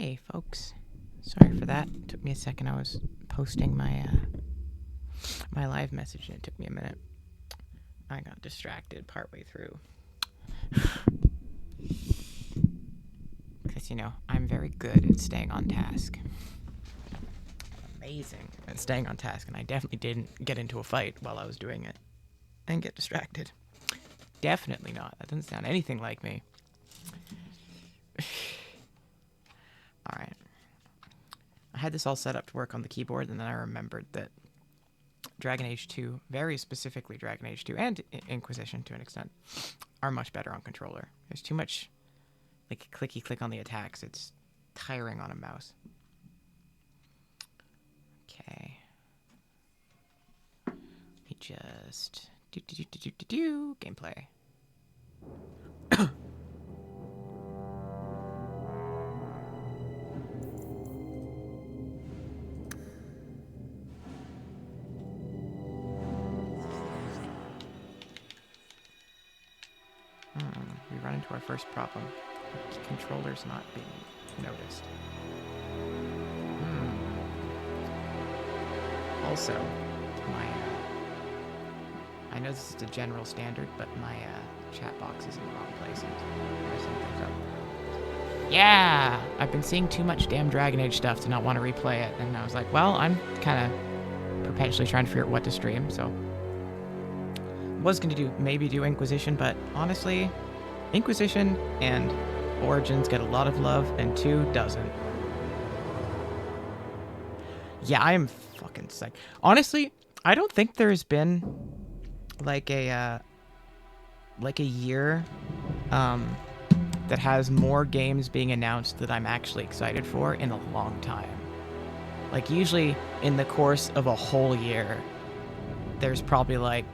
Hey, folks. Sorry for that. It took me a second. I was posting my live message, and it took me a minute. I got distracted partway through. Because, I'm very good at staying on task. Amazing at staying on task, and I definitely didn't get into a fight while I was doing it and get distracted. Definitely not. That doesn't sound anything like me. Alright. I had this all set up to work on the keyboard, and then I remembered that Dragon Age 2, very specifically Dragon Age 2, and Inquisition to an extent, are much better on controller. There's too much, clicky click on the attacks. It's tiring on a mouse. Okay. Let me just... Gameplay. We run into our first problem. The controller's not being noticed. Also, I know this is a general standard, but my chat box is in the wrong place and messing things up. Yeah! I've been seeing too much damn Dragon Age stuff to not want to replay it, and I was like, well, I'm kind of perpetually trying to figure out what to stream, so... was going to maybe do Inquisition, but honestly, Inquisition and Origins get a lot of love, and 2 doesn't. Yeah, I am fucking psyched. Honestly, I don't think there's been a year that has more games being announced that I'm actually excited for in a long time. Usually in the course of a whole year, there's probably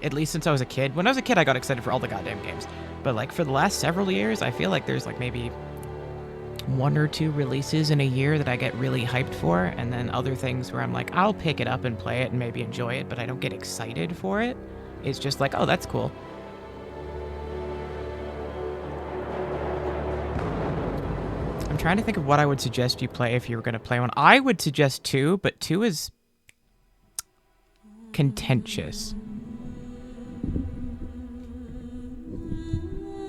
at least since I was a kid. When I was a kid, I got excited for all the goddamn games. But for the last several years, I feel like there's maybe 1 or 2 releases in a year that I get really hyped for, and then other things where I'm like, I'll pick it up and play it and maybe enjoy it, but I don't get excited for it. It's just oh, that's cool. I'm trying to think of what I would suggest you play if you were going to play one. I would suggest 2, but 2 is contentious.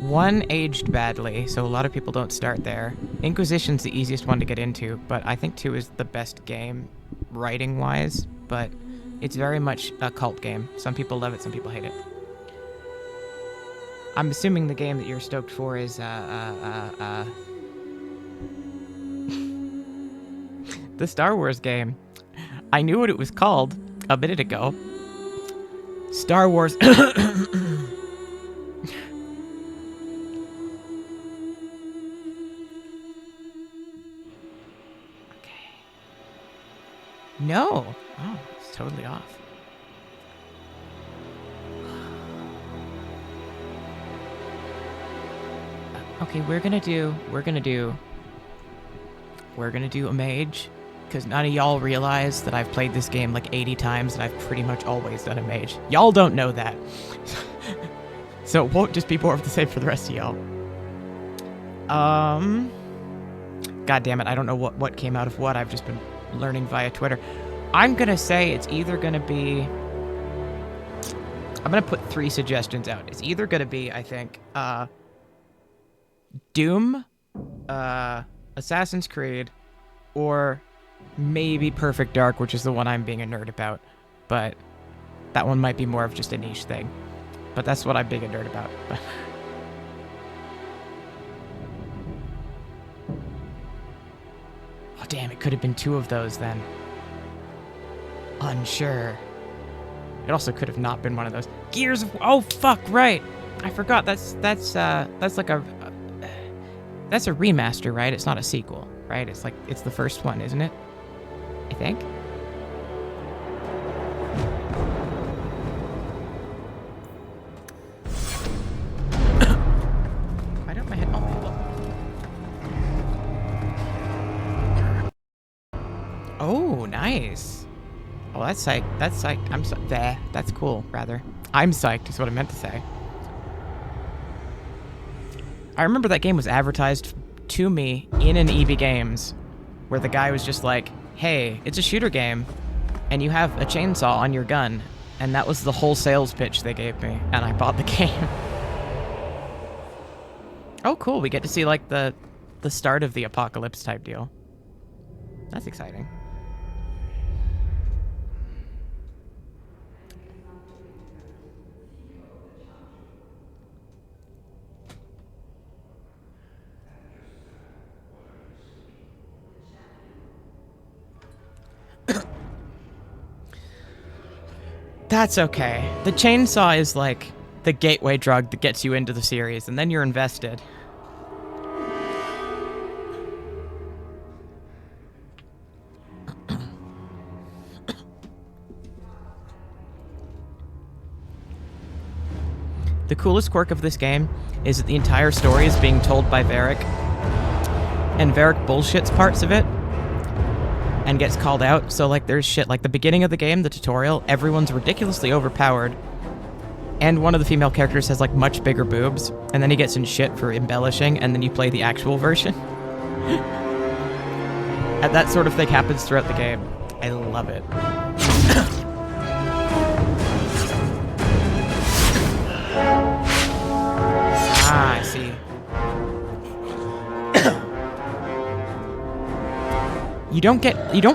1 aged badly, so a lot of people don't start there. Inquisition's the easiest one to get into, but I think 2 is the best game, writing-wise, but it's very much a cult game. Some people love it, some people hate it. I'm assuming the game that you're stoked for is, the Star Wars game. I knew what it was called a minute ago. Star Wars... No. Oh, it's totally off. Okay, we're gonna do a mage, because none of y'all realize that I've played this game 80 times and I've pretty much always done a mage. Y'all don't know that. So it won't just be more of the same for the rest of y'all. God damn it, I don't know what came out of what. I've just been learning via Twitter. I'm gonna say it's either gonna be... I'm gonna put 3 suggestions out. It's either gonna be, I think, Doom, Assassin's Creed, or maybe Perfect Dark, which is the one I'm being a nerd about. But that one might be more of just a niche thing. But that's what I'm being a nerd about. Oh, damn, it could have been 2 of those then. Unsure. It also could have not been one of those. Gears of... Oh, fuck, right. I forgot. That's like a... That's a remaster, right? It's not a sequel, right? It's the first one, isn't it? I think. Why don't my head... Oh, nice. Oh, that's psyched. That's psyched. I'm psyched. There. That's cool, rather. I'm psyched is what I meant to say. I remember that game was advertised to me in an EB Games where the guy was just like, hey, it's a shooter game and you have a chainsaw on your gun. And that was the whole sales pitch they gave me, and I bought the game. Oh, cool. We get to see, like, the start of the apocalypse type deal. That's exciting. That's okay. The chainsaw is like the gateway drug that gets you into the series, and then you're invested. The coolest quirk of this game is that the entire story is being told by Varric, and Varric bullshits parts of it and gets called out. So, like, there's shit like the beginning of the game, the tutorial, everyone's ridiculously overpowered, and one of the female characters has, like, much bigger boobs, and then he gets in shit for embellishing, and then you play the actual version. And that sort of thing happens throughout the game. I love it. Ah, I see. You don't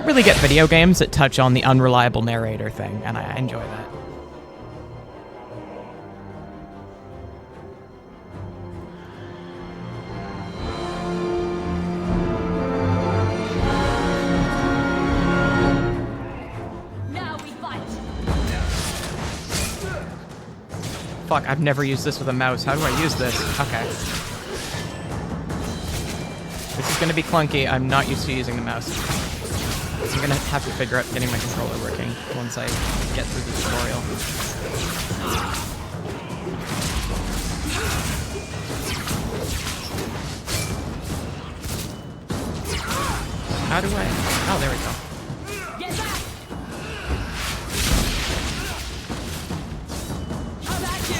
really get video games that touch on the unreliable narrator thing, and I enjoy that. Now we fight. Fuck, I've never used this with a mouse. How do I use this? Okay. This is gonna be clunky. I'm not used to using the mouse. I'm gonna have to figure out getting my controller working once I get through the tutorial. How do I... Oh, there we go. Get back. Come at you.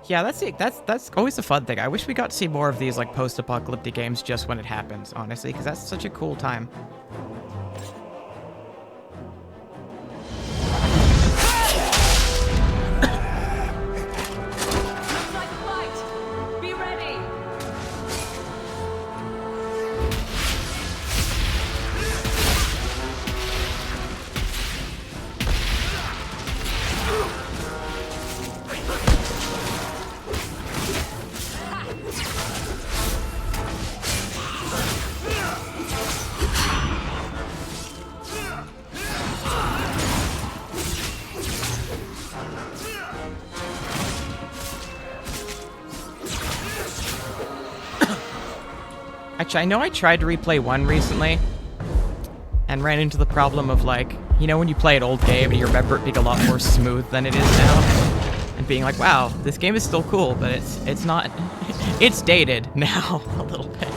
Yeah, that's it. That's always a fun thing. I wish we got to see more of these like post-apocalyptic games just when it happens, honestly, because that's such a cool time. Looks like a fight. Be ready. Actually, I know I tried to replay 1 recently and ran into the problem of, like, you know when you play an old game and you remember it being a lot more smooth than it is now? And being like, wow, this game is still cool, but it's not... it's dated now a little bit.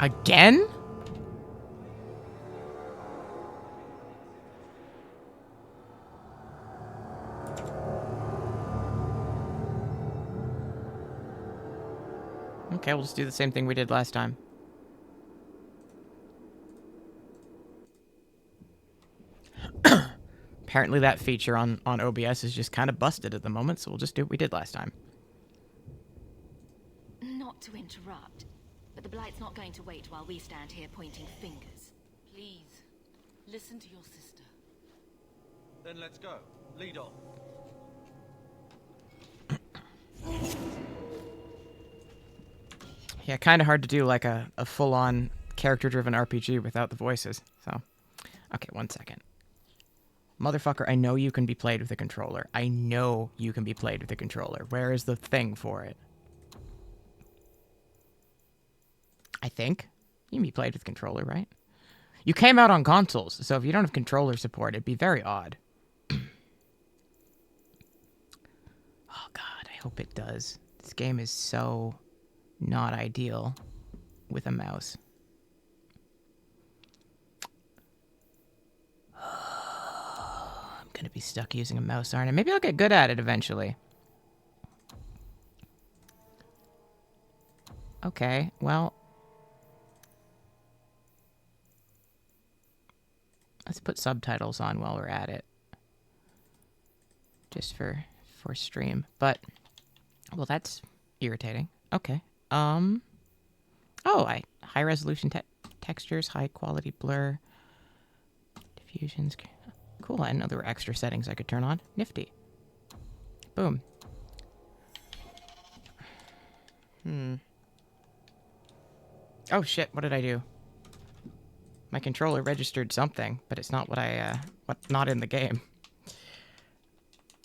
Again? Okay, we'll just do the same thing we did last time. Apparently that feature on OBS is just kind of busted at the moment, so we'll just do what we did last time. Not to interrupt, but the Blight's not going to wait while we stand here pointing fingers. Please, listen to your sister. Then let's go. Lead on. Yeah, kind of hard to do like a full-on character-driven RPG without the voices, so... Okay, 1 second. Motherfucker, I know you can be played with a controller. I know you can be played with a controller. Where is the thing for it? I think. You can be played with controller, right? You came out on consoles, so if you don't have controller support, it'd be very odd. Oh god, I hope it does. This game is so not ideal with a mouse. I'm gonna be stuck using a mouse, aren't I? Maybe I'll get good at it eventually. Okay, well... Let's put subtitles on while we're at it. Just for stream. But, well, that's irritating. Okay. Oh, high resolution textures, high quality blur, diffusions. Cool, I didn't know there were extra settings I could turn on. Nifty. Boom. Oh shit, what did I do? My controller registered something, but it's not what not in the game.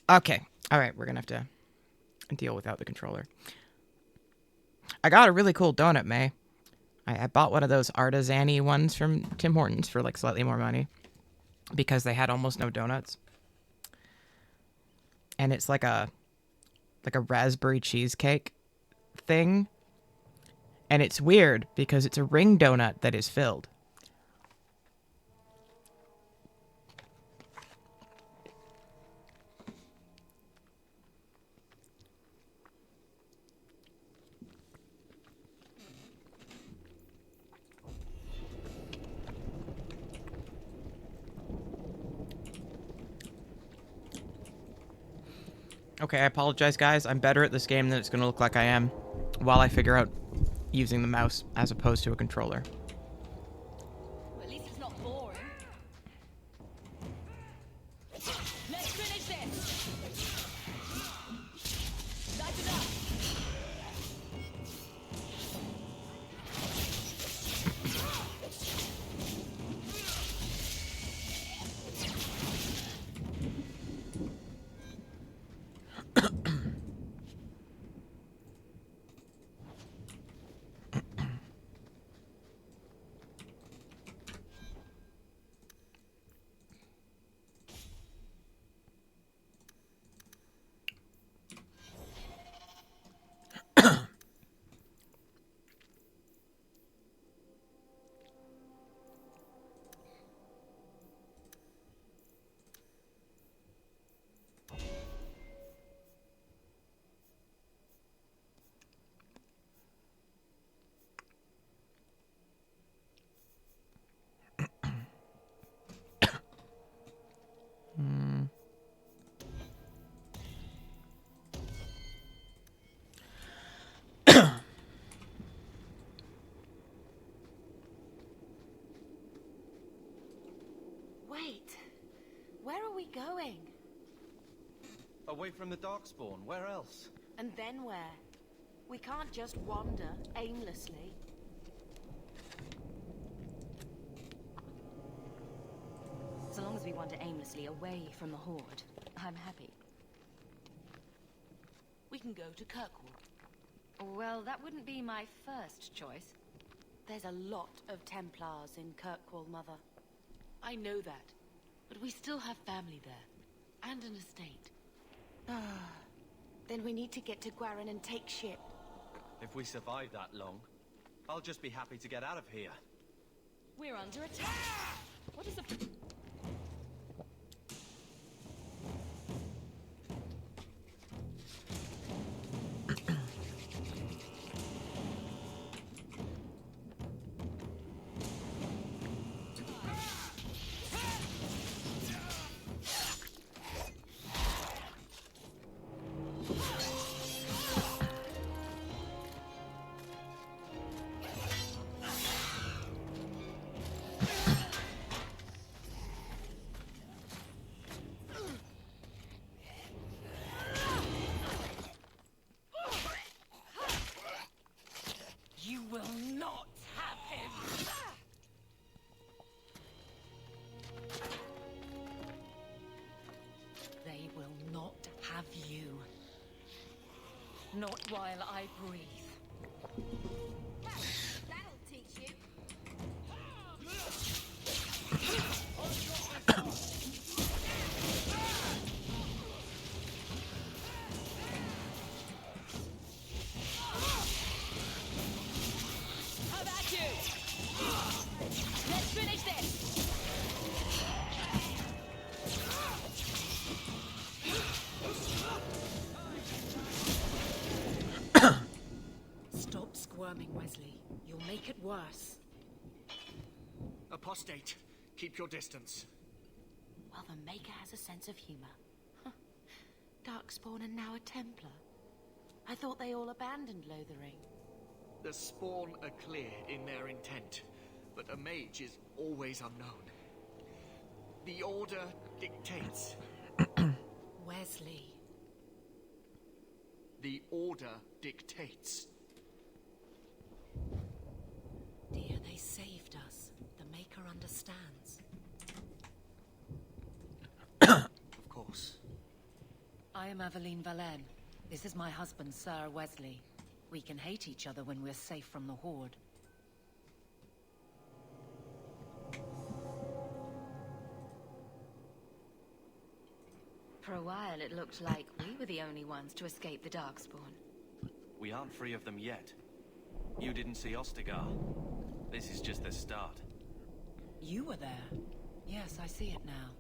Okay, alright, we're gonna have to deal without the controller. I got a really cool donut, May. I bought one of those artisan-y ones from Tim Hortons for like slightly more money because they had almost no donuts. And it's like a raspberry cheesecake thing. And it's weird because it's a ring donut that is filled. Okay, I apologize, guys. I'm better at this game than it's going to look like I am while I figure out using the mouse as opposed to a controller. At least it's not boring. Let's finish this. That's enough. Wait, where are we going? Away from the Darkspawn, where else? And then where? We can't just wander aimlessly. So long as we wander aimlessly away from the Horde, I'm happy. We can go to Kirkwall. Well, that wouldn't be my first choice. There's a lot of Templars in Kirkwall, Mother. I know that, but we still have family there, and an estate. Then we need to get to Gwarin and take ship. If we survive that long. I'll just be happy to get out of here. We're under attack. What is the... You will not have him! They will not have you. Not while I breathe. That'll teach you. How about you? Let's finish this. Stop squirming, Wesley. You'll make it worse. Apostate, keep your distance. Well, the Maker has a sense of humor. Huh. Darkspawn and now a Templar. I thought they all abandoned Lothering. The Spawn are clear in their intent, but a mage is always unknown. The Order dictates. Wesley. The Order dictates. Dear, they saved us. The Maker understands. Of course. I am Aveline Valenne. This is my husband, Sir Wesley. We can hate each other when we're safe from the Horde. For a while, it looked like we were the only ones to escape the Darkspawn. We aren't free of them yet. You didn't see Ostagar. This is just the start. You were there. Yes, I see it now.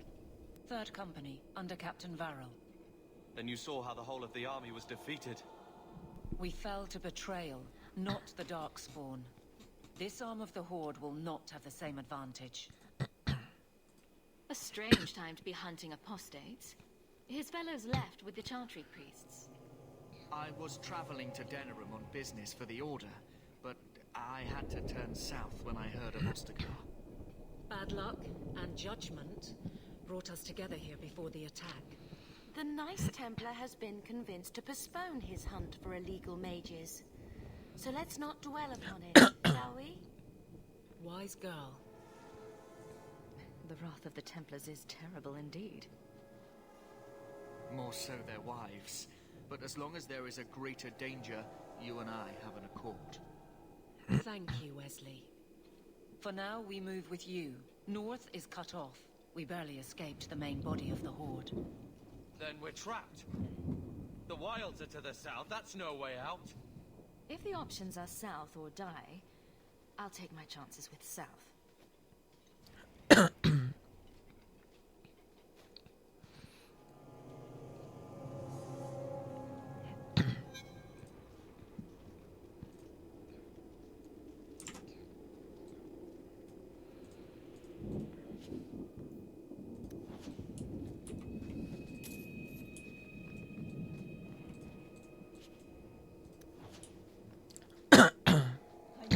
Third Company, under Captain Varel. Then you saw how the whole of the army was defeated. We fell to betrayal, not the Darkspawn. This arm of the Horde will not have the same advantage. A strange time to be hunting apostates. His fellows left with the Chantry priests. I was traveling to Denerim on business for the Order, but I had to turn south when I heard of Ostagar. Bad luck and judgment brought us together here before the attack. The nice Templar has been convinced to postpone his hunt for illegal mages. So let's not dwell upon it, shall we? Wise girl. The wrath of the Templars is terrible indeed. More so their wives. But as long as there is a greater danger, you and I have an accord. Thank you, Wesley. For now, we move with you. North is cut off. We barely escaped the main body of the Horde. Then we're trapped. The wilds are to the south. That's no way out. If the options are south or die, I'll take my chances with south.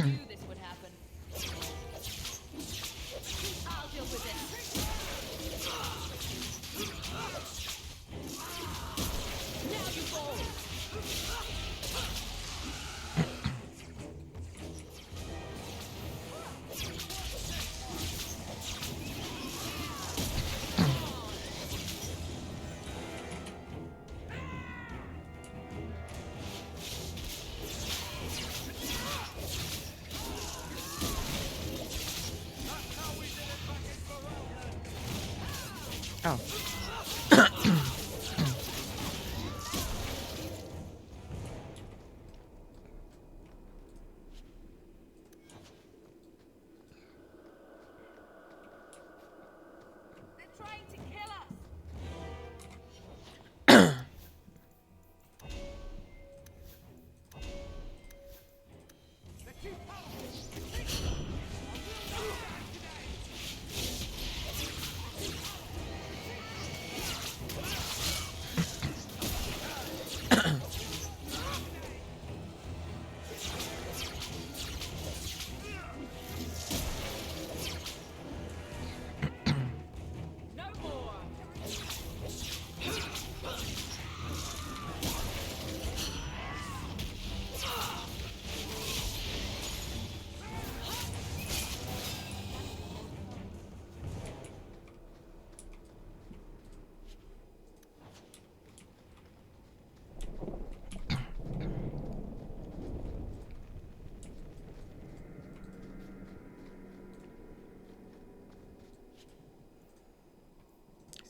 I knew this would happen. I'll deal with it. Now you fall. Oh.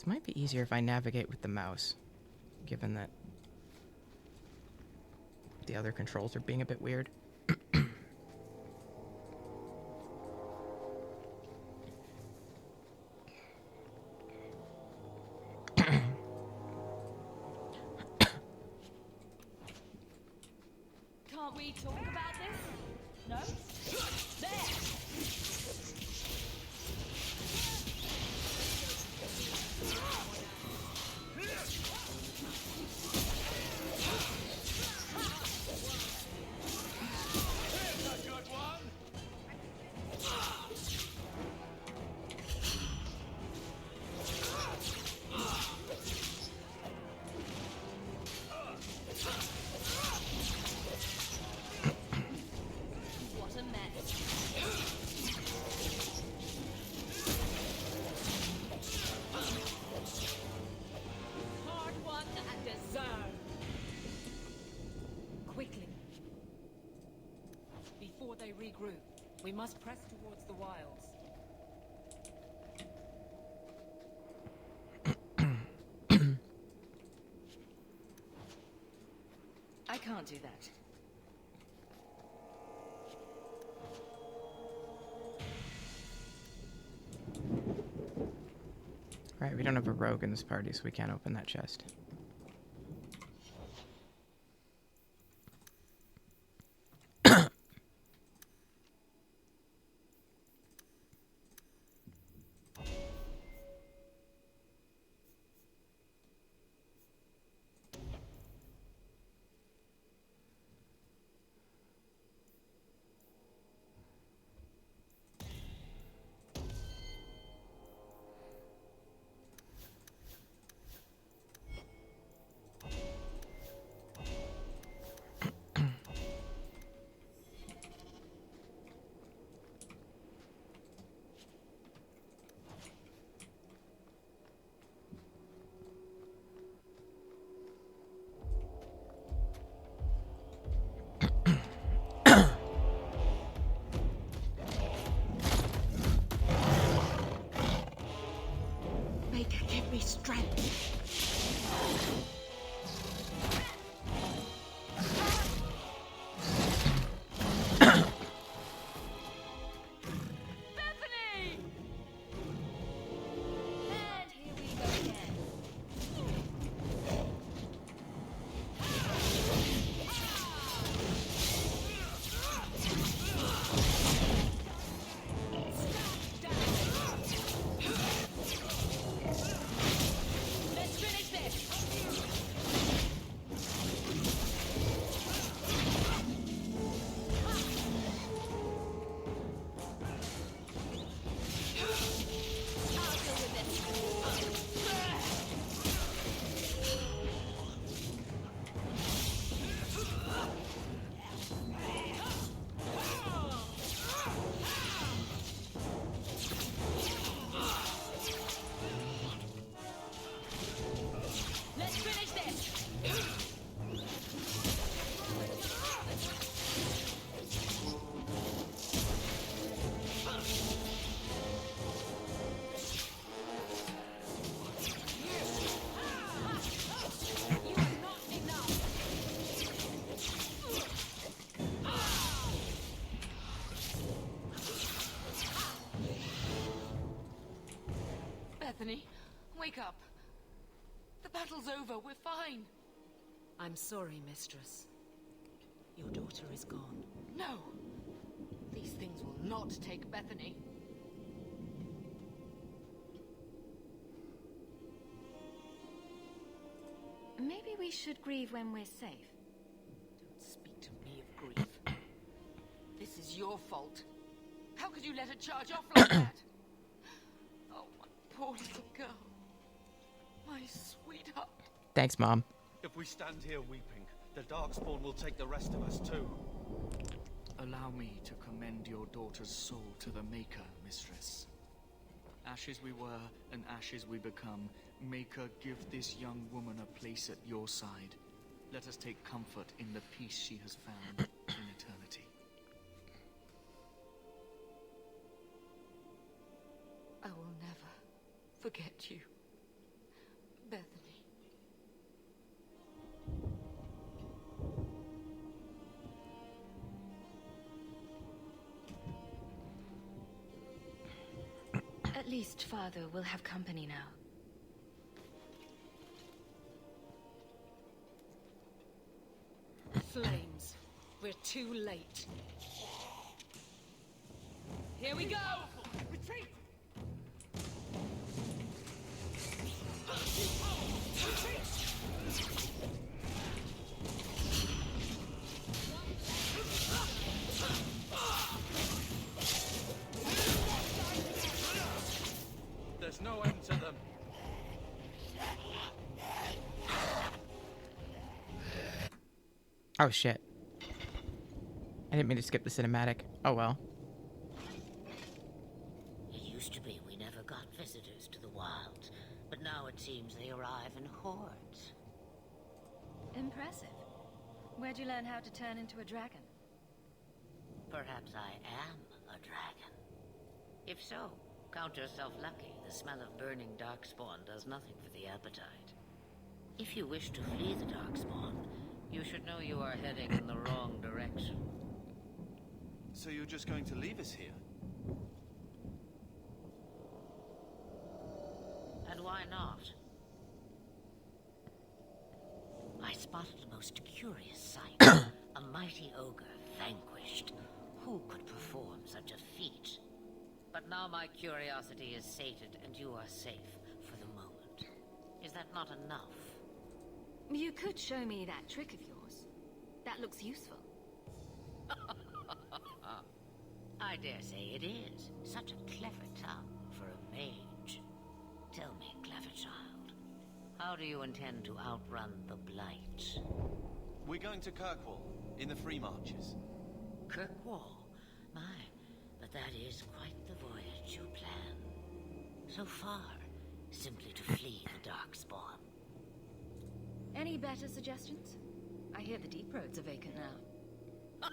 might be easier if I navigate with the mouse, given that the other controls are being a bit weird. Can't we talk about this? No? There! What a mess. Hard won and deserved. Quickly. Before they regroup, we must press towards the wilds. I can't do that. Right, we don't have a rogue in this party, so we can't open that chest. Maker, give me strength. Bethany! And here we go again. Let's finish this! I'll deal with this. Let's finish this! You are not enough! Bethany, wake up. The battle's over. We're fine. I'm sorry, mistress. Your daughter is gone. No. These things will not take Bethany. Maybe we should grieve when we're safe. Don't speak to me of grief. This is your fault. How could you let her charge off like that? Oh, my poor little girl. My sweetheart. Thanks, Mom. If we stand here weeping, the Darkspawn will take the rest of us too. Allow me to commend your daughter's soul to the Maker, mistress. Ashes we were, and ashes we become. Maker, give this young woman a place at your side. Let us take comfort in the peace she has found in eternity. I will never forget you. Bethany. At least Father will have company now. Flames. We're too late. Here we go! Retreat! There's no end to them. Oh shit. I didn't mean to skip the cinematic. Oh well. It used to be we never got visitors to the wilds, but now it seems they arrive in hordes. Impressive. Where'd you learn how to turn into a dragon? Perhaps I am a dragon. If so, count yourself lucky. The smell of burning darkspawn does nothing for the appetite. If you wish to flee the darkspawn, you should know you are heading in the wrong direction. So you're just going to leave us here? And why not? I spotted a most curious sight. A mighty ogre vanquished. Who could perform such a feat? But now my curiosity is sated and you are safe for the moment. Is that not enough? You could show me that trick of yours. That looks useful. I dare say it is. Such a clever tongue for a mage. Tell me, clever child, how do you intend to outrun the Blight? We're going to Kirkwall, in the Free Marches. Kirkwall? My, but that is quite the voyage you plan. So far, simply to flee the Darkspawn. Any better suggestions? I hear the deep roads are vacant now.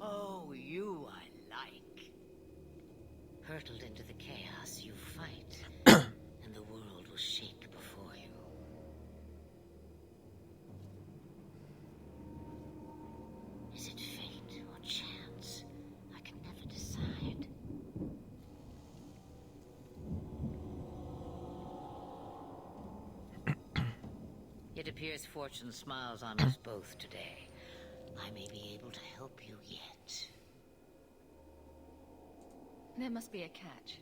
Oh, you I like. Hurtled into the chaos, you fight, and the world will shake before you. Is it fate or chance? I can never decide. It appears fortune smiles on us both today. I may be able to help you yet. There must be a catch.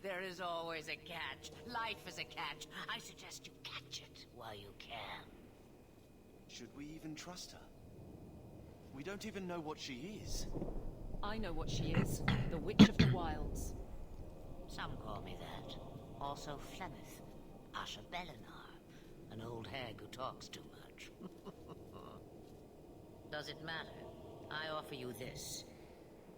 There is always a catch. Life is a catch. I suggest you catch it while you can. Should we even trust her? We don't even know what she is. I know what she is. The Witch of the Wilds. Some call me that. Also Flemeth, Asha Belinar, an old hag who talks too much. Does it matter? I offer you this.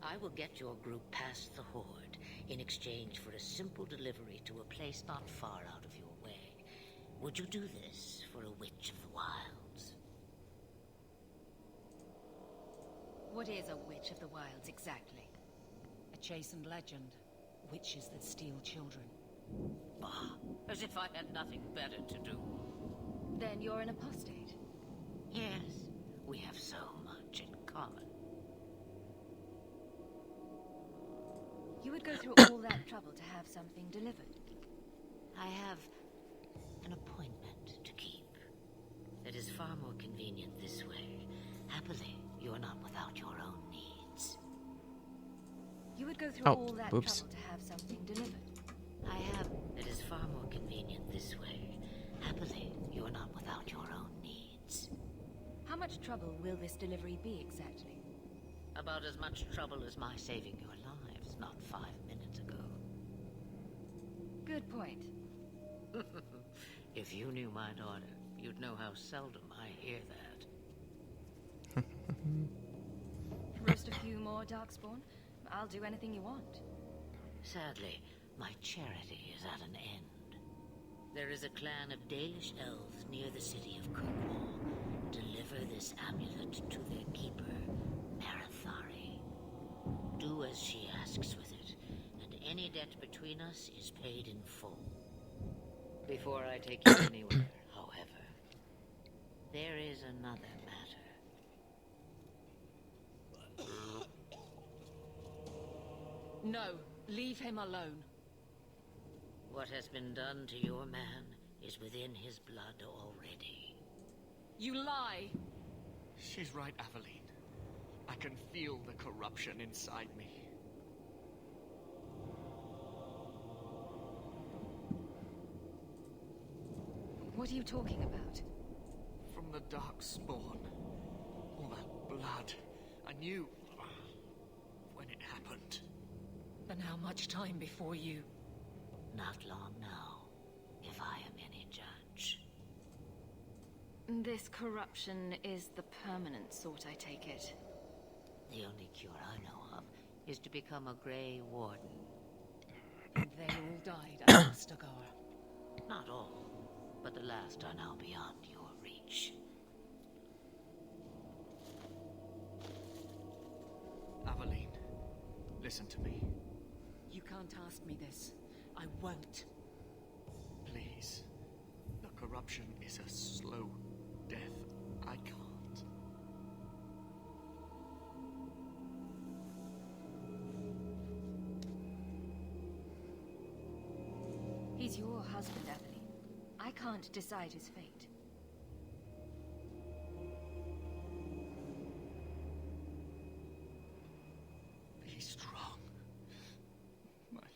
I will get your group past the Horde in exchange for a simple delivery to a place not far out of your way. Would you do this for a Witch of the Wilds? What is a Witch of the Wilds exactly? A chastened legend. Witches that steal children. Bah, as if I had nothing better to do. Then you're an apostate. Yes, we have so much in common. You would go through all that trouble to have something delivered. I have an appointment to keep. It is far more convenient this way. Happily, you are not without your own needs. You would go through Oh, all that oops. trouble to have something delivered. It is far more convenient this way. Happily, you are not without your own needs. How much trouble will this delivery be exactly? About as much trouble as my saving your lives not 5 minutes ago. Good point. If you knew my daughter, you'd know how seldom I hear that. Roast a few more Darkspawn? I'll do anything you want. Sadly, my charity is at an end. There is a clan of Dalish elves near the city of Kirkwall. Deliver this amulet to their keeper, Marithari. Do as she asks with it, and any debt between us is paid in full. Before I take you anywhere, however, there is another matter. No, leave him alone. What has been done to your man is within his blood already. You lie. She's right, Aveline. I can feel the corruption inside me. What are you talking about? From the Darkspawn. All that blood. I knew when it happened. And how much time before you? Not long now, if I am any judge. This corruption is the permanent sort, I take it. The only cure I know of is to become a Grey Warden. And they all died at Ostagar. Not all, but the last are now beyond your reach. Aveline, listen to me. You can't ask me this. I won't. Please. The corruption is a slow death. I can't. He's your husband, Aveline. I can't decide his fate. Be strong, my love.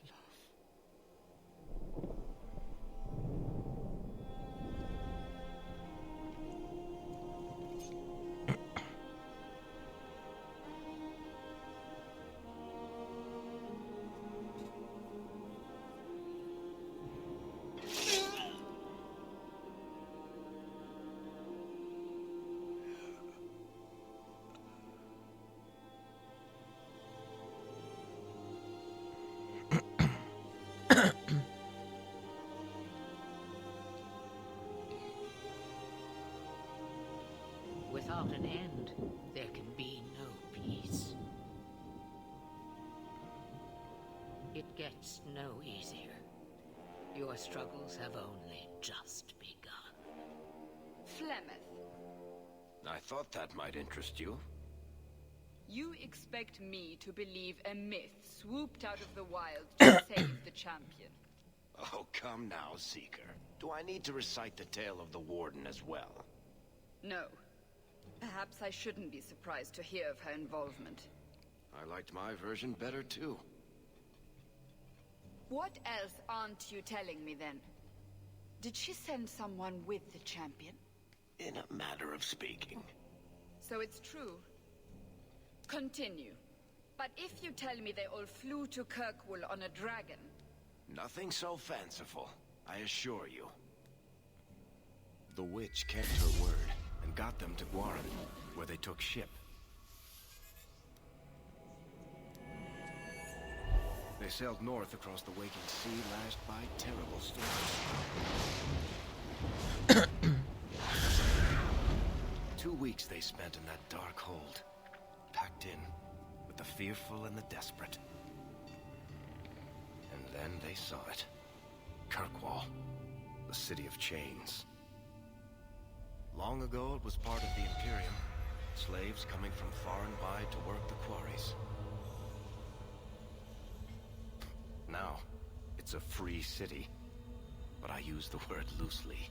Without an end, there can be no peace. It gets no easier. Your struggles have only just begun. Flemeth, I thought that might interest you. You expect me to believe a myth swooped out of the wild to save the champion? Oh, come now, Seeker. Do I need to recite the tale of the Warden as well? No. Perhaps I shouldn't be surprised to hear of her involvement. I liked my version better, too. What else aren't you telling me, then? Did she send someone with the champion? In a matter of speaking. So it's true. Continue. But if you tell me they all flew to Kirkwall on a dragon... Nothing so fanciful, I assure you. The witch kept her word and got them to Guaran, where they took ship. They sailed north across the waking sea, lashed by terrible storms. 2 weeks they spent in that dark hold, packed in with the fearful and the desperate. And then they saw it. Kirkwall, the city of chains. Long ago it was part of the Imperium, slaves coming from far and wide to work the quarries. Now, it's a free city, but I use the word loosely.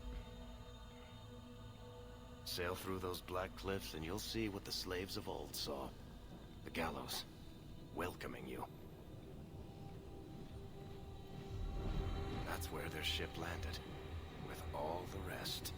Sail through those black cliffs and you'll see what the slaves of old saw. The gallows, welcoming you. That's where their ship landed, with all the rest.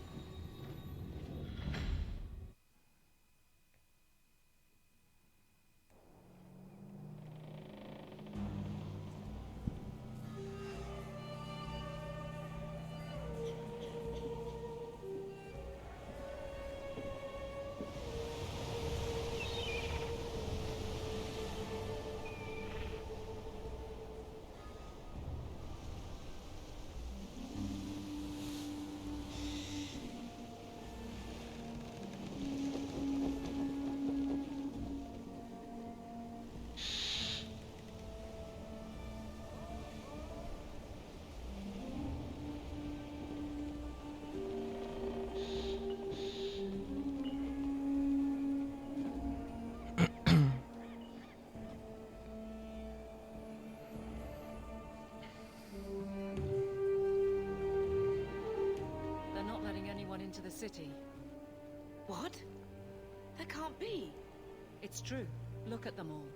into the city. What? That can't be. It's true. Look at them all.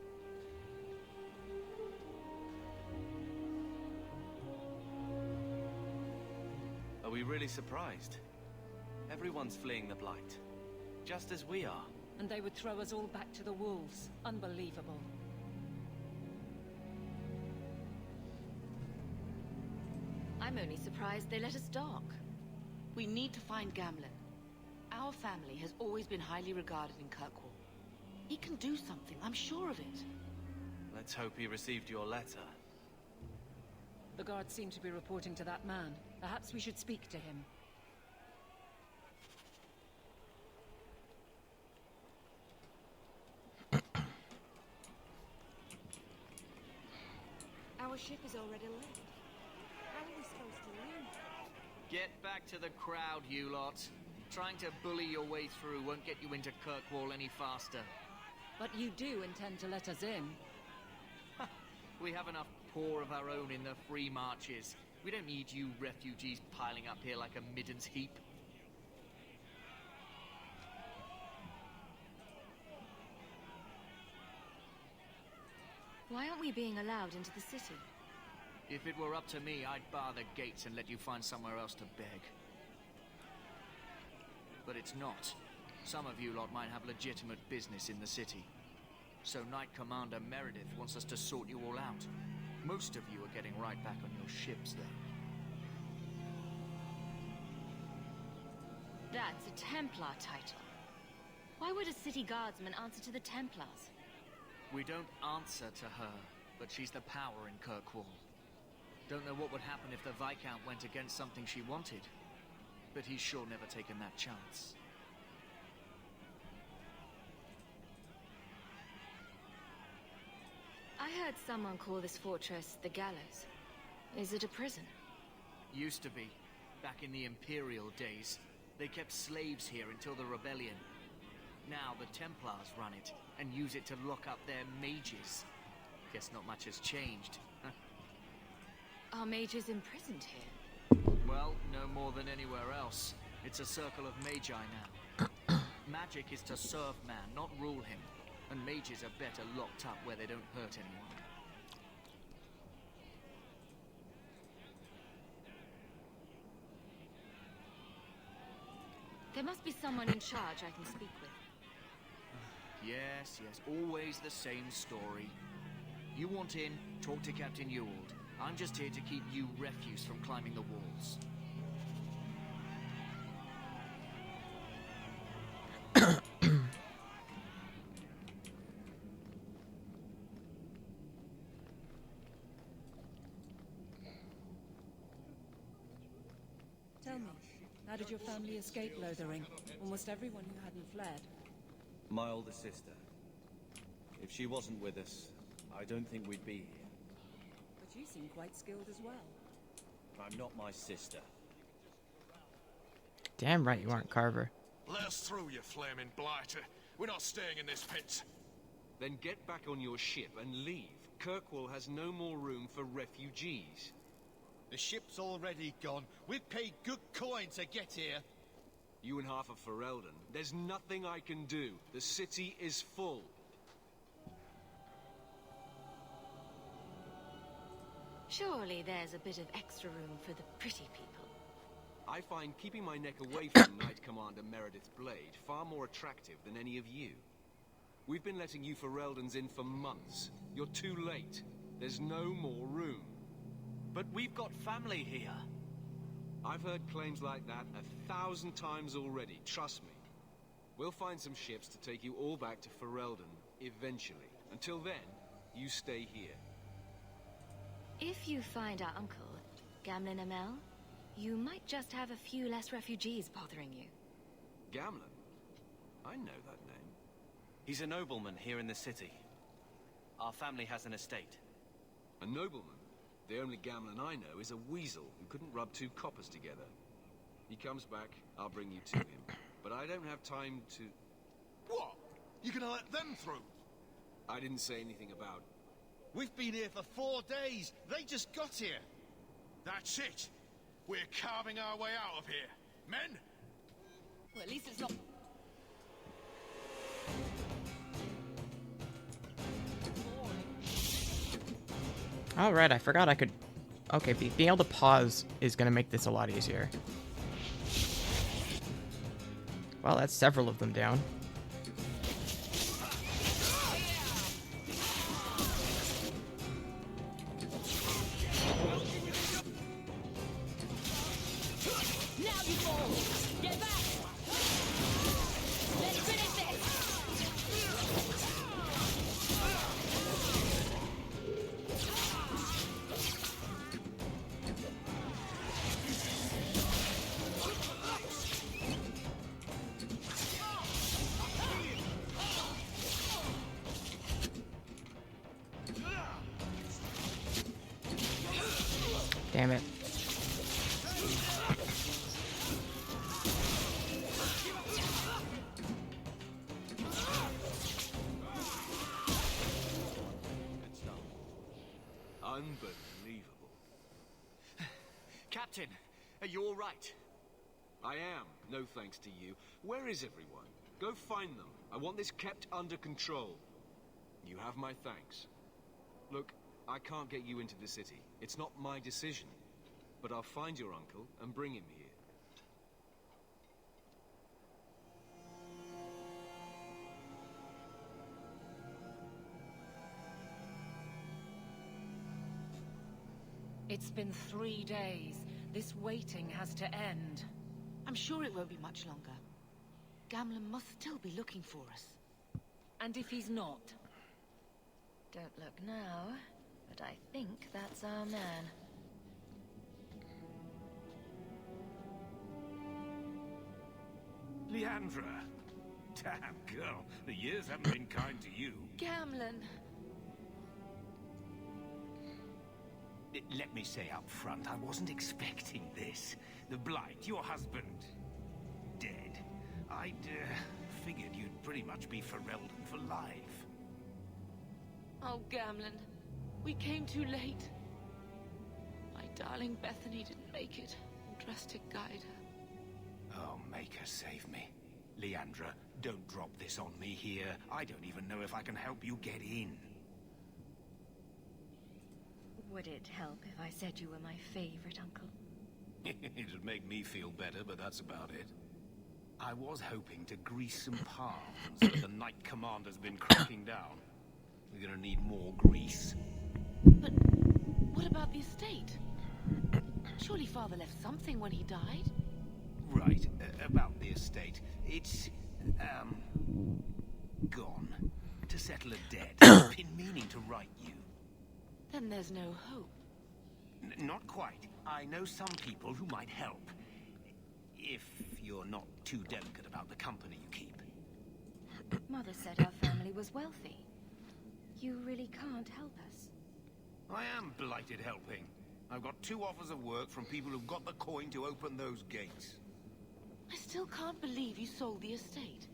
Are we really surprised? Everyone's fleeing the Blight. Just as we are. And they would throw us all back to the wolves. Unbelievable. I'm only surprised they let us dock. We need to find Gamlen. Our family has always been highly regarded in Kirkwall. He can do something, I'm sure of it. Let's hope he received your letter. The guards seem to be reporting to that man. Perhaps we should speak to him. Our ship is already late. How are we supposed to leave? Get back to the crowd, you lot. Trying to bully your way through won't get you into Kirkwall any faster. But you do intend to let us in. We have enough poor of our own in the free marches. We don't need you refugees piling up here like a middens heap. Why aren't we being allowed into the city? If it were up to me, I'd bar the gates and let you find somewhere else to beg. But it's not. Some of you lot might have legitimate business in the city. So Knight Commander Meredith wants us to sort you all out. Most of you are getting right back on your ships then. That's a Templar title. Why would a city guardsman answer to the Templars? We don't answer to her, but she's the power in Kirkwall. Don't know what would happen if the Viscount went against something she wanted, but he's sure never taken that chance. I heard someone call this fortress the Gallows. Is it a prison? Used to be. Back in the Imperial days. They kept slaves here until the rebellion. Now the Templars run it, and use it to lock up their mages. Guess not much has changed. Are mages imprisoned here? Well, no more than anywhere else. It's a circle of magi now. Magic is to serve man, not rule him. And mages are better locked up where they don't hurt anyone. There must be someone in charge I can speak with. Yes, always the same story. You want in, talk to Captain Ewald. I'm just here to keep you refuse from climbing the walls. Tell me, how did your family escape Lothering? Almost everyone who hadn't fled. My older sister. If she wasn't with us, I don't think we'd be here. But you seem quite skilled as well. I'm not my sister. Damn right you aren't, Carver. Let us through, you flaming blighter. We're not staying in this pit. Then get back on your ship and leave. Kirkwall has no more room for refugees. The ship's already gone. We've paid good coin to get here. You and half of Ferelden. There's nothing I can do. The city is full. Surely there's a bit of extra room for the pretty people. I find keeping my neck away from Knight Commander Meredith Blade far more attractive than any of you. We've been letting you Fereldans in for months. You're too late. There's no more room. But we've got family here. I've heard claims like that 1,000 times already, trust me. We'll find some ships to take you all back to Ferelden, eventually. Until then, you stay here. If you find our uncle, Gamlen Amell, you might just have a few less refugees bothering you. Gamlen? I know that name. He's a nobleman here in the city. Our family has an estate. A nobleman? The only Gamlen I know is a weasel who couldn't rub two coppers together. He comes back, I'll bring you to him. But I don't have time to... What? You gonna let them through? I didn't say anything about... We've been here for 4 days. They just got here. That's it. We're carving our way out of here. Men, Well, at least it's not... All right, I forgot I could... Okay, being able to pause is going to make this a lot easier. Well, that's several of them down. Damn it. Unbelievable. Captain, are you all right? I am, no thanks to you. Where is everyone? Go find them. I want this kept under control. You have my thanks. Look, I can't get you into the city. It's not my decision. But I'll find your uncle and bring him here. It's been 3 days. This waiting has to end. I'm sure it won't be much longer. Gamlen must still be looking for us. And if he's not? Don't look now, but I think that's our man. Leandra! Damn, girl. The years haven't been kind to you. Gamlen. Let me say up front, I wasn't expecting this. The Blight, your husband, dead. I'd figured you'd pretty much be Ferelden for life. Oh, Gamlen. We came too late. My darling Bethany didn't make it. Dressed to guide her. Oh, make her save me. Leandra, don't drop this on me here. I don't even know if I can help you get in. Would it help if I said you were my favorite uncle? It'd make me feel better, but that's about it. I was hoping to grease some palms, but the Knight Commander's been cracking down. We're gonna need more grease. But what about the estate? Surely Father left something when he died? Right, about the estate. It's, gone. To settle a debt. I've been meaning to write you. Then there's no hope. Not quite. I know some people who might help. If you're not too delicate about the company you keep. Mother said our family was wealthy. You really can't help us. I am blighted helping. I've got 2 offers of work from people who've got the coin to open those gates. I still can't believe you sold the estate.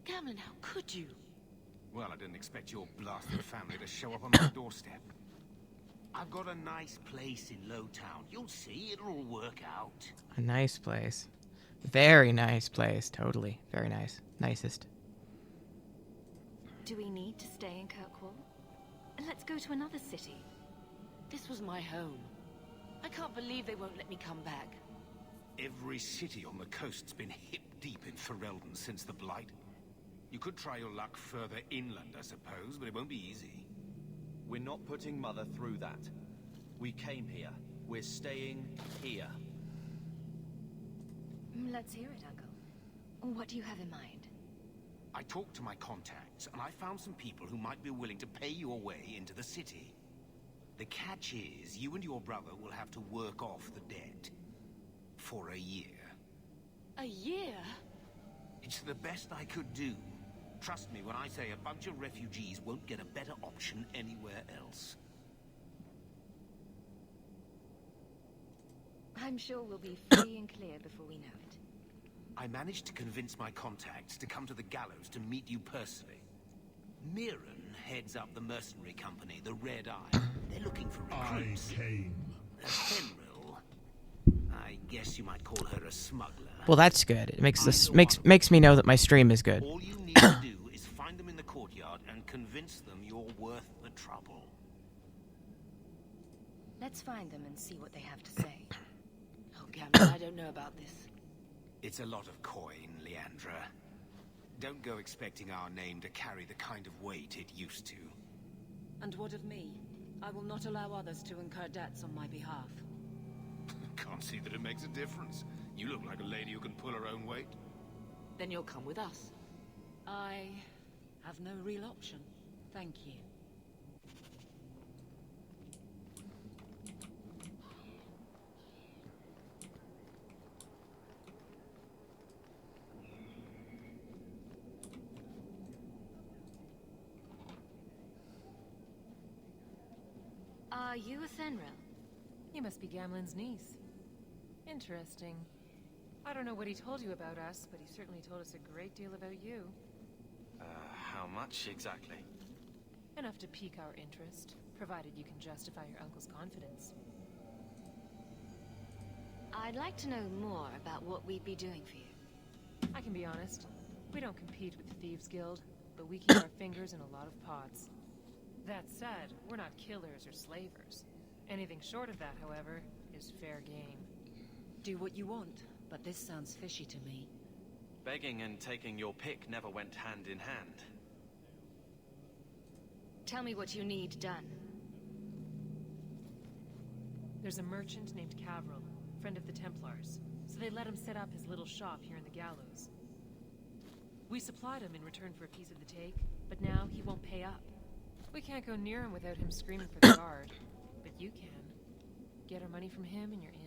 Gamlen, how could you? Well, I didn't expect your blasted family to show up on my doorstep. I've got a nice place in Lowtown. You'll see, it'll all work out. A nice place. Very nice place, totally. Very nice. Nicest. Do we need to stay in Kirkwall? Let's go to another city. This was my home. I can't believe they won't let me come back. Every city on the coast's been hip-deep in Ferelden since the Blight. You could try your luck further inland, I suppose, but it won't be easy. We're not putting Mother through that. We came here. We're staying here. Let's hear it, Uncle. What do you have in mind? I talked to my contacts, and I found some people who might be willing to pay your way into the city. The catch is, you and your brother will have to work off the debt. For a year. A year? It's the best I could do. Trust me when I say a bunch of refugees won't get a better option anywhere else. I'm sure we'll be free and clear before we know it. I managed to convince my contacts to come to the gallows to meet you personally. Mirren heads up the mercenary company, the Red Eye. They're looking for recruits. I came. Fenrir. I guess you might call her a smuggler. Well, that's good. It makes me know that my stream is good. All you need to do is find them in the courtyard and convince them you're worth the trouble. Let's find them and see what they have to say. Oh, Gamma, I don't know about this. It's a lot of coin, Leandra. Don't go expecting our name to carry the kind of weight it used to. And what of me? I will not allow others to incur debts on my behalf. Can't see that it makes a difference. You look like a lady who can pull her own weight. Then you'll come with us. I have no real option. Thank you. Are you a Thenril? You must be Gamlen's niece. Interesting. I don't know what he told you about us, but he certainly told us a great deal about you. How much exactly? Enough to pique our interest, provided you can justify your uncle's confidence. I'd like to know more about what we'd be doing for you. I can be honest. We don't compete with the Thieves Guild, but we keep our fingers in a lot of pots. That said, we're not killers or slavers. Anything short of that, however, is fair game. Do what you want, but this sounds fishy to me. Begging and taking your pick never went hand in hand. Tell me what you need done. There's a merchant named Cavril, friend of the Templars, so they let him set up his little shop here in the Gallows. We supplied him in return for a piece of the take, but now he won't pay up. We can't go near him without him screaming for the guard, but you can. Get our money from him and you're in.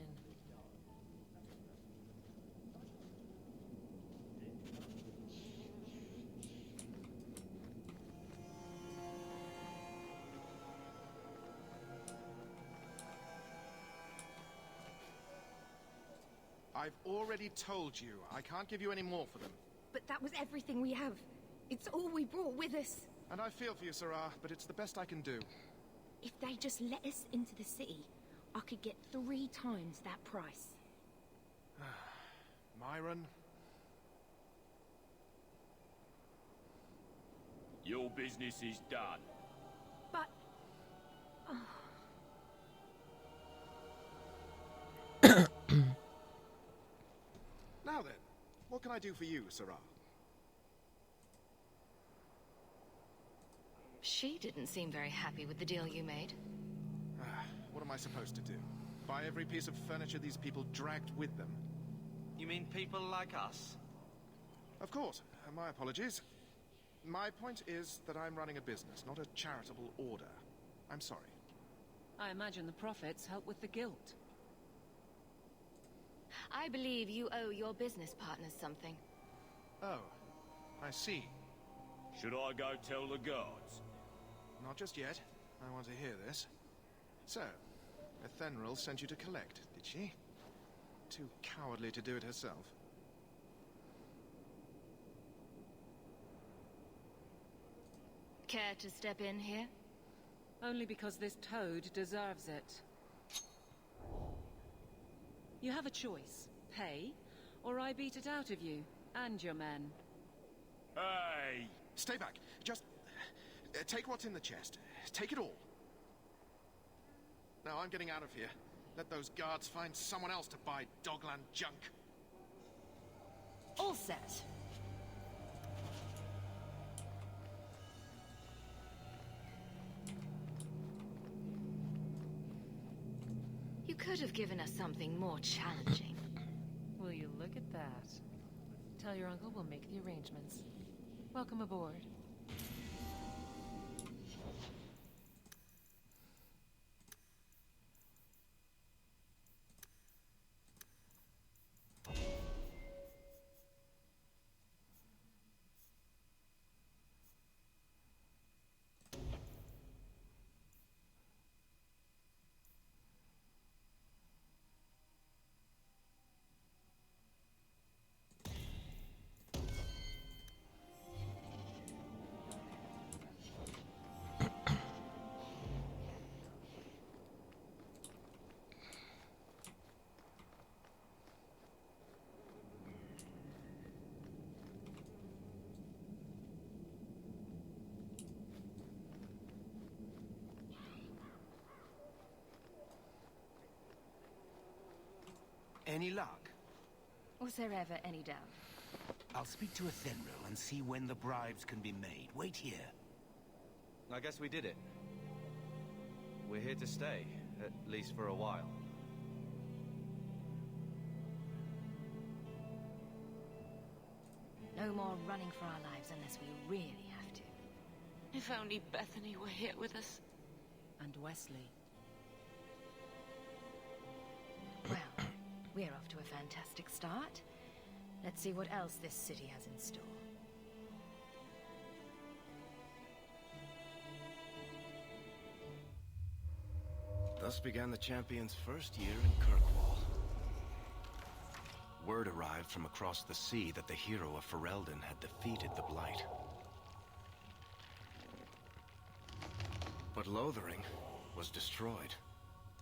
I've already told you, I can't give you any more for them. But that was everything we have. It's all we brought with us. And I feel for you, Sarah, but it's the best I can do. If they just let us into the city, I could get 3 times that price. Myron? Your business is done. But... Now then, what can I do for you, Sarah? She didn't seem very happy with the deal you made. What am I supposed to do? Buy every piece of furniture these people dragged with them? You mean people like us? Of course. My apologies. My point is that I'm running a business, not a charitable order. I'm sorry. I imagine the profits help with the guilt. I believe you owe your business partners something. Oh, I see. Should I go tell the guards? Not just yet. I want to hear this. So, Ethenril sent you to collect, did she? Too cowardly to do it herself. Care to step in here? Only because this toad deserves it. You have a choice. Pay, or I beat it out of you, and your men. Hey! Stay back. Just... take what's in the chest. Take it all. Now I'm getting out of here. Let those guards find someone else to buy Dogland junk. All set. You could have given us something more challenging. Will you look at that? Tell your uncle we'll make the arrangements. Welcome aboard. Any luck? Was there ever any doubt? I'll speak to Ethenril and see when the bribes can be made. Wait here. I guess we did it. We're here to stay, at least for a while. No more running for our lives unless we really have to. If only Bethany were here with us. And Wesley. Well, we're off to a fantastic start. Let's see what else this city has in store. Thus began the champion's first year in Kirkwall. Word arrived from across the sea that the hero of Ferelden had defeated the Blight. But Lothering was destroyed.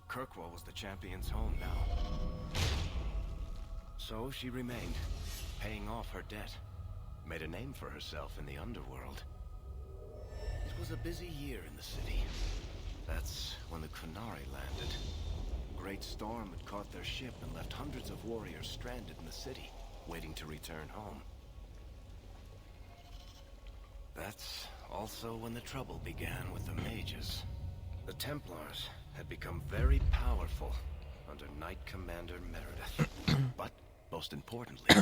Kirkwall was the champion's home now. So she remained, paying off her debt, made a name for herself in the underworld. It was a busy year in the city. That's when the Qunari landed. A great storm had caught their ship and left hundreds of warriors stranded in the city, waiting to return home. That's also when the trouble began with the mages. The Templars had become very powerful under Knight Commander Meredith. But, most importantly,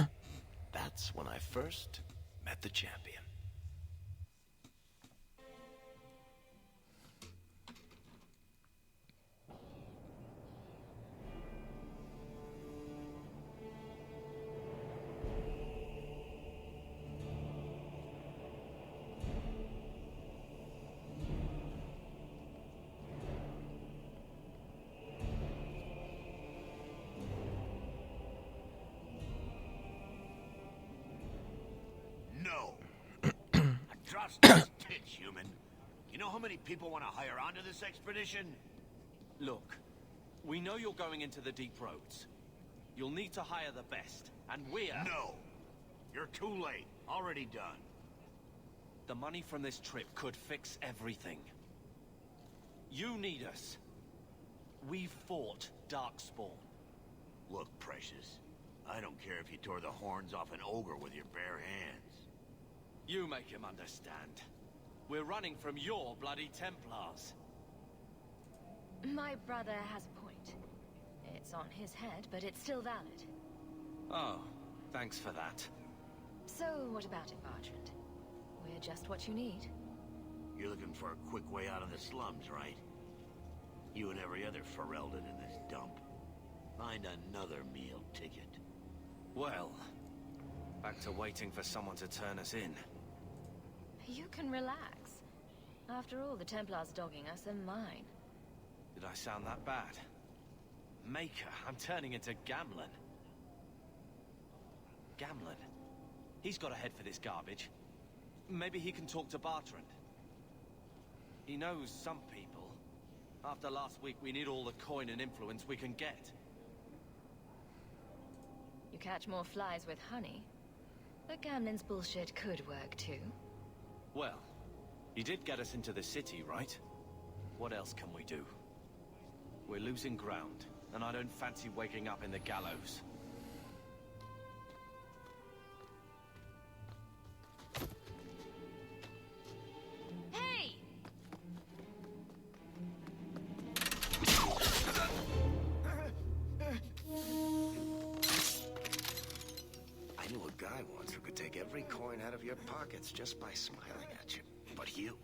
that's when I first met the champion. No. Trust this titch, human. You know how many people want to hire onto this expedition? Look, we know you're going into the deep roads. You'll need to hire the best, and we're... No. You're too late. Already done. The money from this trip could fix everything. You need us. We fought Darkspawn. Look, Precious. I don't care if you tore the horns off an ogre with your bare hands. You make him understand. We're running from your bloody Templars. My brother has a point. It's on his head, but it's still valid. Oh, thanks for that. So, what about it, Bartrand? We're just what you need. You're looking for a quick way out of the slums, right? You and every other Ferelden in this dump. Find another meal ticket. Well, back to waiting for someone to turn us in. You can relax. After all, the Templars dogging us are mine. Did I sound that bad? Maker, I'm turning into Gamlen. Gamlen? He's got a head for this garbage. Maybe he can talk to Bartrand. He knows some people. After last week, we need all the coin and influence we can get. You catch more flies with honey. But Gamlen's bullshit could work too. Well, he did get us into the city, right? What else can we do? We're losing ground, and I don't fancy waking up in the gallows. Hey! I knew a guy once who could take every coin out of your pockets just by smiling at you. But you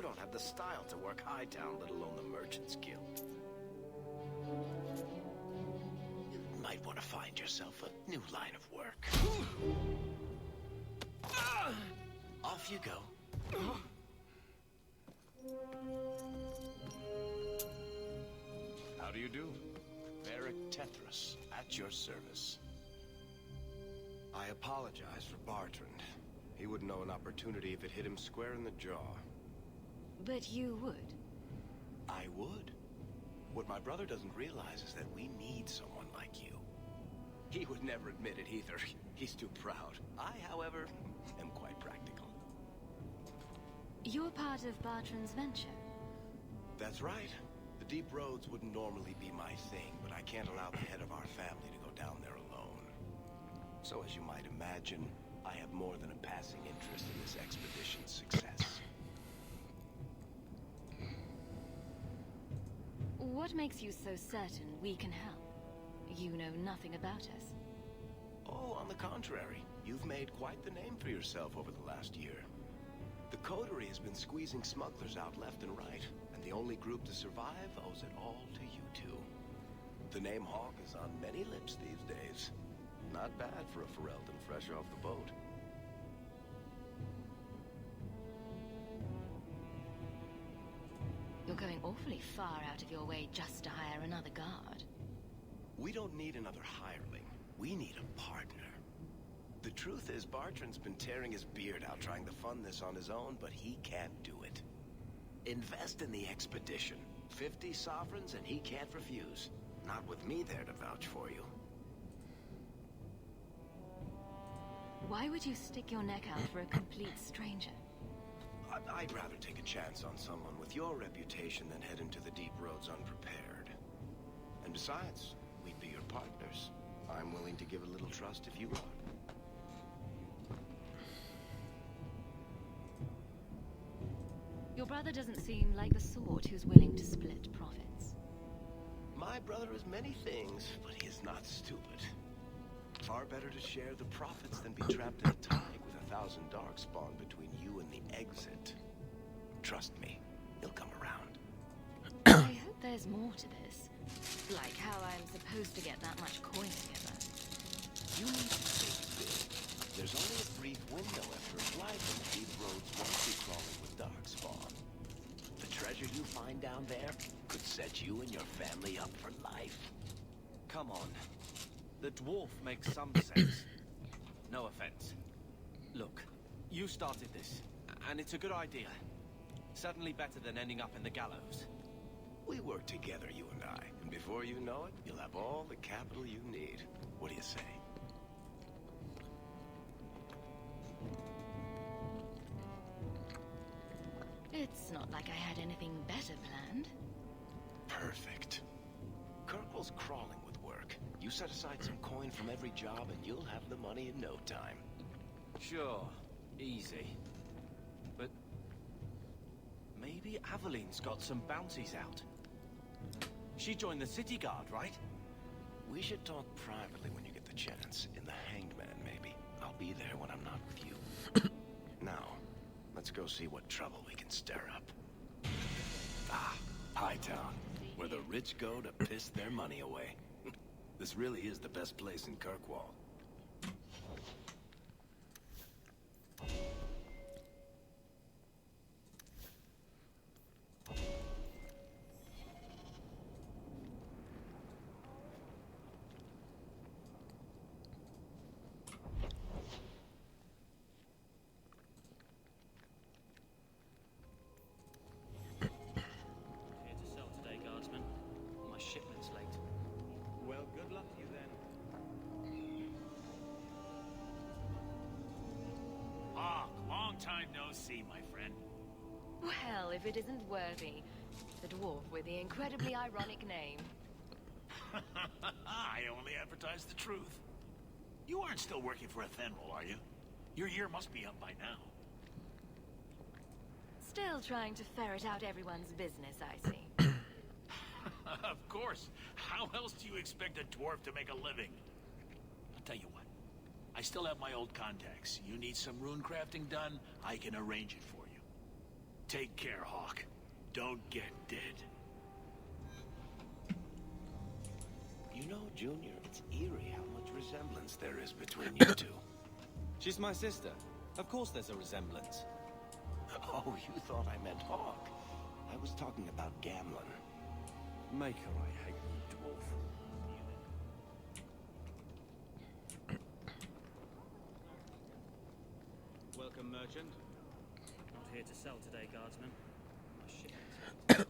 don't have the style to work Hightown, let alone the Merchants Guild. You might want to find yourself a new line of work. Off you go. How do you do? Varric Tethras, at your service. I apologize for Bartrand. He wouldn't know an opportunity if it hit him square in the jaw. But you would. I would. What my brother doesn't realize is that we need someone like you. He would never admit it either. He's too proud. I, however, am quite practical. You're part of Bartrand's venture. That's right. The deep roads wouldn't normally be my thing, but I can't allow the head of our family to go down there alone. So as you might imagine, I have more than a passing interest in this expedition's success. What makes you so certain we can help? You know nothing about us. Oh, on the contrary, you've made quite the name for yourself over the last year. The Coterie has been squeezing smugglers out left and right, and the only group to survive owes it all to you two. The name Hawk is on many lips these days. Not bad for a Ferelden fresh off the boat. You're going awfully far out of your way just to hire another guard. We don't need another hireling. We need a partner. The truth is, Bartrand's been tearing his beard out trying to fund this on his own, but he can't do it. Invest in the expedition. 50 sovereigns and he can't refuse. Not with me there to vouch for you. Why would you stick your neck out for a complete stranger? I'd rather take a chance on someone with your reputation than head into the deep roads unprepared. And besides, we'd be your partners. I'm willing to give a little trust if you are. Your brother doesn't seem like the sort who's willing to split profits. My brother is many things, but he is not stupid. Far better to share the profits than be trapped in a tide with 1,000 darkspawn between you and the exit. Trust me, he'll come around. I hope there's more to this. Like how I'm supposed to get that much coin together. You need to think big. There's only a brief window after a flight when the deep roads won't be crawling with darkspawn. The treasure you find down there could set you and your family up for life. Come on. The dwarf makes some sense. No offense. Look, you started this, and it's a good idea. Certainly better than ending up in the gallows. We work together, you and I, and before you know it, you'll have all the capital you need. What do you say? It's not like I had anything better planned. Perfect. Kirkwall's crawling with work. You set aside some coin from every job and you'll have the money in no time. Sure. Easy. But maybe Aveline's got some bounties out. She joined the city guard, right? We should talk privately when you get the chance. In the Hanged Man, maybe. I'll be there when I'm not with you. Now, let's go see what trouble we can stir up. Ah, Hightown, where the rich go to piss their money away. This really is the best place in Kirkwall. Time no see, my friend. Well, if it isn't Worthy, the dwarf with the incredibly ironic name. I only advertise the truth. You aren't still working for Athenril, are you? Your year must be up by now. Still trying to ferret out everyone's business, I see. Of course. How else do you expect a dwarf to make a living? I'll tell you what. I still have my old contacts. You need some rune crafting done, I can arrange it for you. Take care, Hawk. Don't get dead. You know, Junior, it's eerie how much resemblance there is between you two. She's my sister. Of course there's a resemblance. Oh, you thought I meant Hawk. I was talking about Gamlen. Maker, I hate you, dwarf. Welcome, merchant. Not here to sell today, guardsman. My shipment.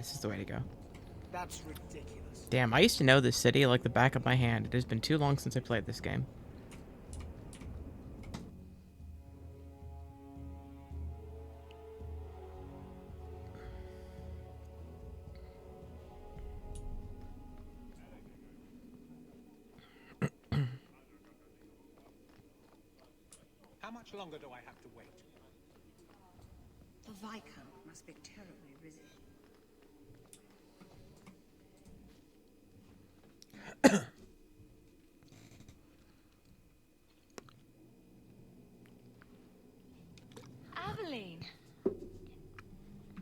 this is the way to go. That's ridiculous. Damn, I used to know this city like the back of my hand. It has been too long since I played this game. How much longer do I have to wait? The Viscount must be terribly busy. Aveline!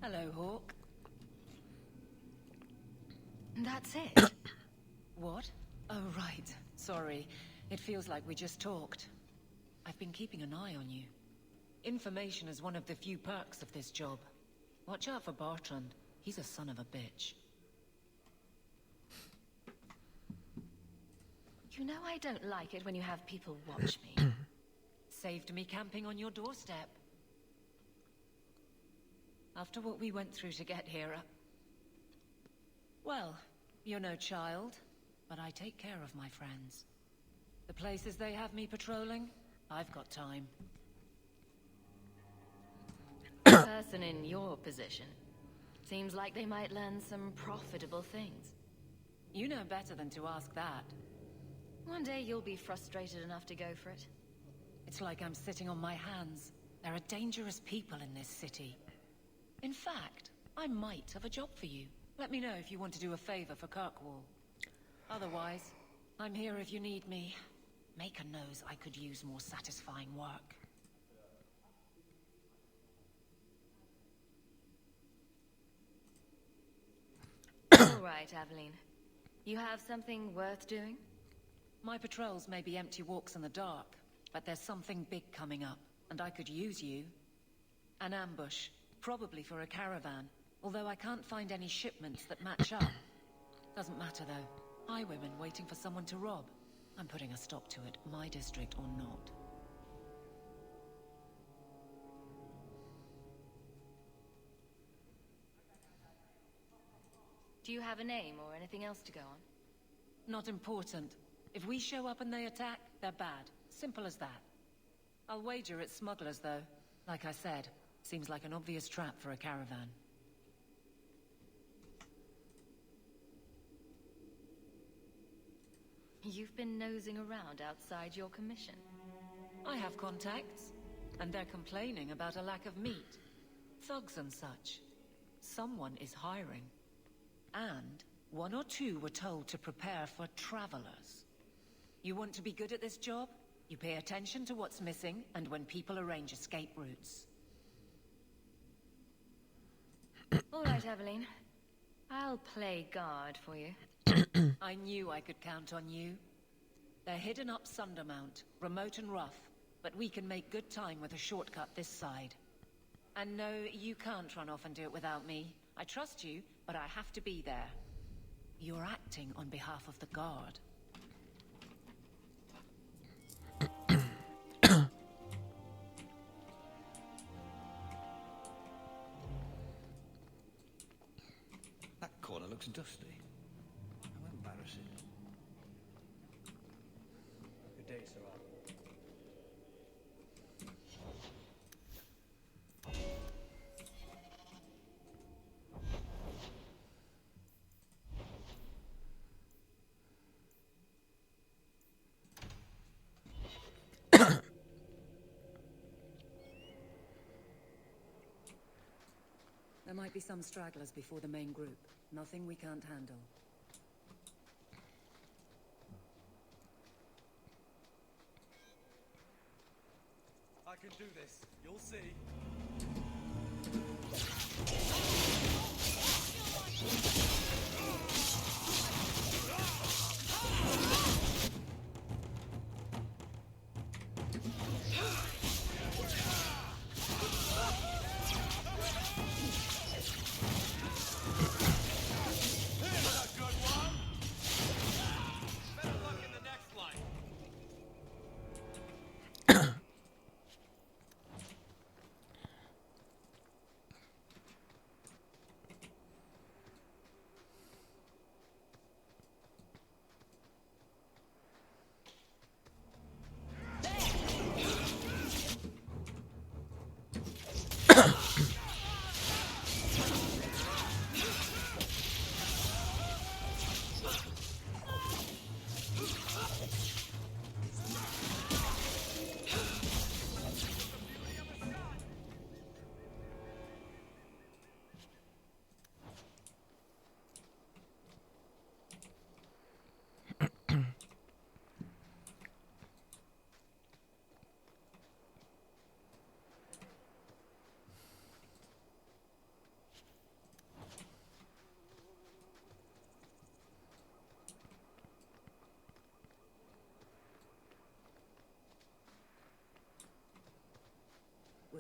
Hello, Hawk. That's it? What? Oh, right. Sorry. It feels like we just talked. I've been keeping an eye on you. Information is one of the few perks of this job. Watch out for Bartrand. He's a son of a bitch. You know I don't like it when you have people watch me. Saved me camping on your doorstep. After what we went through to get here, well, you're no child, but I take care of my friends. The places they have me patrolling, I've got time. A person in your position. Seems like they might learn some profitable things. You know better than to ask that. One day you'll be frustrated enough to go for it. It's like I'm sitting on my hands. There are dangerous people in this city. In fact, I might have a job for you. Let me know if you want to do a favor for Kirkwall. Otherwise, I'm here if you need me. Maker knows I could use more satisfying work. All right, Aveline. You have something worth doing? My patrols may be empty walks in the dark, but there's something big coming up, and I could use you. An ambush, probably for a caravan, although I can't find any shipments that match up. Doesn't matter though. Highwaymen waiting for someone to rob. I'm putting a stop to it, my district or not. Do you have a name or anything else to go on? Not important. If we show up and they attack, they're bad. Simple as that. I'll wager it's smugglers, though. Like I said, seems like an obvious trap for a caravan. You've been nosing around outside your commission. I have contacts, and they're complaining about a lack of meat. Thugs and such. Someone is hiring. And one or two were told to prepare for travelers. You want to be good at this job? You pay attention to what's missing, and when people arrange escape routes. All right, Aveline. I'll play guard for you. I knew I could count on you. They're hidden up Sundermount, remote and rough, but we can make good time with a shortcut this side. And no, you can't run off and do it without me. I trust you, but I have to be there. You're acting on behalf of the Guard. That corner looks dusty. How embarrassing. Good day, Sir. There might be some stragglers before the main group. Nothing we can't handle. I can do this. You'll see.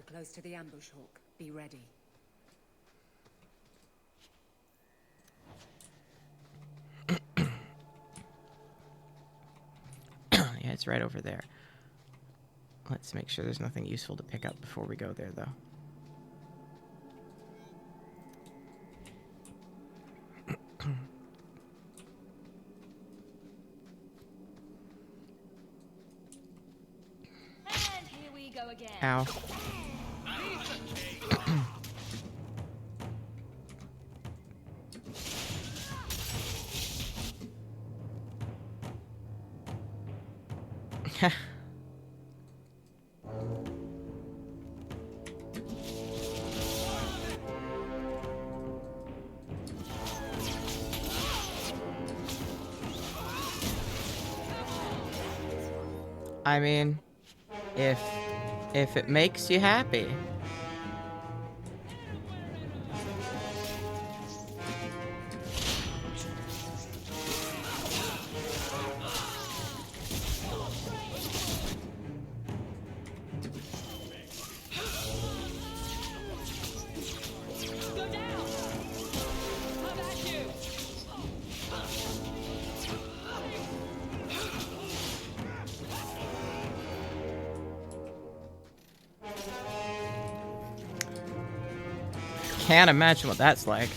We're close to the ambush, Hawk. Be ready. Yeah, it's right over there. Let's make sure there's nothing useful to pick up before we go there, though. And here we go again. Ow. I mean, if it makes you happy. Can't imagine what that's like.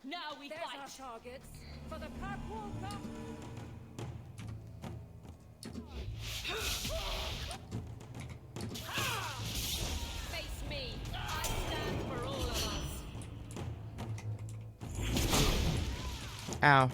Now we fight. Our targets for the Kirkwall Cup. Face me. I stand for all of us. Ow.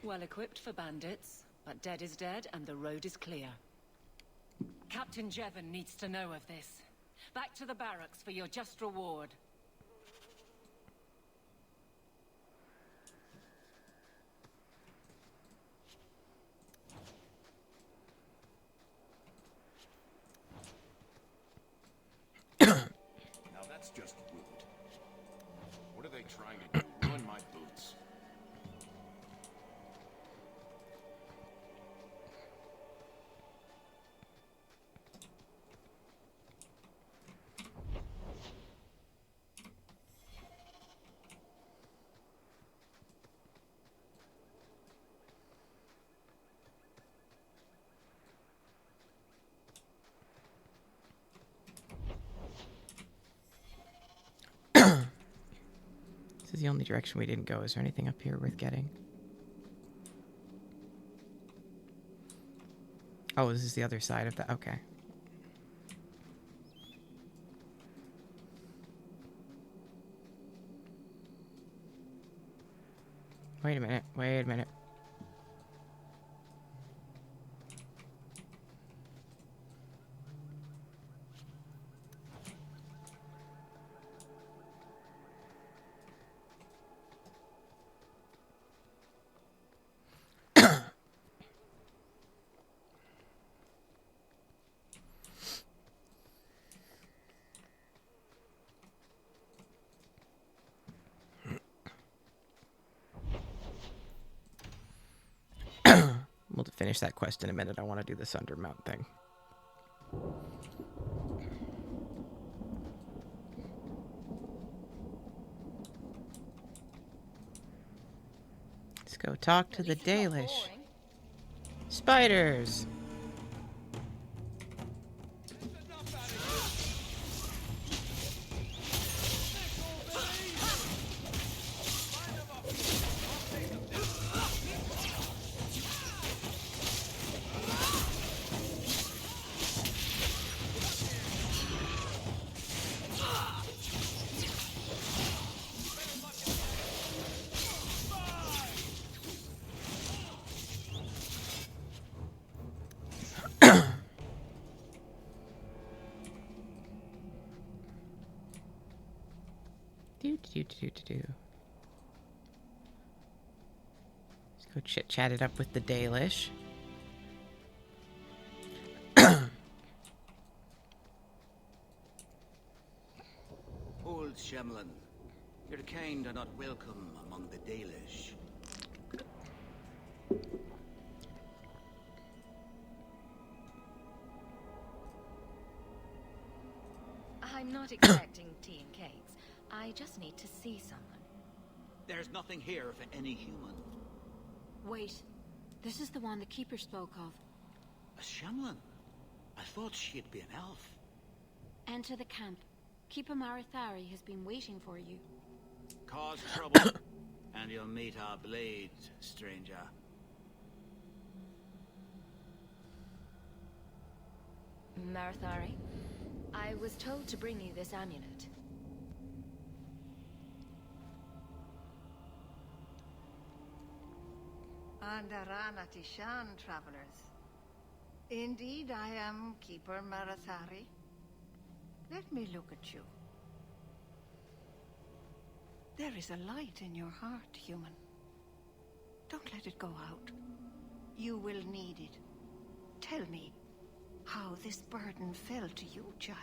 Well equipped for bandits, but dead is dead and the road is clear. Captain Jevon needs to know of this. Back to the barracks for your just reward. Now that's just rude. What are they trying to do? Ruin my boots? This is the only direction we didn't go. Is there anything up here worth getting? Oh, this is the other side of that. Okay. Wait a minute. Wait a minute. We'll finish that quest in a minute. I want to do this undermount thing. Let's go talk to the Dalish. Spiders! Let's go chit-chat it up with the Dalish. Old Shemlin, your kind are not welcome among the Dalish. I'm not expecting tea and cakes. I just need to see someone. There's nothing here for any human. Wait. This is the one the Keeper spoke of. A Shemlin? I thought she'd be an elf. Enter the camp. Keeper Marithari has been waiting for you. Cause trouble, and you'll meet our blades, stranger. Marithari, I was told to bring you this amulet. Andarana Tishan, travelers. Indeed, I am Keeper Marathari. Let me look at you. There is a light in your heart, human. Don't let it go out. You will need it. Tell me how this burden fell to you, child.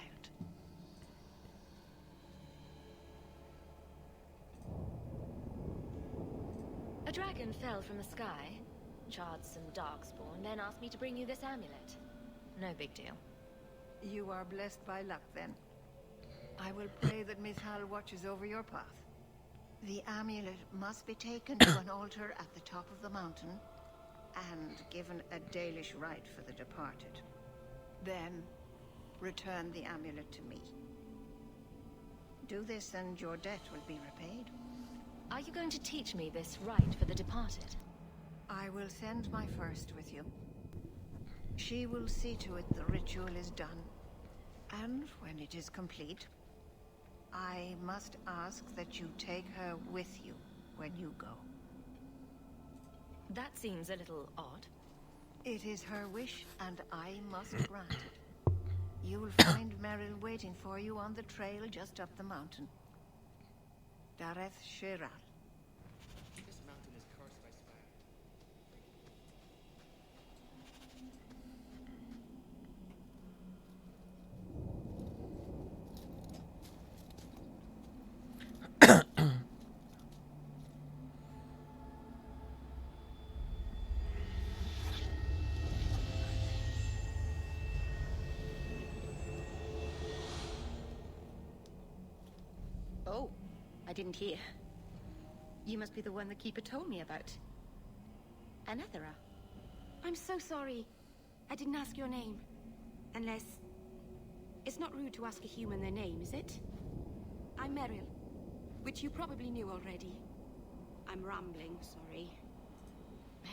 A dragon fell from the sky, charred some darkspawn, then asked me to bring you this amulet. No big deal. You are blessed by luck, then. I will pray that Mithal watches over your path. The amulet must be taken to an altar at the top of the mountain and given a Dalish rite for the departed. Then, return the amulet to me. Do this and your debt will be repaid. Are you going to teach me this rite for the departed? I will send my first with you. She will see to it the ritual is done. And when it is complete, I must ask that you take her with you when you go. That seems a little odd. It is her wish, and I must grant it. You will find Meryl waiting for you on the trail just up the mountain. Dareth Shiral. This mountain is cursed by spiders. Oh, I didn't hear. You must be the one the Keeper told me about. Anethera. I'm so sorry. I didn't ask your name. Unless... It's not rude to ask a human their name, is it? I'm Meryl, which you probably knew already. I'm rambling, sorry.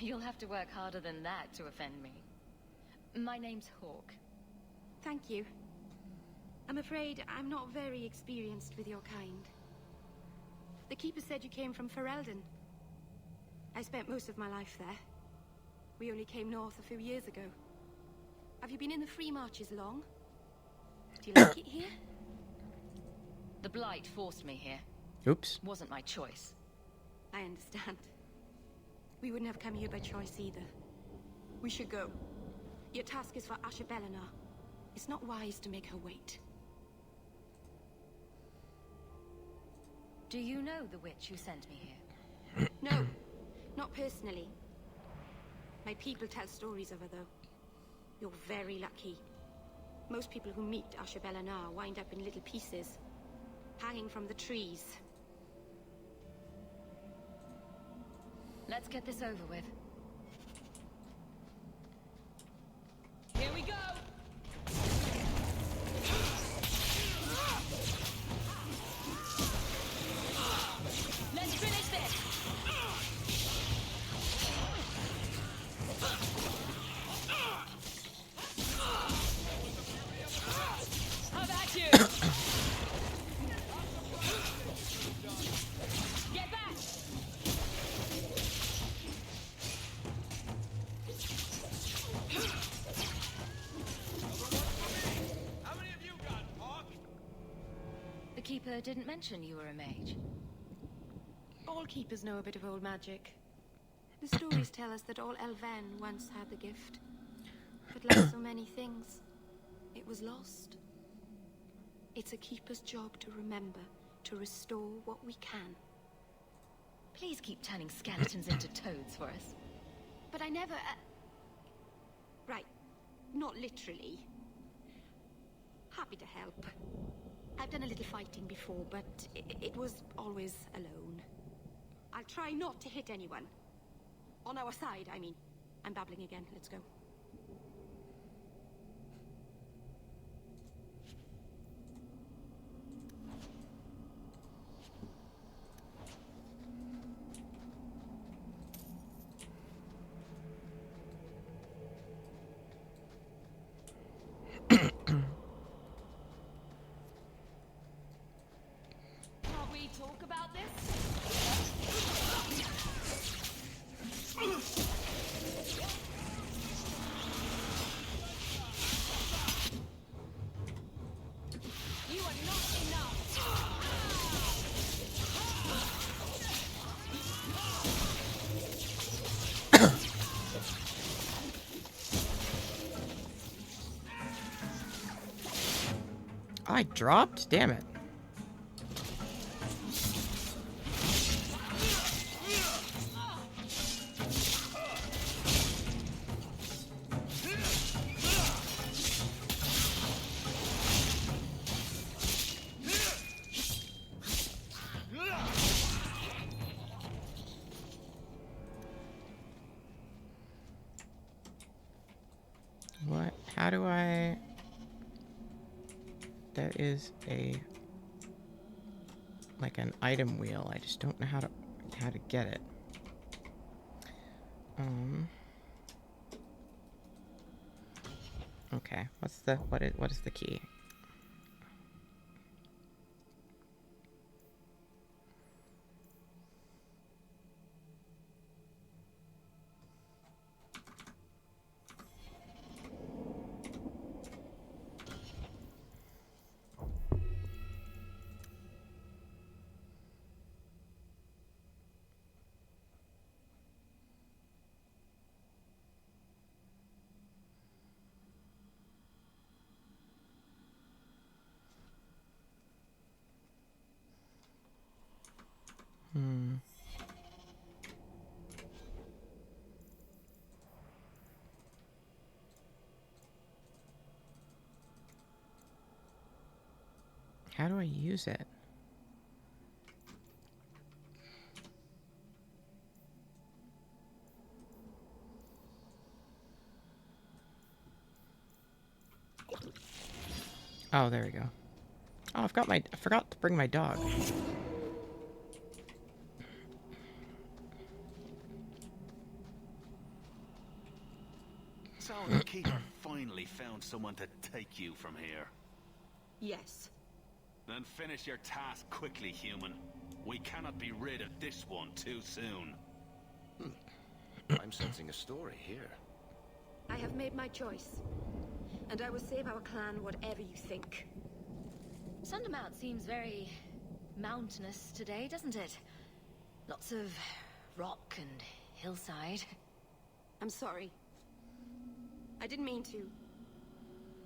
You'll have to work harder than that to offend me. My name's Hawk. Thank you. I'm afraid I'm not very experienced with your kind. The Keeper said you came from Ferelden. I spent most of my life there. We only came north a few years ago. Have you been in the Free Marches long? Do you like it here? The Blight forced me here. Oops. Wasn't my choice. I understand. We wouldn't have come here by choice either. We should go. Your task is for Asher Bellinar. It's not wise to make her wait. Do you know the witch who sent me here? No, not personally. My people tell stories of her, though. You're very lucky. Most people who meet Asher Bellinar wind up in little pieces, hanging from the trees. Let's get this over with. Here we go! Let's finish this! How about you? Get back! How many of you got, Hawk? The Keeper didn't mention you were a mage. All keepers know a bit of old magic. The stories tell us that all Elven once had the gift. But like so many things, it was lost. It's a keeper's job to remember, to restore what we can. Please keep turning skeletons into toads for us. But I never... Right, not literally. Happy to help. I've done a little fighting before, but it was always alone. I'll try not to hit anyone. On our side, I mean. I'm babbling again. Let's go. Can't we talk about this? You are not enough! I dropped? Damn it. What? How do I... That is a... like an item wheel. I just don't know how to get it. Okay. What is the key? How do I use it? Oh, there we go. Oh, I forgot to bring my dog. So the Keeper finally found someone to take you from here? Yes. Then finish your task quickly, human. We cannot be rid of this one too soon. I'm sensing a story here. I have made my choice. And I will save our clan whatever you think. Sundermount seems very mountainous today, doesn't it? Lots of rock and hillside. I'm sorry. I didn't mean to.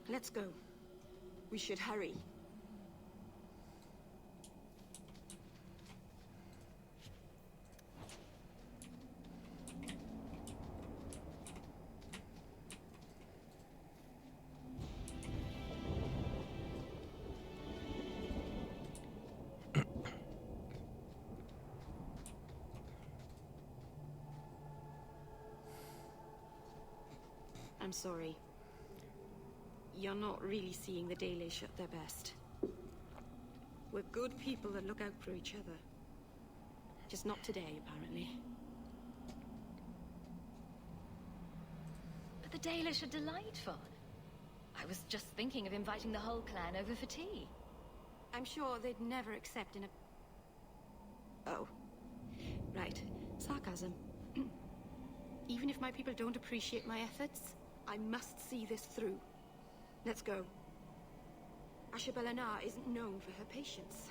Let's go. We should hurry. I'm sorry. You're not really seeing the Dalish at their best. We're good people that look out for each other. Just not today, apparently. But the Dalish are delightful. I was just thinking of inviting the whole clan over for tea. I'm sure they'd never accept in a... Oh. Right. Sarcasm. Even if my people don't appreciate my efforts, I must see this through. Let's go. Asha Belenar isn't known for her patience.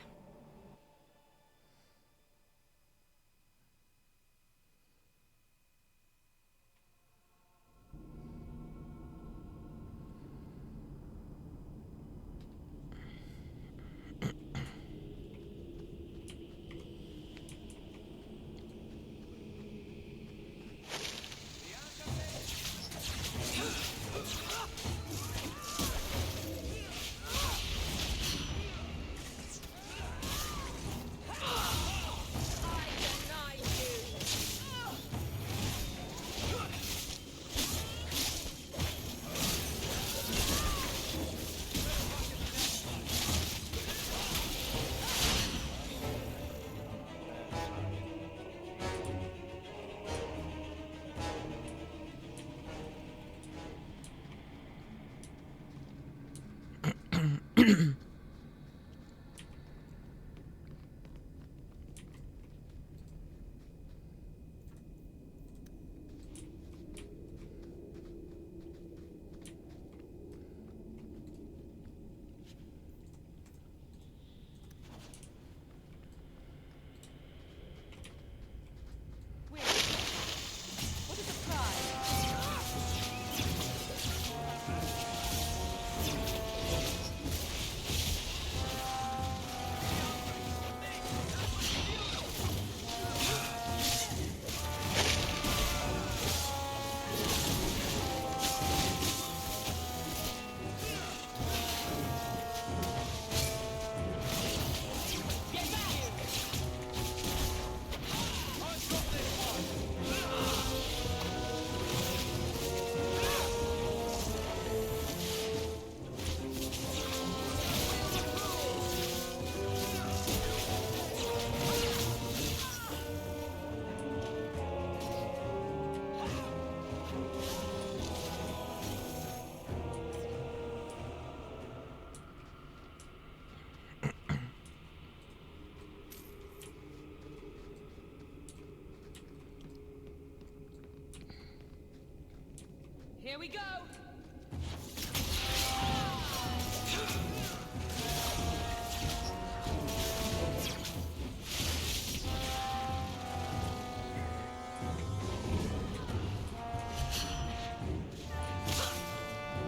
Here we go!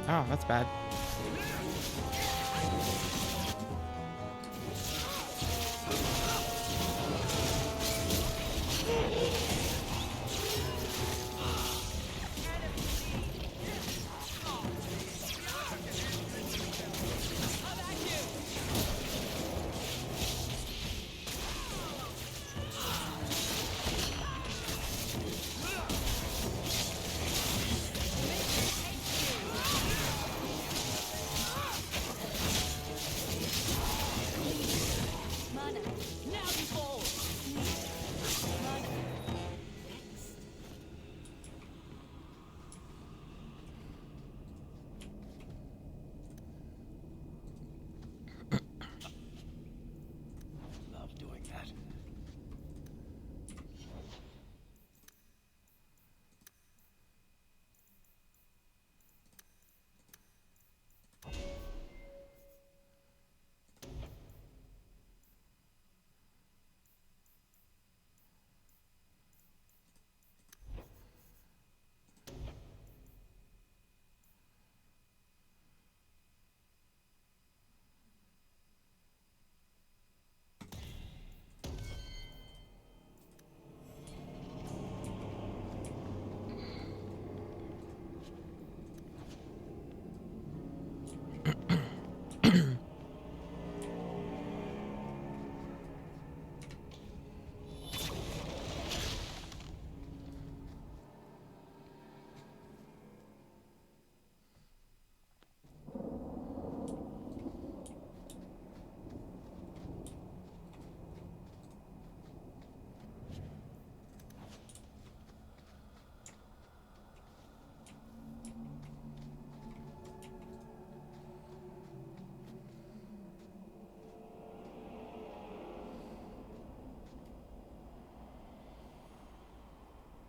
Oh, that's bad.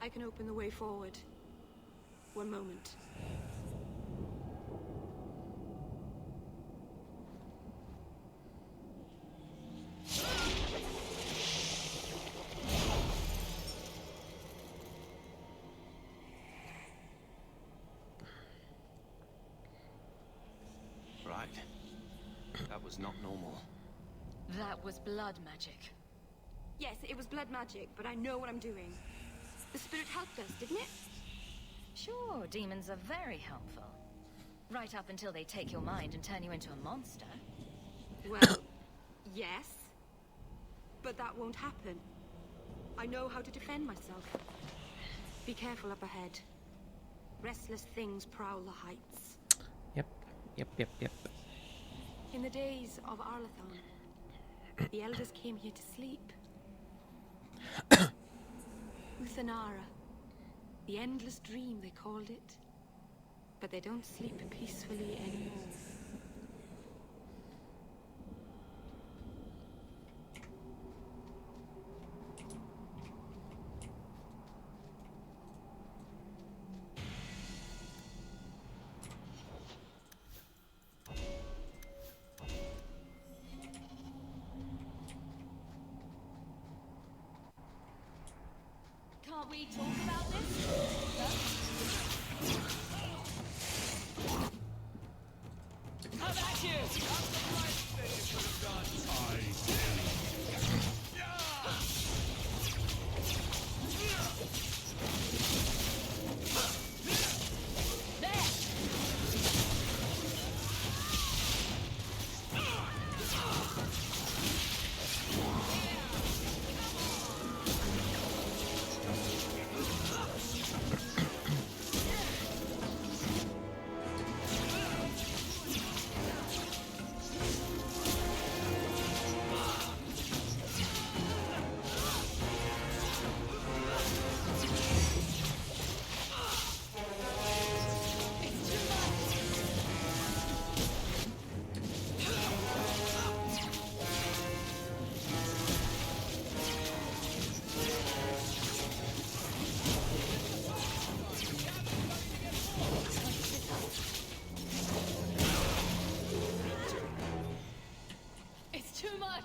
I can open the way forward. One moment. Right. That was not normal. That was blood magic. Yes, it was blood magic, but I know what I'm doing. The spirit helped us, didn't it? Sure, demons are very helpful. Right up until they take your mind and turn you into a monster. Well, yes. But that won't happen. I know how to defend myself. Be careful up ahead. Restless things prowl the heights. Yep. In the days of Arlathon, the elders came here to sleep. Uthanara. The endless dream, they called it. But they don't sleep peacefully anymore. Can't we talk about this? Come at you! That's the right thing you could have done.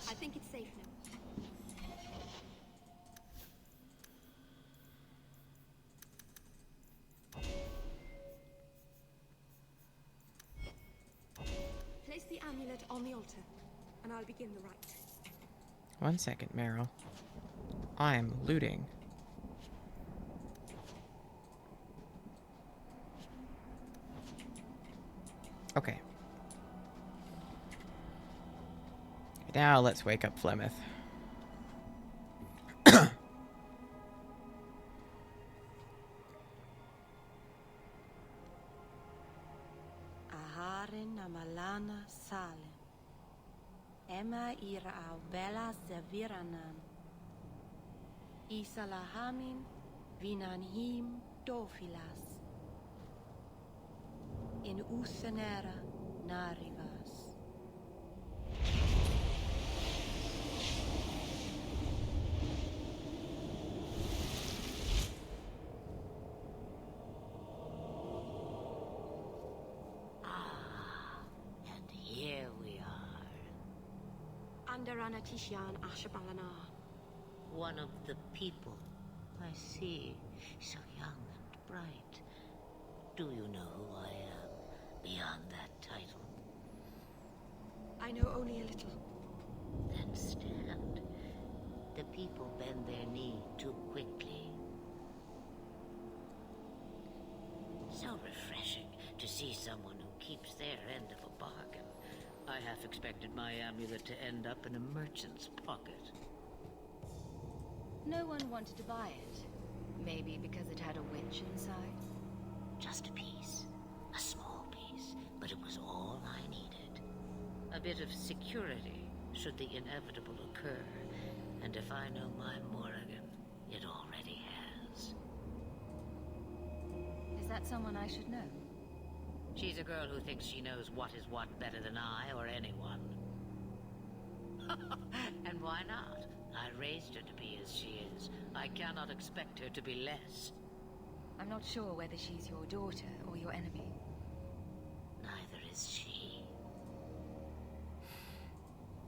I think it's safe now. Place the amulet on the altar, and I'll begin the rite. 1 second, Meryl. I am looting. Okay. Now let's wake up Flemeth. Aharin amalana sale. Emma ira au bella zaviranan. Isalahamin vinanhim dofilas. In usenera narivas. Andaranatishyan Ashabalana. One of the people. I see. So young and bright. Do you know who I am, beyond that title? I know only a little. Then stand. The people bend their knee too quickly. So refreshing to see someone who keeps their end of a bargain. I half expected my amulet to end up in a merchant's pocket. No one wanted to buy it. Maybe because it had a witch inside. Just a piece. A small piece. But it was all I needed. A bit of security, should the inevitable occur. And if I know my Morrigan, it already has. Is that someone I should know? She's a girl who thinks she knows what is what better than I or anyone. And why not? I raised her to be as she is. I I cannot expect her to be less. I'm not sure whether she's your daughter or your enemy. Neither is she.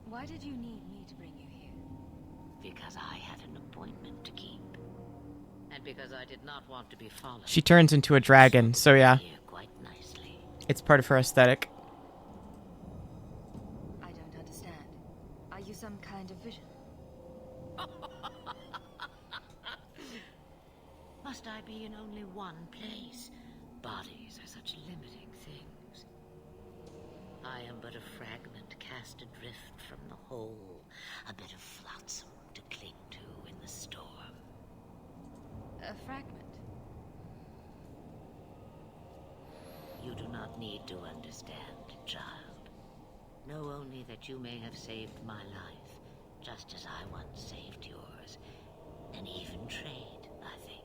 Why did you need me to bring you here? Because I had an appointment to keep. And because I did not want to be followed. She turns into a dragon, so yeah. Quite nicely. It's part of her aesthetic. I don't understand. Are you some kind of vision? Must I be in only one place? Bodies are such limiting things. I am but a fragment cast adrift from the whole, a bit of flotsam to cling to in the storm. A fragment? You do not need to understand, child. Know only that you may have saved my life, just as I once saved yours. An even trade, I think.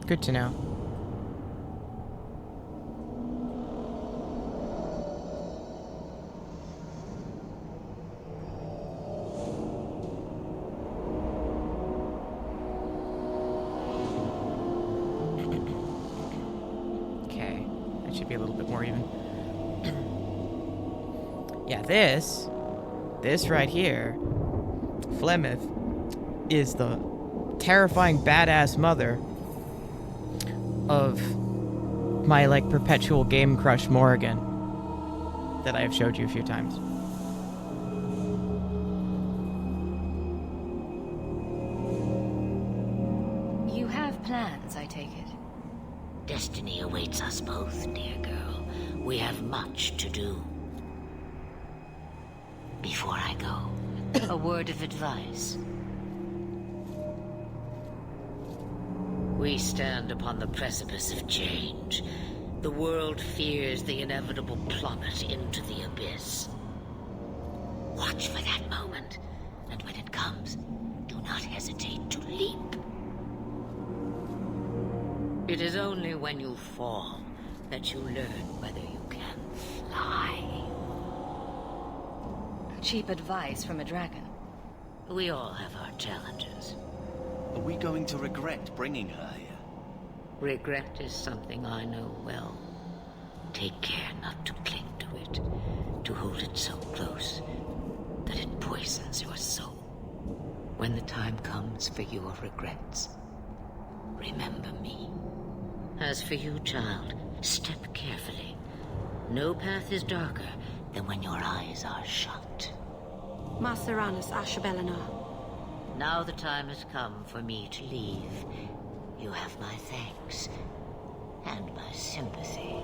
Good to know. Okay, that should be a little bit more even. Yeah, this right here, Flemeth, is the terrifying badass mother of my, like, perpetual game crush Morrigan that I have showed you a few times. You have plans, I take it. Destiny awaits us both, dear girl. We have much to do. Before I go, a word of advice. We stand upon the precipice of change. The world fears the inevitable plummet into the abyss. Watch for that moment, and when it comes, do not hesitate to leap. It is only when you fall that you learn whether you can fly. Cheap advice from a dragon. We all have our challenges. Are we going to regret bringing her here? Regret is something I know well. Take care not to cling to it, to hold it so close that it poisons your soul. When the time comes for your regrets, remember me. As for you, child, step carefully. No path is darker than when your eyes are shut. Maceranus Ashbelina. Now the time has come for me to leave. You have my thanks and my sympathy.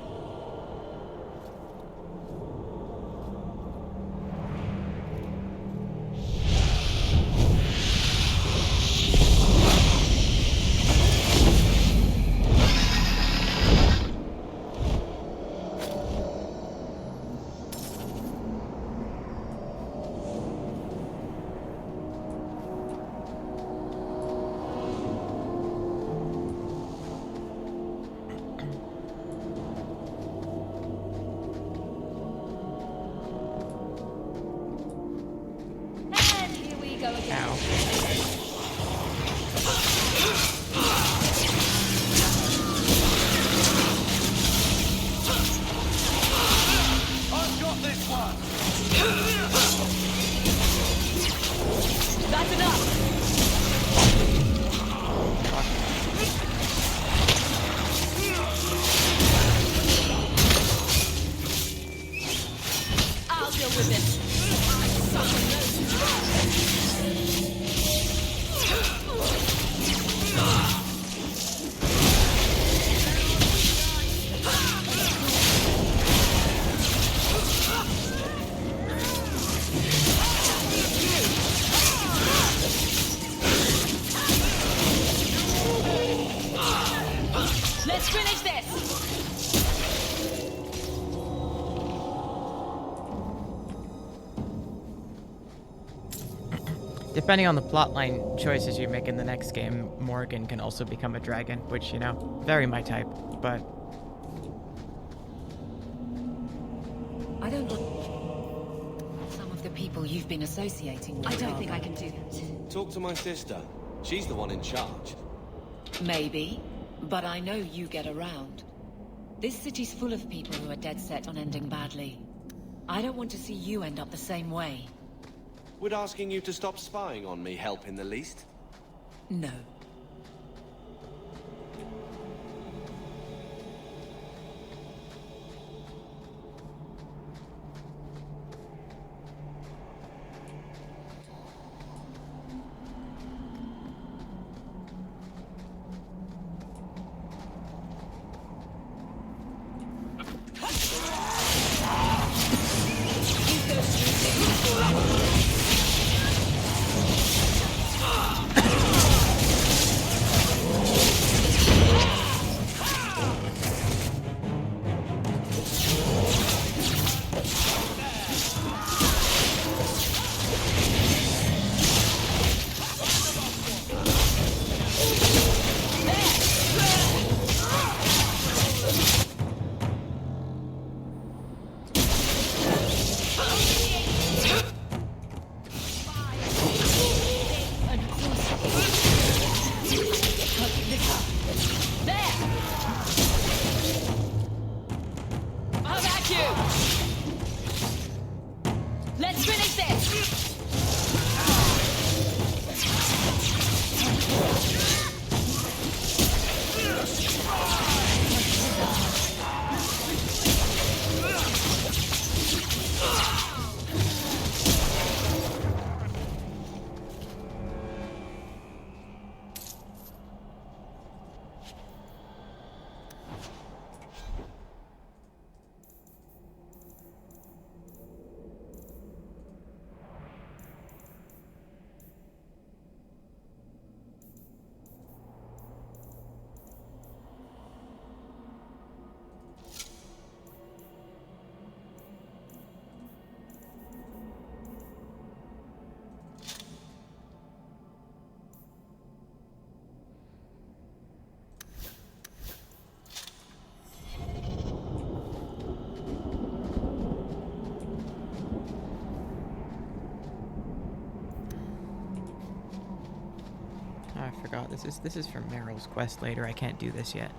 Let's finish this! Depending on the plotline choices you make in the next game, Morrigan can also become a dragon, which, you know, very my type, but... I don't... Some of the people you've been associating with... I don't think I can do that. Talk to my sister. She's the one in charge. Maybe, but I know you get around. This city's full of people who are dead set on ending badly. I don't want to see you end up the same way. Would asking you to stop spying on me help in the least? No. I forgot. This is from Meryl's quest later. I can't do this yet.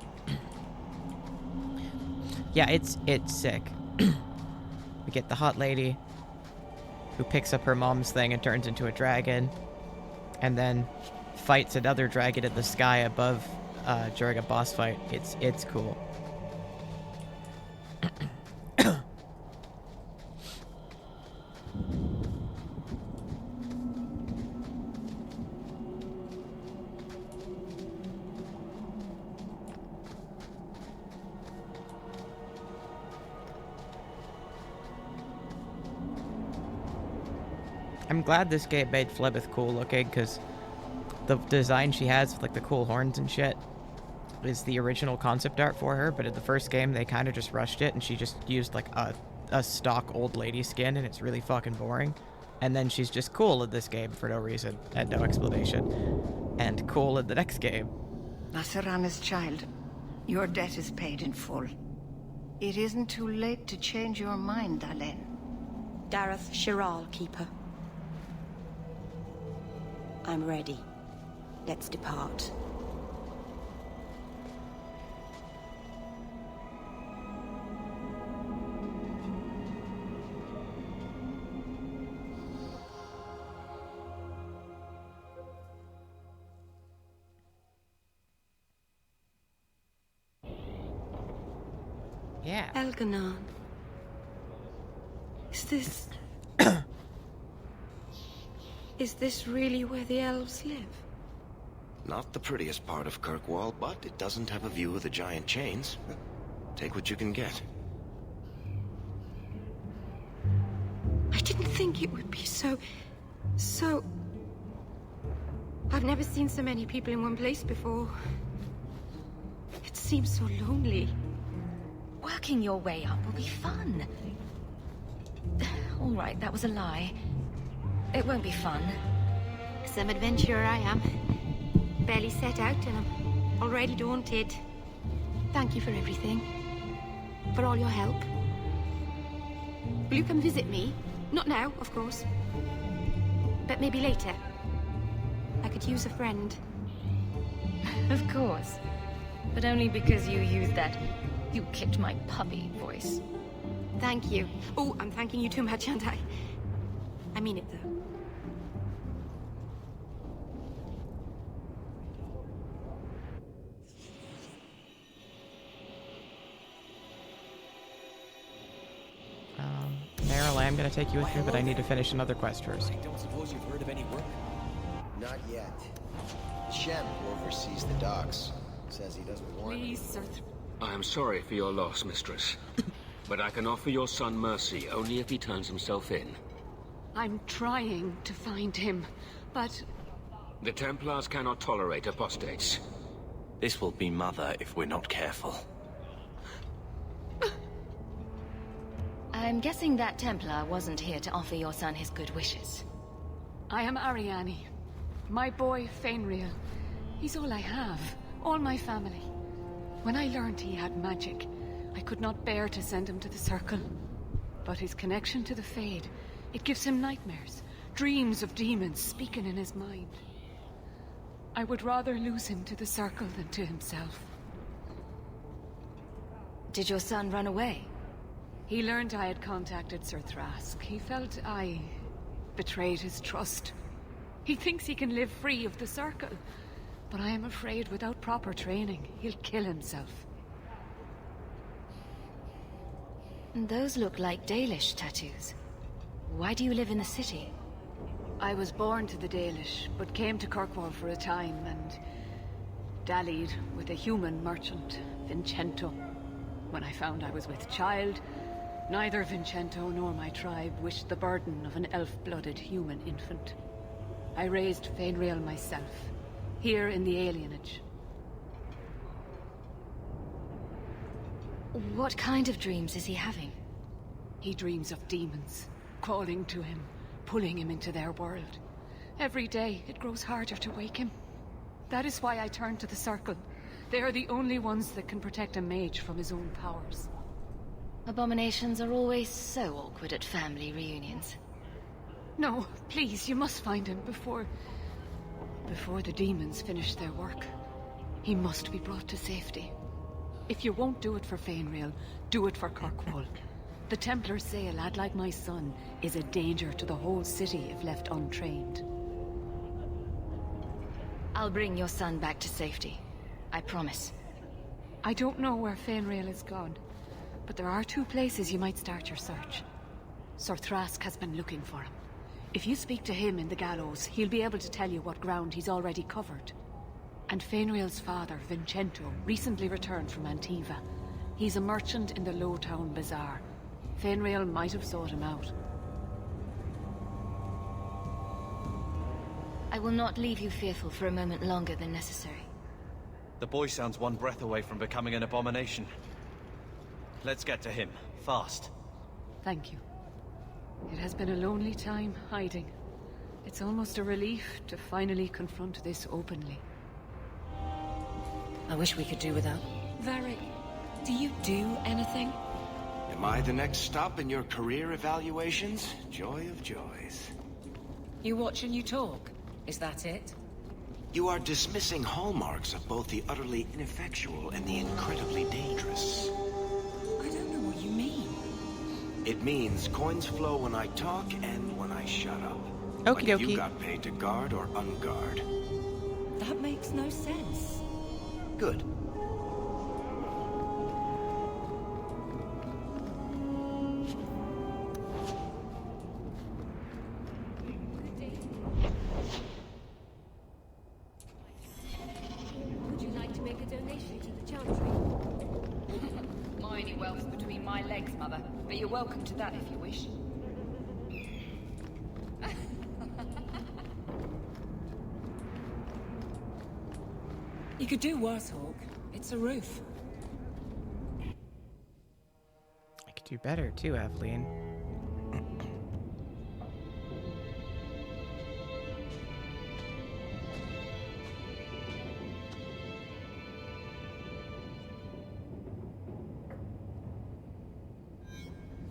Yeah, it's sick. We get the hot lady who picks up her mom's thing and turns into a dragon, and then fights another dragon in the sky above during a boss fight. It's cool. I'm glad this game made Flemeth cool looking, because the design she has with like the cool horns and shit is the original concept art for her, but in the first game they kind of just rushed it and she just used like a stock old lady skin, and it's really fucking boring. And then she's just cool in this game for no reason and no explanation, and cool in the next game. Masarana's child, your debt is paid in full. It isn't too late to change your mind, Dalen. Dareth Shiral, Keeper. I'm ready. Let's depart. Yeah. Elganon. Is this really where the elves live? Not the prettiest part of Kirkwall, but it doesn't have a view of the giant chains. Take what you can get. I didn't think it would be so... I've never seen so many people in one place before. It seems so lonely. Working your way up will be fun. All right, that was a lie. It won't be fun. Some adventurer I am. Barely set out and I'm already daunted. Thank you for everything. For all your help. Will you come visit me? Not now, of course. But maybe later. I could use a friend. Of course. But only because you used that "you kicked my puppy" voice. Thank you. Oh, I'm thanking you too much, aren't I? I mean it, though. Meryl, I am going to take you with me, but I need to finish another quest first. I don't suppose you've heard of any work? Not yet. Shem, who oversees the docks, says he doesn't want... Please, sir. I am sorry for your loss, mistress. But I can offer your son mercy only if he turns himself in. I'm trying to find him, but... The Templars cannot tolerate apostates. This will be Mother if we're not careful. I'm guessing that Templar wasn't here to offer your son his good wishes. I am Ariane. My boy, Fainriel. He's all I have. All my family. When I learned he had magic, I could not bear to send him to the Circle. But his connection to the Fade, it gives him nightmares. Dreams of demons speaking in his mind. I would rather lose him to the Circle than to himself. Did your son run away? He learned I had contacted Sir Thrask. He felt I betrayed his trust. He thinks he can live free of the Circle, but I am afraid without proper training, he'll kill himself. Those look like Dalish tattoos. Why do you live in the city? I was born to the Dalish, but came to Kirkwall for a time and dallied with a human merchant, Vincento. When I found I was with child, neither Vincento nor my tribe wished the burden of an elf-blooded human infant. I raised Fainriel myself, here in the alienage. What kind of dreams is he having? He dreams of demons, calling to him, pulling him into their world. Every day, it grows harder to wake him. That is why I turned to the Circle. They are the only ones that can protect a mage from his own powers. Abominations are always so awkward at family reunions. No, please, you must find him before the demons finish their work. He must be brought to safety. If you won't do it for Fainriel, do it for Kirkwall. The Templars say a lad like my son is a danger to the whole city if left untrained. I'll bring your son back to safety. I promise. I don't know where Fainriel is gone, but there are 2 places you might start your search. Sir Thrask has been looking for him. If you speak to him in the gallows, he'll be able to tell you what ground he's already covered. And Fainriel's father, Vincento, recently returned from Antiva. He's a merchant in the Lowtown Bazaar. Fainriel might have sought him out. I will not leave you fearful for a moment longer than necessary. The boy sounds one breath away from becoming an abomination. Let's get to him, fast. Thank you. It has been a lonely time hiding. It's almost a relief to finally confront this openly. I wish we could do without. Varric, do you do anything? Am I the next stop in your career evaluations? Joy of joys. You watch and you talk. Is that it? You are dismissing hallmarks of both the utterly ineffectual and the incredibly dangerous. I don't know what you mean. It means coins flow when I talk and when I shut up. Okie Like dokie. you got paid to guard or unguard. That makes no sense. Good. Would you like to make a donation to the Chantry? Mighty wealth between my legs, Mother. But you're welcome to that if you wish. You could do worse, Hawk. It's a roof. I could do better too, Evelyn.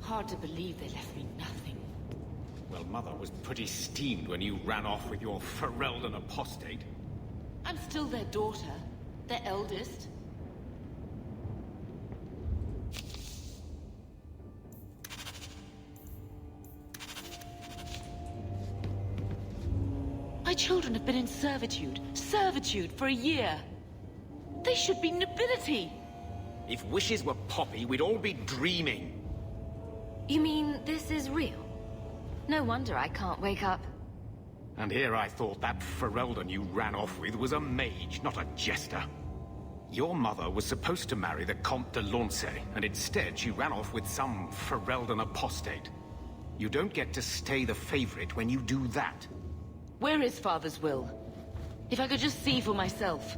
Hard to believe they left me nothing. Well, Mother was pretty steamed when you ran off with your Ferelden apostate. I'm still their daughter, their eldest. My children have been in servitude for a year. They should be nobility. If wishes were poppy, we'd all be dreaming. You mean this is real? No wonder I can't wake up. And here I thought that Ferelden you ran off with was a mage, not a jester. Your mother was supposed to marry the Comte de Launcey, and instead she ran off with some Ferelden apostate. You don't get to stay the favorite when you do that. Where is Father's will? If I could just see for myself.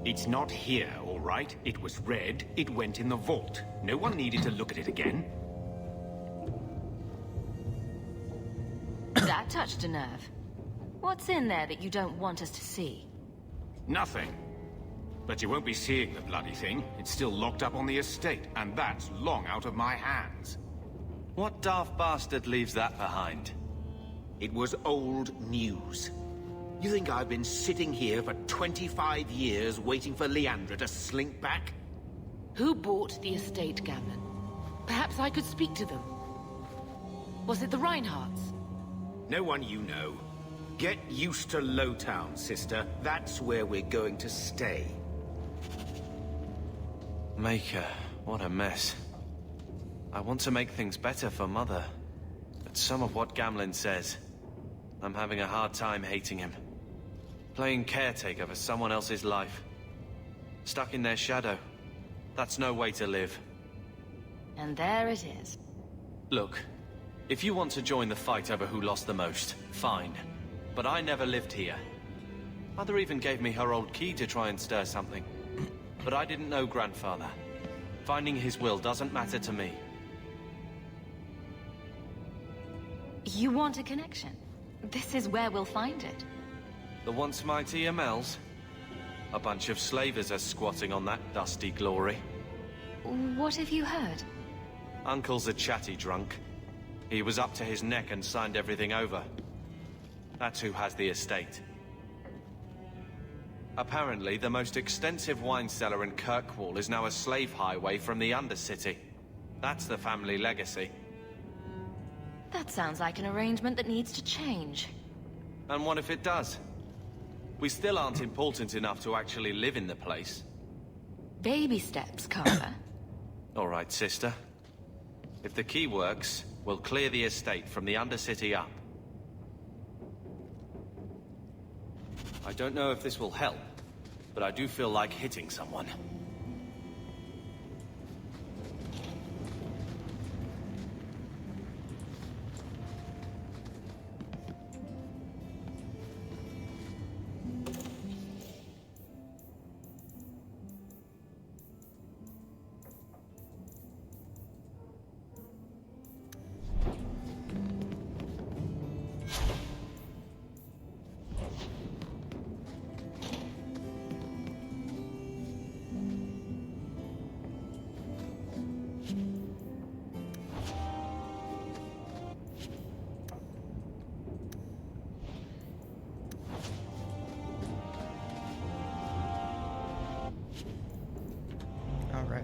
It's not here, all right? It was read, it went in the vault. No one needed to look at it again. That touched a nerve. What's in there that you don't want us to see? Nothing. But you won't be seeing the bloody thing. It's still locked up on the estate, and that's long out of my hands. What daft bastard leaves that behind? It was old news. You think I've been sitting here for 25 years waiting for Leandra to slink back? Who bought the estate, Gamlen? Perhaps I could speak to them. Was it the Reinhardts? No one you know. Get used to Lowtown, sister. That's where we're going to stay. Maker, what a mess. I want to make things better for Mother. But some of what Gamlen says, I'm having a hard time hating him. Playing caretaker for someone else's life. Stuck in their shadow. That's no way to live. And there it is. Look, if you want to join the fight over who lost the most, fine. But I never lived here. Mother even gave me her old key to try and stir something. But I didn't know Grandfather. Finding his will doesn't matter to me. You want a connection? This is where we'll find it. The once mighty Amels? A bunch of slavers are squatting on that dusty glory. What have you heard? Uncle's a chatty drunk. He was up to his neck and signed everything over. That's who has the estate. Apparently, the most extensive wine cellar in Kirkwall is now a slave highway from the Undercity. That's the family legacy. That sounds like an arrangement that needs to change. And what if it does? We still aren't important enough to actually live in the place. Baby steps, Carver. All right, sister. If the key works, we'll clear the estate from the Undercity up. I don't know if this will help, but I do feel like hitting someone.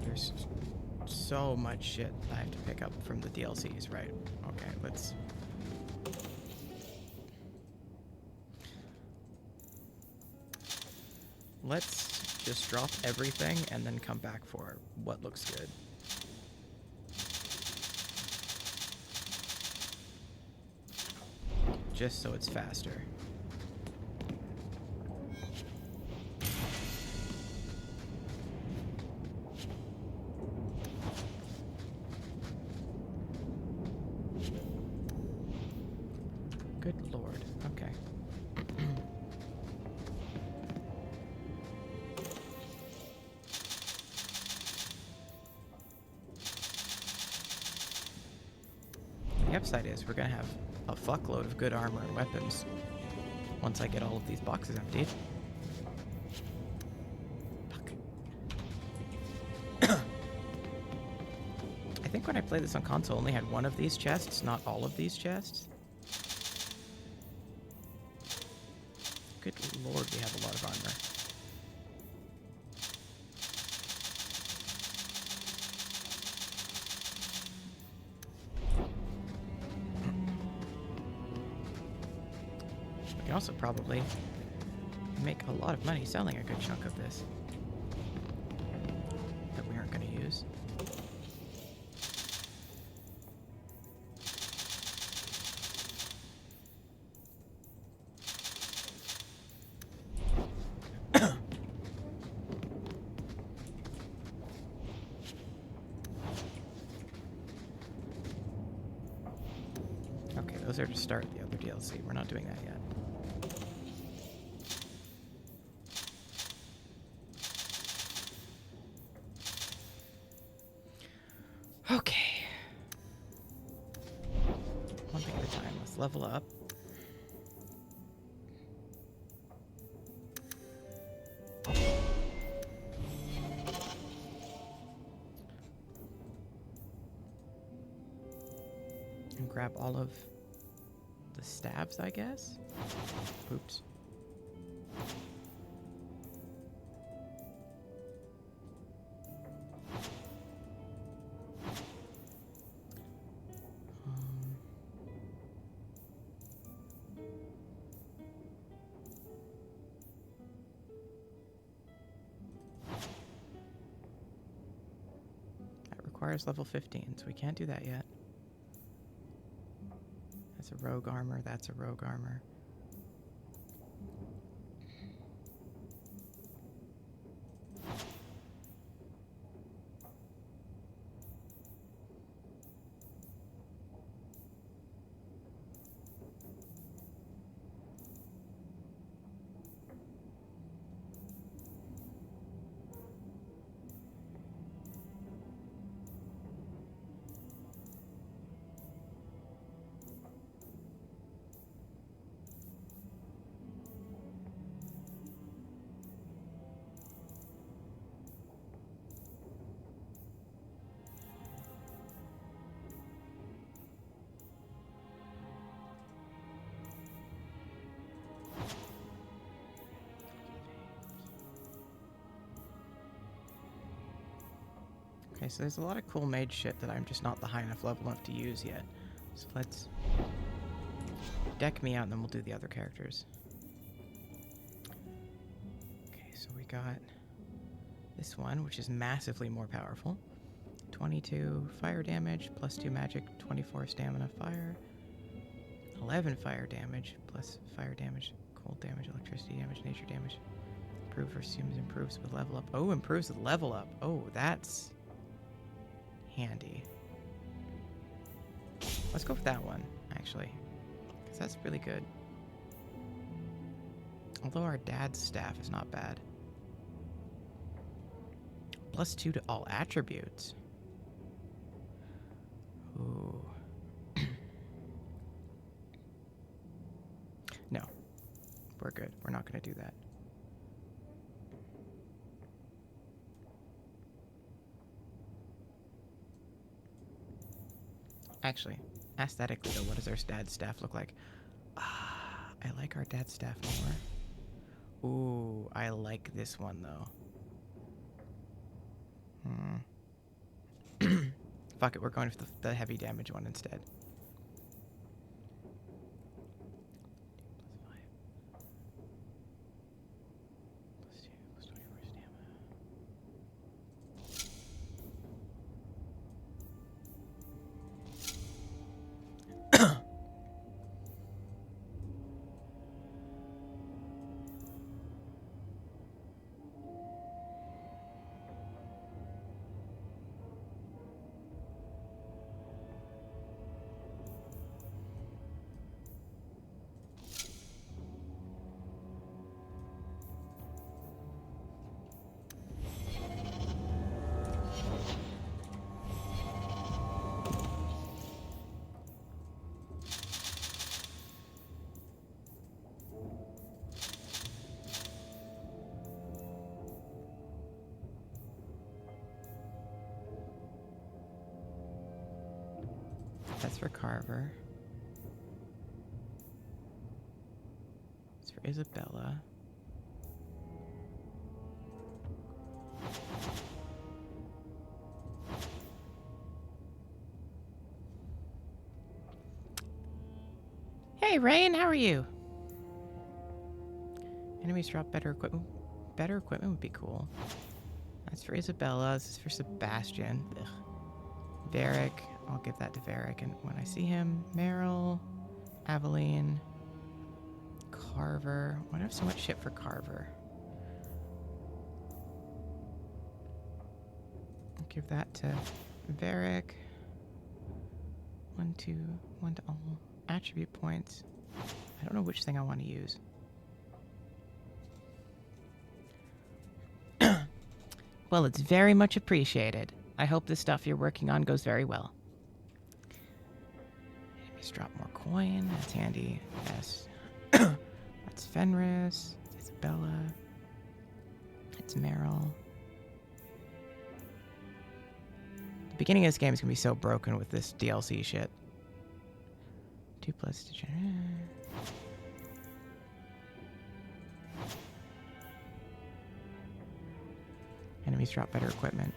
There's so much shit I have to pick up from the DLCs, right? Okay, let's just drop everything and then come back for what looks good. Just so it's faster. Good lord. Okay. The upside is we're gonna have a fuckload of good armor and weapons once I get all of these boxes emptied. Fuck. I think think when I played this on console, I only had one of these chests, not all of these chests. Good lord, we have a lot of armor. We can also probably make a lot of money selling a good chunk of this that we aren't going to use. Okay, those are to start the other DLC. We're not doing that yet. Okay. One thing at a time. Let's level up. And grab all of the stabs, I guess? Oops. That requires level 15, so we can't do that yet. That's a rogue armor, that's a rogue armor. Okay, so there's a lot of cool mage shit that I'm just not the high enough level enough to use yet. So let's deck me out and then we'll do the other characters. Okay, so we got this one, which is massively more powerful. 22 fire damage, plus 2 magic, 24 stamina fire, 11 fire damage, plus fire damage, cold damage, electricity damage, nature damage. Improve assumes improves with level up. Oh, improves with level up. Oh, that's handy. Let's go with that one, actually, because that's really good. Although our dad's staff is not bad. Plus 2 to all attributes. Ooh. No. We're good. We're not going to do that. Actually, aesthetically though, what does our dad's staff look like? I like our dad's staff more. Ooh, I like this one though. Fuck it, we're going for the heavy damage one instead. That's for Carver. It's for Isabella. Hey, Rain, how are you? Enemies drop better equipment. Better equipment would be cool. That's for Isabella. This is for Sebastian. Ugh. Varric. I'll give that to Varric. And when I see him, Meryl, Aveline, Carver. Why do I have so much shit for Carver? I'll give that to Varric. 1 to all. Attribute points. I don't know which thing I want to use. Well, it's very much appreciated. I hope the stuff you're working on goes very well. Enemies drop more coin. That's handy. Yes. That's Fenris. Isabella. It's Meryl. The beginning of this game is going to be so broken with this DLC shit. 2 plus degenerate. Enemies drop better equipment.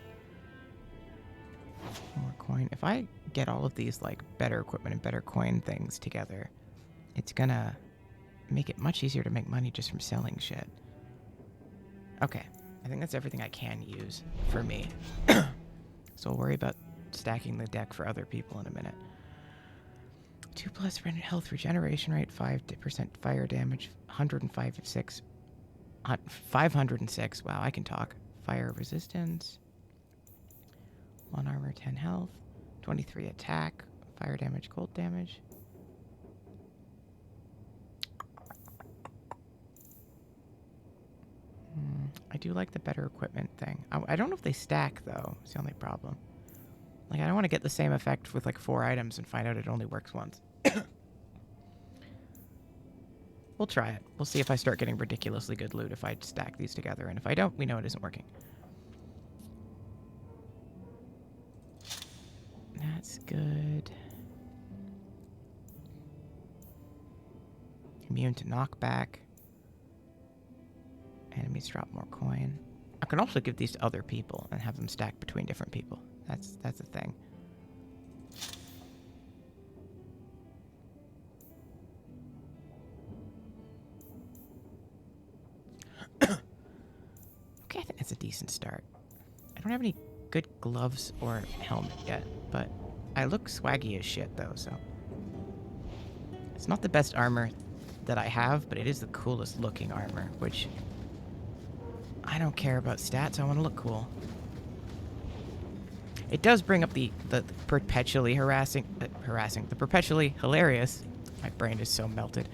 More coin. If I get all of these, like, better equipment and better coin things together, it's gonna make it much easier to make money just from selling shit. Okay. I think that's everything I can use for me. So I'll worry about stacking the deck for other people in a minute. 2 plus rendered health regeneration rate, 5% fire damage, 105.6. 506. Wow, I can talk. Fire resistance. 1 armor, 10 health. 23 attack. Fire damage, cold damage. I do like the better equipment thing. I don't know if they stack, though. It's the only problem. Like, I don't want to get the same effect with, like, 4 items and find out it only works once. We'll try it. We'll see if I start getting ridiculously good loot if I stack these together. And if I don't, we know it isn't working. That's good. Immune to knockback. Enemies drop more coin. I can also give these to other people and have them stack between different people. That's a thing. Okay, I think that's a decent start. I don't have any good gloves or helmet yet, but I look swaggy as shit though, so. It's not the best armor that I have, but it is the coolest looking armor, which I don't care about stats, I want to look cool. It does bring up the perpetually the perpetually hilarious, my brain is so melted,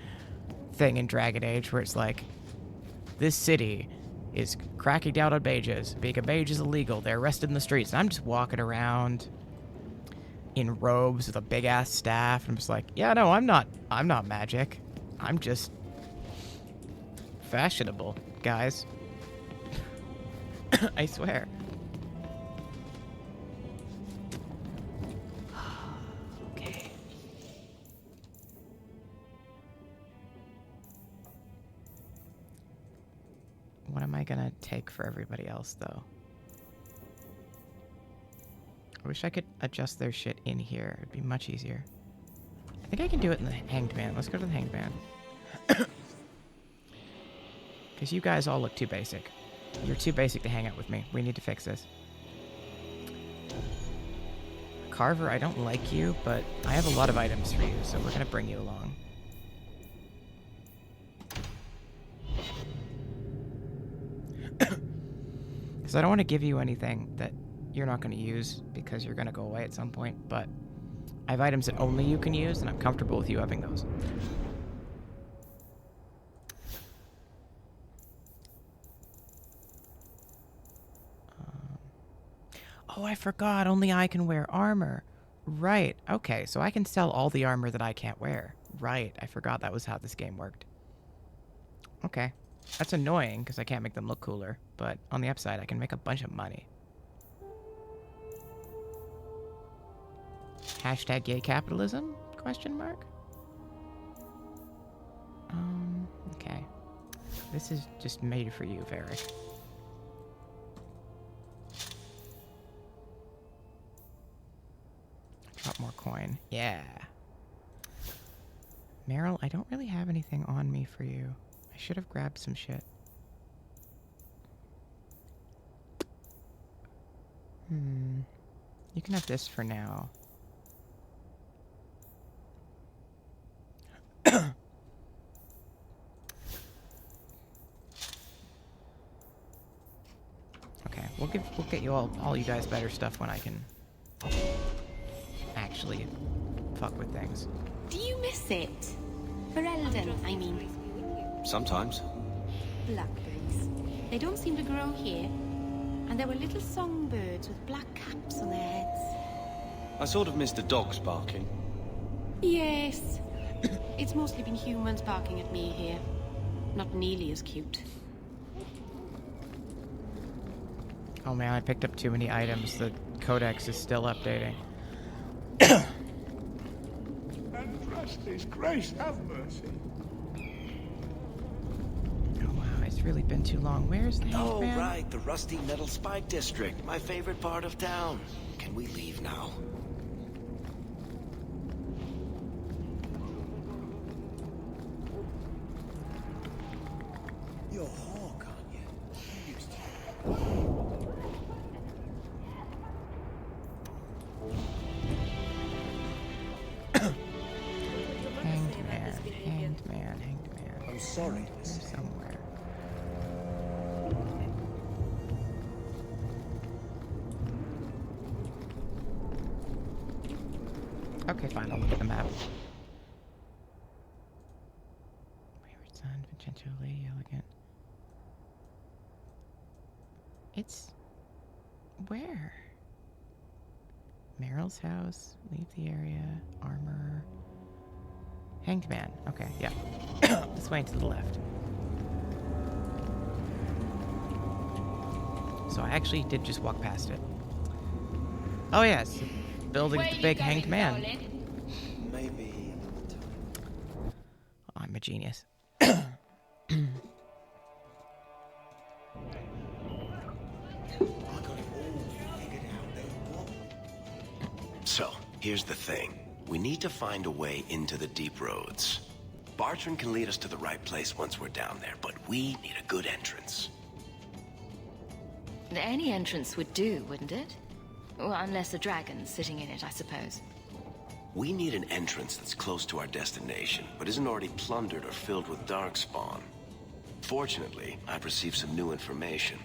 thing in Dragon Age where it's like, this city is cracking down on mages. Being a mage is illegal. They're arrested in the streets. And I'm just walking around in robes with a big ass staff. And I'm just like, yeah, no, I'm not magic. I'm just fashionable, guys. I swear. Okay. What am I gonna take for everybody else, though? I wish I could adjust their shit in here. It'd be much easier. I think I can do it in the Hanged Man. Let's go to the Hanged Man. Because you guys all look too basic. You're too basic to hang out with me. We need to fix this. Carver, I don't like you, but I have a lot of items for you, so we're gonna bring you along. Because I don't want to give you anything that you're not going to use because you're going to go away at some point, but I have items that only you can use, and I'm comfortable with you having those. Oh, I forgot. Only I can wear armor. Right. Okay, so I can sell all the armor that I can't wear. Right. I forgot that was how this game worked. Okay. That's annoying because I can't make them look cooler, but on the upside, I can make a bunch of money. Hashtag gay capitalism? Question mark? Okay. This is just made for you, Varric. Drop more coin. Yeah. Meryl, I don't really have anything on me for you. I should have grabbed some shit. You can have this for now. Okay, we'll get you all you guys better stuff when I can actually fuck with things. Do you miss it? Ferelden, I mean. Sometimes. Blackberries. They don't seem to grow here. And there were little songbirds with black caps on their heads. I sort of missed the dogs barking. Yes. It's mostly been humans barking at me here. Not nearly as cute. Oh man, I picked up too many items. The codex is still updating. Andraste's grace, have mercy. Oh wow, it's really been too long. Where's the Oh, man? right, the Rusty Metal Spike District, my favorite part of town. Can we leave now? You're Hawk, aren't you? Used to. Hanged man. I'm sorry. Somewhere. Okay, fine, I'll look at the map. Wayward Son, Vincenzo, Lady Elegant. It's... where? Meryl's house, leave the area, armor... Hanged man. Okay, yeah. This way to the left. So I actually did just walk past it. Oh yes, building with the big hanged man. Maybe. Oh, I'm a genius. So, here's the thing. We need to find a way into the deep roads. Bartrand can lead us to the right place once we're down there, but we need a good entrance. Any entrance would do, wouldn't it? Well, unless a dragon's sitting in it, I suppose. We need an entrance that's close to our destination, but isn't already plundered or filled with darkspawn. Fortunately, I've received some new information.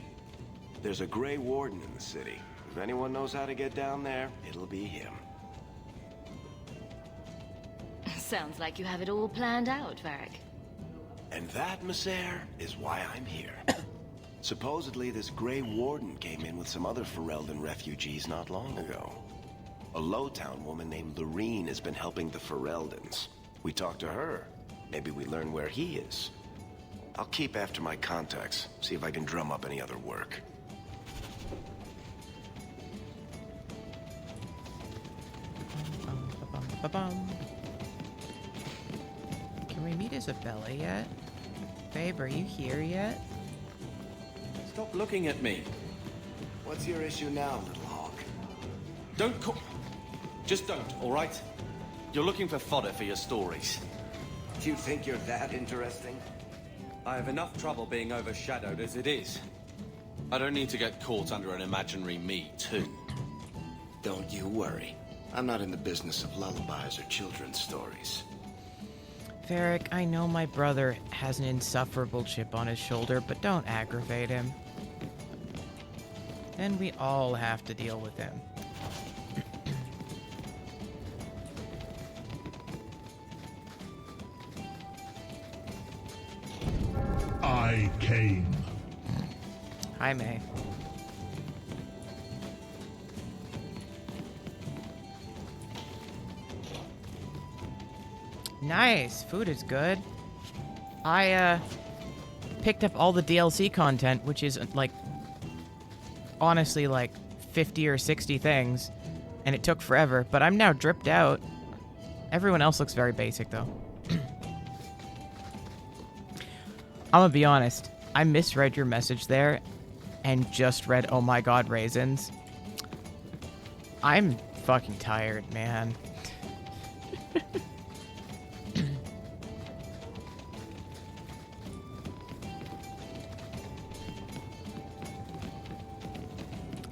There's a Grey Warden in the city. If anyone knows how to get down there, it'll be him. Sounds like you have it all planned out, Varric. And that, Misere, is why I'm here. Supposedly, this Grey Warden came in with some other Ferelden refugees not long ago. A Lowtown woman named Lorene has been helping the Fereldans. We talked to her. Maybe we learn where he is. I'll keep after my contacts, see if I can drum up any other work. Can we meet Isabella yet? Babe, are you here yet? Stop looking at me. What's your issue now, little hawk? Don't call... Just don't, all right? You're looking for fodder for your stories. Do you think you're that interesting? I have enough trouble being overshadowed as it is. I don't need to get caught under an imaginary me, too. Don't you worry. I'm not in the business of lullabies or children's stories. Varric, I know my brother has an insufferable chip on his shoulder, but don't aggravate him. Then we all have to deal with him. I came. Hi, May. Nice. Food is good. I, picked up all the DLC content, which is, like, honestly, like, 50 or 60 things, And it took forever, but I'm now dripped out. Everyone else looks very basic, though. I'm gonna be honest. I misread your message there and just read, oh my god, raisins. I'm fucking tired, man.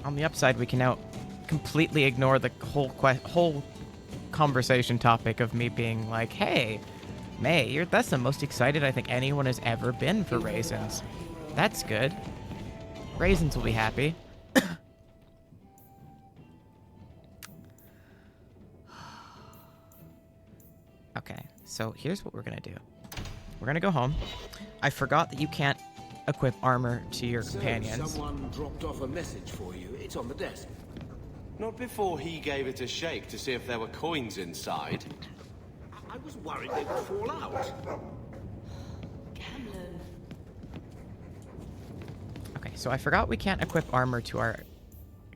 On the upside, we can now completely ignore the whole conversation topic of me being like, hey, May, that's the most excited I think anyone has ever been for raisins. That's good. Raisins will be happy. Okay, so here's what we're gonna do. We're gonna go home. I forgot that you can't equip armor to your companions. Someone dropped off a message for you. It's on the desk. Not before he gave it a shake to see if there were coins inside. I was worried they would fall out. Okay, so I forgot we can't equip armor to our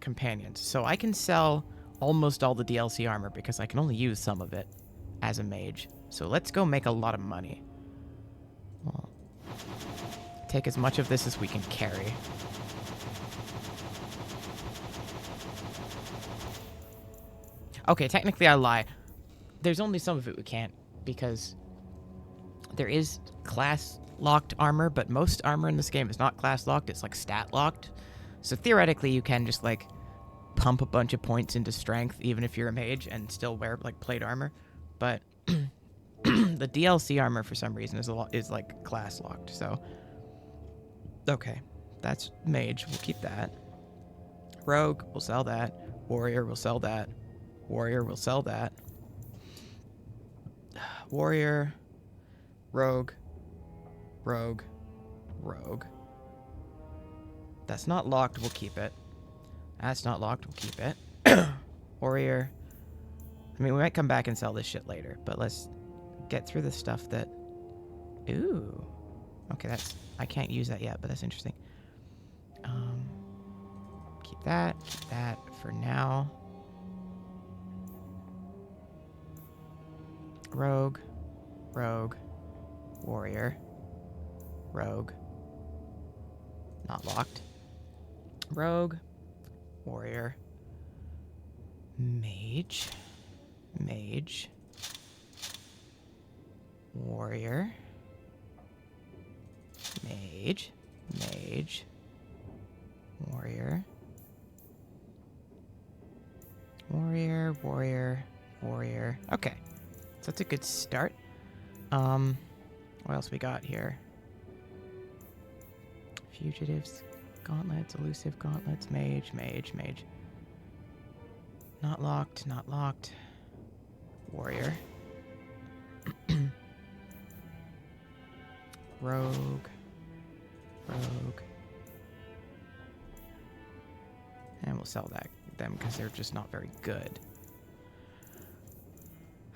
companions. So I can sell almost all the DLC armor because I can only use some of it as a mage. So let's go make a lot of money. Well, take as much of this as we can carry. Okay, technically I lie. There's only some of it we can't, because there is class-locked armor, but most armor in this game is not class-locked, it's like stat-locked. So theoretically you can just like pump a bunch of points into strength, even if you're a mage, and still wear like plate armor. But the DLC armor for some reason is like class-locked, so... Okay, that's mage, we'll keep that. Rogue, we'll sell that. Warrior, we'll sell that. Warrior, we'll sell that. Warrior, rogue, rogue, rogue. That's not locked, we'll keep it. That's not locked, we'll keep it. Warrior. I mean, we might come back and sell this shit later, but let's get through the stuff that... Ooh. Okay, that's... I can't use that yet, but that's interesting. Keep that for now. Rogue, rogue, warrior, rogue, not locked, rogue, warrior, mage, mage, warrior, mage, mage, warrior, warrior, warrior, warrior. Okay. So that's a good start. What else we got here? Fugitives, gauntlets, elusive gauntlets, mage, mage, mage. Not locked, not locked. Warrior. Rogue. Rogue. And we'll sell them because they're just not very good.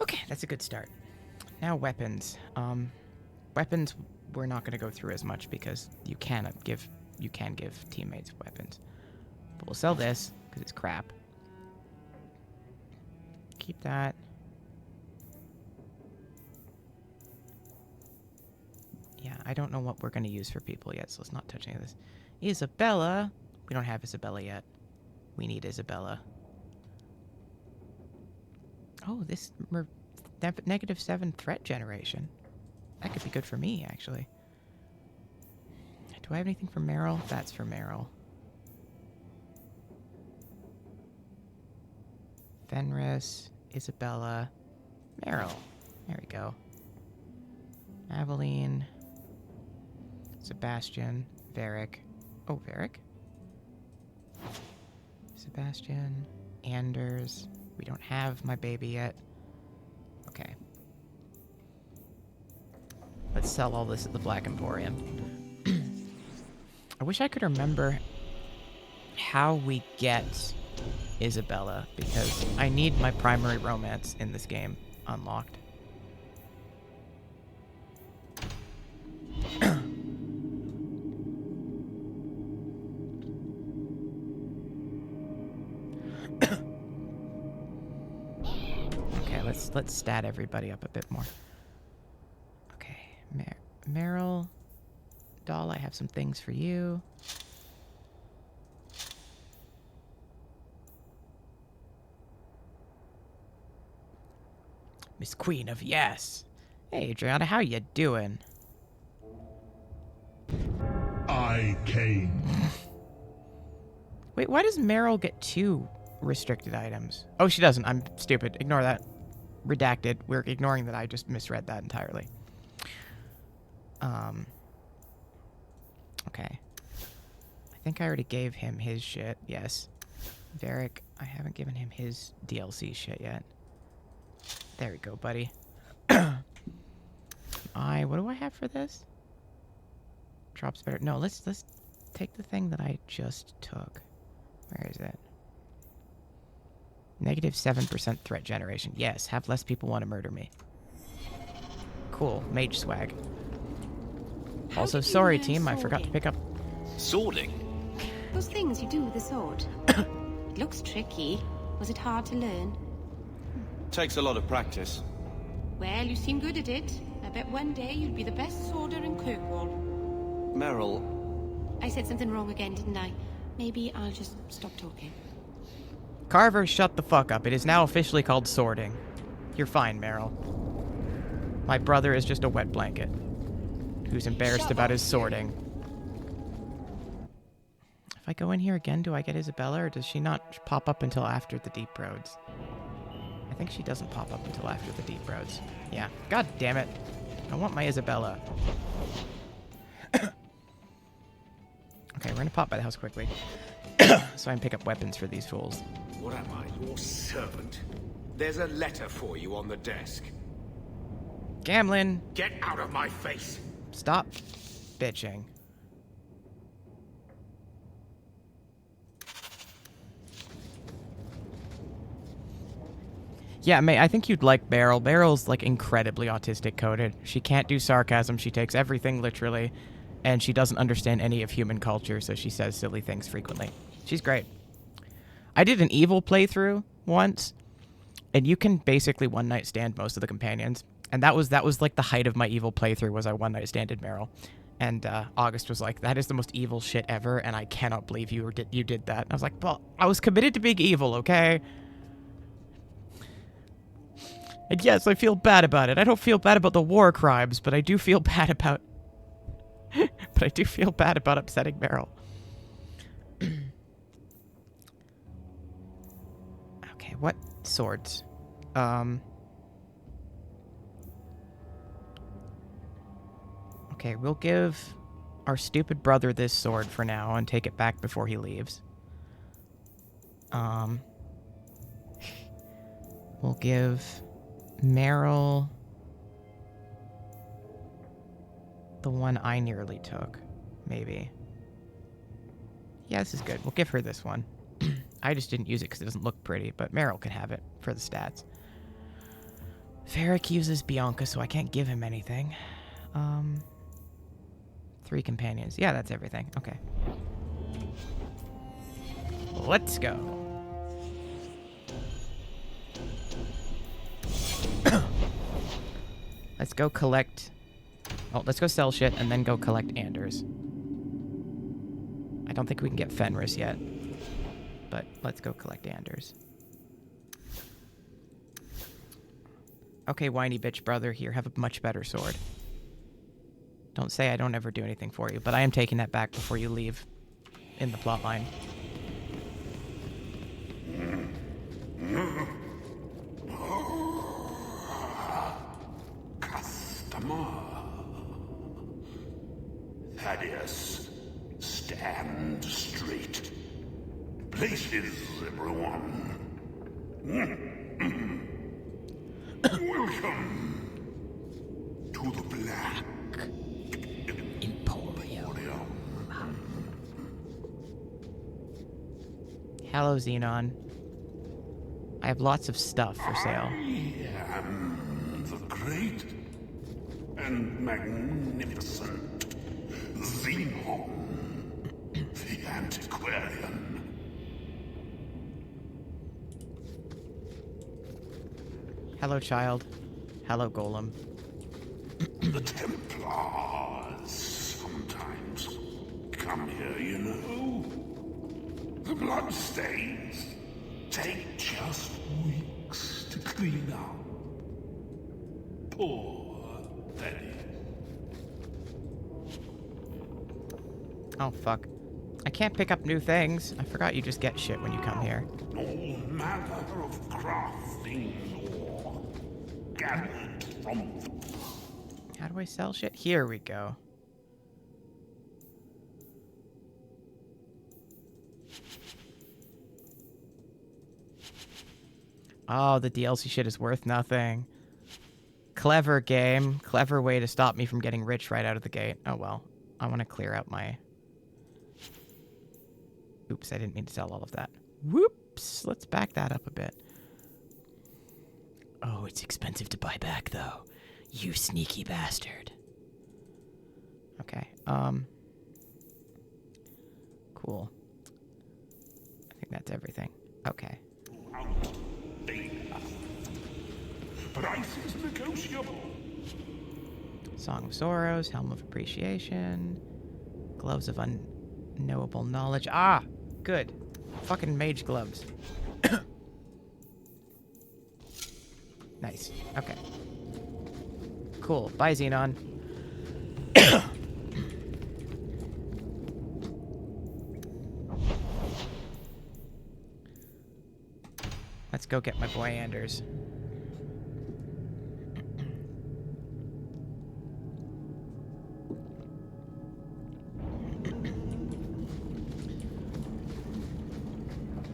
Okay, that's a good start. Now weapons. Weapons we're not going to go through as much because you can give teammates weapons. But we'll sell this because it's crap. Keep that. Yeah, I don't know what we're going to use for people yet, so let's not touch any of this. Isabella. We don't have Isabella yet. We need Isabella. Oh, this -7 threat generation. That could be good for me, actually. Do I have anything for Meryl? That's for Meryl. Fenris, Isabella, Meryl. There we go. Aveline, Sebastian, Varric. Oh, Varric? Sebastian, Anders. We don't have my baby yet. Okay. Let's sell all this at the Black Emporium. I wish I could remember how we get Isabella, because I need my primary romance in this game unlocked. let's stat everybody up a bit more. Okay, Meryl, doll, I have some things for you. Miss Queen of Yes. Hey, Adriana, how you doing? I came. Wait, why does Meryl get 2 restricted items? Oh, she doesn't. I'm stupid. Ignore that. Redacted. We're ignoring that. I just misread that entirely. Okay. I think I already gave him his shit. Yes. Varric, I haven't given him his DLC shit yet. There we go, buddy. What do I have for this? Drops better. No, let's take the thing that I just took. Where is it? Negative 7% threat generation. Yes, have less people want to murder me. Cool. Mage swag. Also, sorry, team. I forgot to pick up... Swording? Those things you do with the sword. It looks tricky. Was it hard to learn? Takes a lot of practice. Well, you seem good at it. I bet one day you'll be the best sworder in Kirkwall. Meryl. I said something wrong again, didn't I? Maybe I'll just stop talking. Carver, shut the fuck up. It is now officially called swording. You're fine, Meryl. My brother is just a wet blanket who's embarrassed about his swording. If I go in here again, do I get Isabella, or does she not pop up until after the Deep Roads? I think she doesn't pop up until after the Deep Roads. Yeah. God damn it. I want my Isabella. Okay, we're gonna pop by the house quickly. So I can pick up weapons for these fools. What am I, your servant? There's a letter for you on the desk. Gamlin! Get out of my face! Stop bitching. Yeah, May, I think you'd like Beryl. Beryl's, like, incredibly autistic coded. She can't do sarcasm. She takes everything literally. And she doesn't understand any of human culture, so she says silly things frequently. She's great. I did an evil playthrough once, and you can basically one-night stand most of the companions. And that was like the height of my evil playthrough, was I one-night standed Meryl. And August was like, that is the most evil shit ever, and I cannot believe you did that. And I was like, well, I was committed to being evil, okay? And yes, I feel bad about it. I don't feel bad about the war crimes, but I do feel bad about... but I do feel bad about upsetting Meryl. Okay, what swords? Okay, we'll give our stupid brother this sword for now and take it back before he leaves. We'll give Meryl the one I nearly took, maybe. Yeah, this is good. We'll give her this one. I just didn't use it because it doesn't look pretty, but Meryl can have it for the stats. Varric uses Bianca, so I can't give him anything. 3 companions. Yeah, that's everything. Okay. Let's go. Let's go collect... Oh, let's go sell shit and then go collect Anders. I don't think we can get Fenris yet, but let's go collect Anders. Okay, whiny bitch brother, here, have a much better sword. Don't say I don't ever do anything for you, but I am taking that back before you leave in the plotline. Customer. Thaddeus, stand straight. Places, everyone. Welcome to the Black Emporium. Hello, Xenon. I have lots of stuff for sale. I am the great and magnificent Xenon, the Antiquarian. Hello, child. Hello, golem. The Templars sometimes come here, you know. The bloodstains take just weeks to clean up. Poor Betty. Oh, fuck. I can't pick up new things. I forgot you just get shit when you come here. All manner of crafting lore gathered from... How do I sell shit? Here we go. Oh, the DLC shit is worth nothing. Clever game. Clever way to stop me from getting rich right out of the gate. Oh well. I want to clear out my... Oops, I didn't mean to sell all of that. Whoops. Let's back that up a bit. Oh, it's expensive to buy back, though. You sneaky bastard. Okay, cool. I think that's everything. Okay. Price is negotiable. Song of Sorrows, Helm of Appreciation, Gloves of Unknowable Knowledge. Ah! Good. Fucking mage gloves. Nice. Okay. Cool. Bye, Xenon. Let's go get my boy Anders.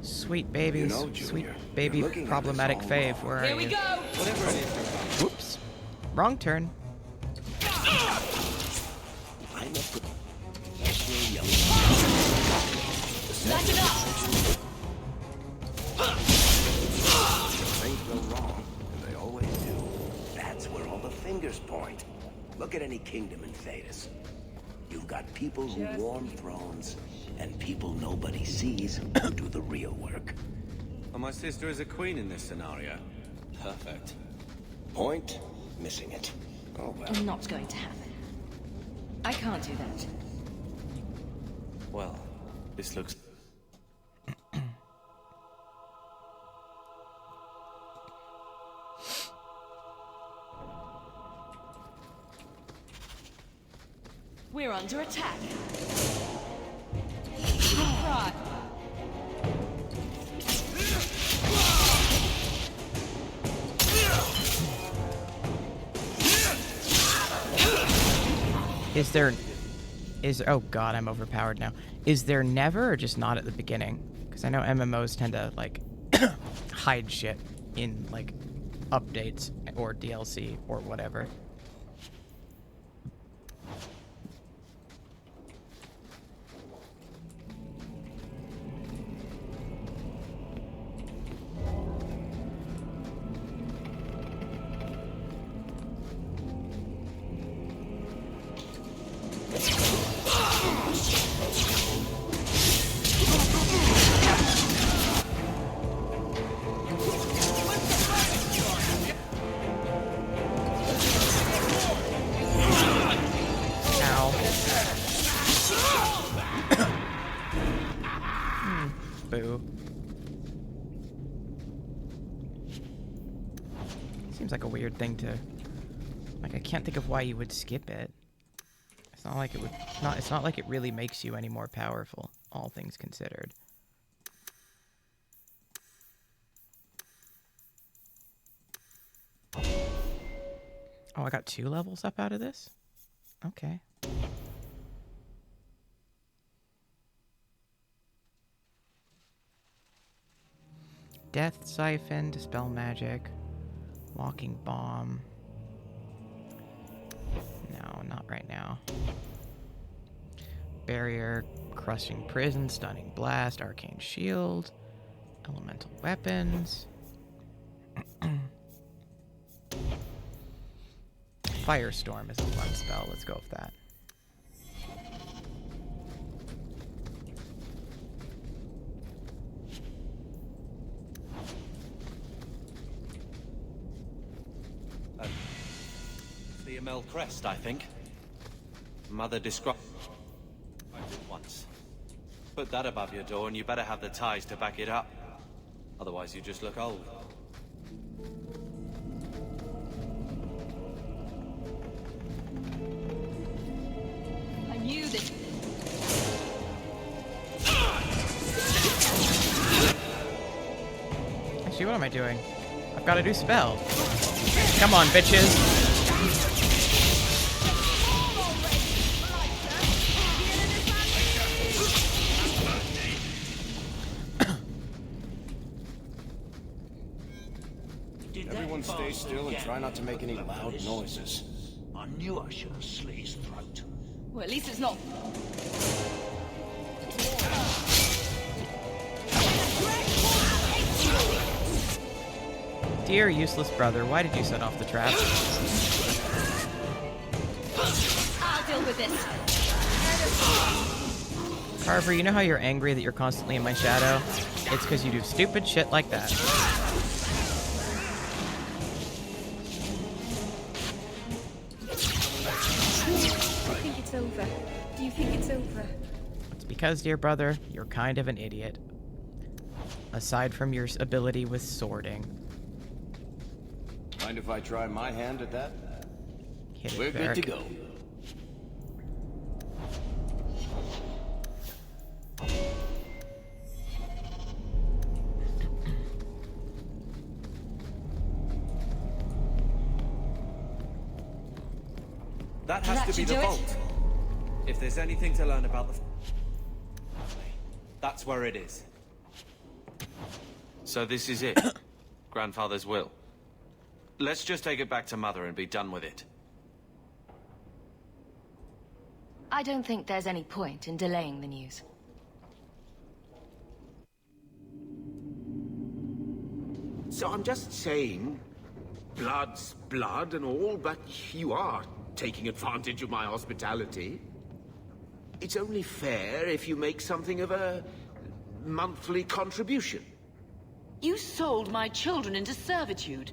Sweet babies, You know, Junior, sweet you're baby looking at problematic this all fave. wrong. Where are Here we you? go. Whatever it is. Whoops. Wrong turn. I'm a professional young Back it up! Things go wrong, and they always do. That's where all the fingers point. Look at any kingdom in Thedas. You've got people who warm thrones, and people nobody sees who do the real work. Well, my sister is a queen in this scenario. Perfect. Point, missing it. Oh well. Not going to happen. I can't do that. Well, this looks... We're under attack. Right. Oh god, I'm overpowered now. Is there never or just not at the beginning? Because I know MMOs tend to, like, hide shit in, like, updates or DLC or whatever. Boo. Seems like a weird thing to... Like, I can't think of why you would skip it. It's not like it would... It's not like it really makes you any more powerful, all things considered. Oh, I got 2 levels up out of this? Okay. Death Siphon, Dispel Magic, Walking Bomb. No, not right now. Barrier, Crushing Prison, Stunning Blast, Arcane Shield, Elemental Weapons. Firestorm is a fun spell, let's go with that. The Amel crest, I think. Mother described it once. Put that above your door and you better have the ties to back it up. Otherwise you just look old. I knew this. Actually, what am I doing? I've got a new spell. Come on, bitches. Everyone stay still and try not to make any loud noises. I knew I should have slit his throat. Well, at least it's not. Dear useless brother, why did you set off the trap? I'll deal with this. Carver, you know how you're angry that you're constantly in my shadow? It's because you do stupid shit like that. I think it's over. Do you think it's over? It's because, dear brother, you're kind of an idiot. Aside from your ability with swording. Mind if I try my hand at that? Hit it, We're Varric. good to go. That has to be the vault. If there's anything to learn about the that's where it is. So this is it. Grandfather's will. Let's just take it back to Mother and be done with it. I don't think there's any point in delaying the news. So I'm just saying, blood's blood and all, but you are taking advantage of my hospitality. It's only fair if you make something of a monthly contribution. You sold my children into servitude.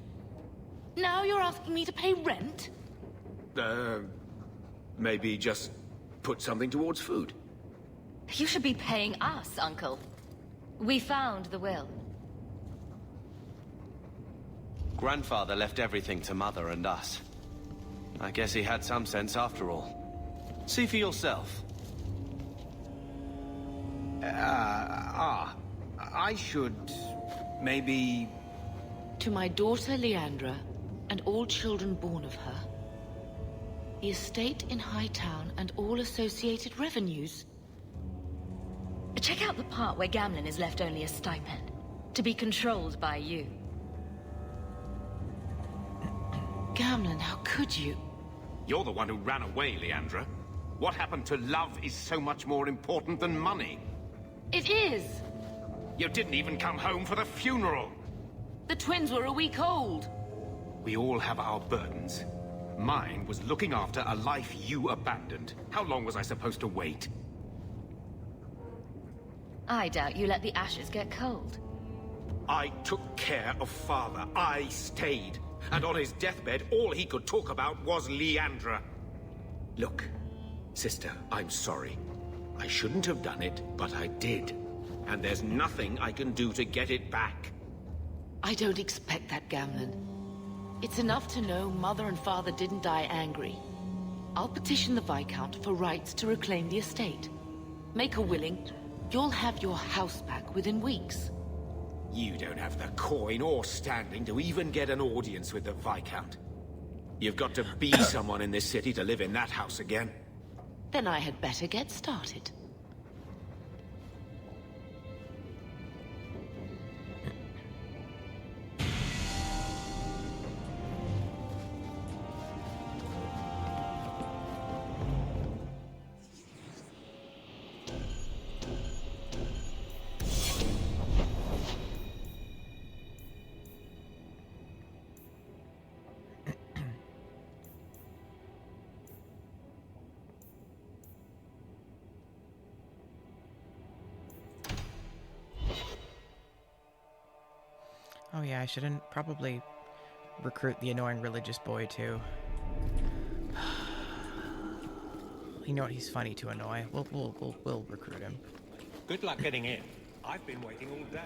Now you're asking me to pay rent? Maybe just put something towards food. You should be paying us, Uncle. We found the will. Grandfather left everything to Mother and us. I guess he had some sense after all. See for yourself. I should maybe... To my daughter Leandra, and all children born of her. The estate in Hightown and all associated revenues. Check out the part where Gamlen is left only a stipend, to be controlled by you. Gamlen, how could you? You're the one who ran away, Leandra. What happened to love is so much more important than money. It is! You didn't even come home for the funeral. The twins were a week old. We all have our burdens. Mine was looking after a life you abandoned. How long was I supposed to wait? I doubt you let the ashes get cold. I took care of Father. I stayed. And on his deathbed, all he could talk about was Leandra. Look, sister, I'm sorry. I shouldn't have done it, but I did. And there's nothing I can do to get it back. I don't expect that, Gamlen. It's enough to know Mother and Father didn't die angry. I'll petition the Viscount for rights to reclaim the estate. Make a willing, you'll have your house back within weeks. You don't have the coin or standing to even get an audience with the Viscount. You've got to be someone in this city to live in that house again. Then I had better get started. Oh yeah, I shouldn't probably recruit the annoying religious boy too. You know what? He's funny to annoy. We'll recruit him. Good luck getting in. I've been waiting all day.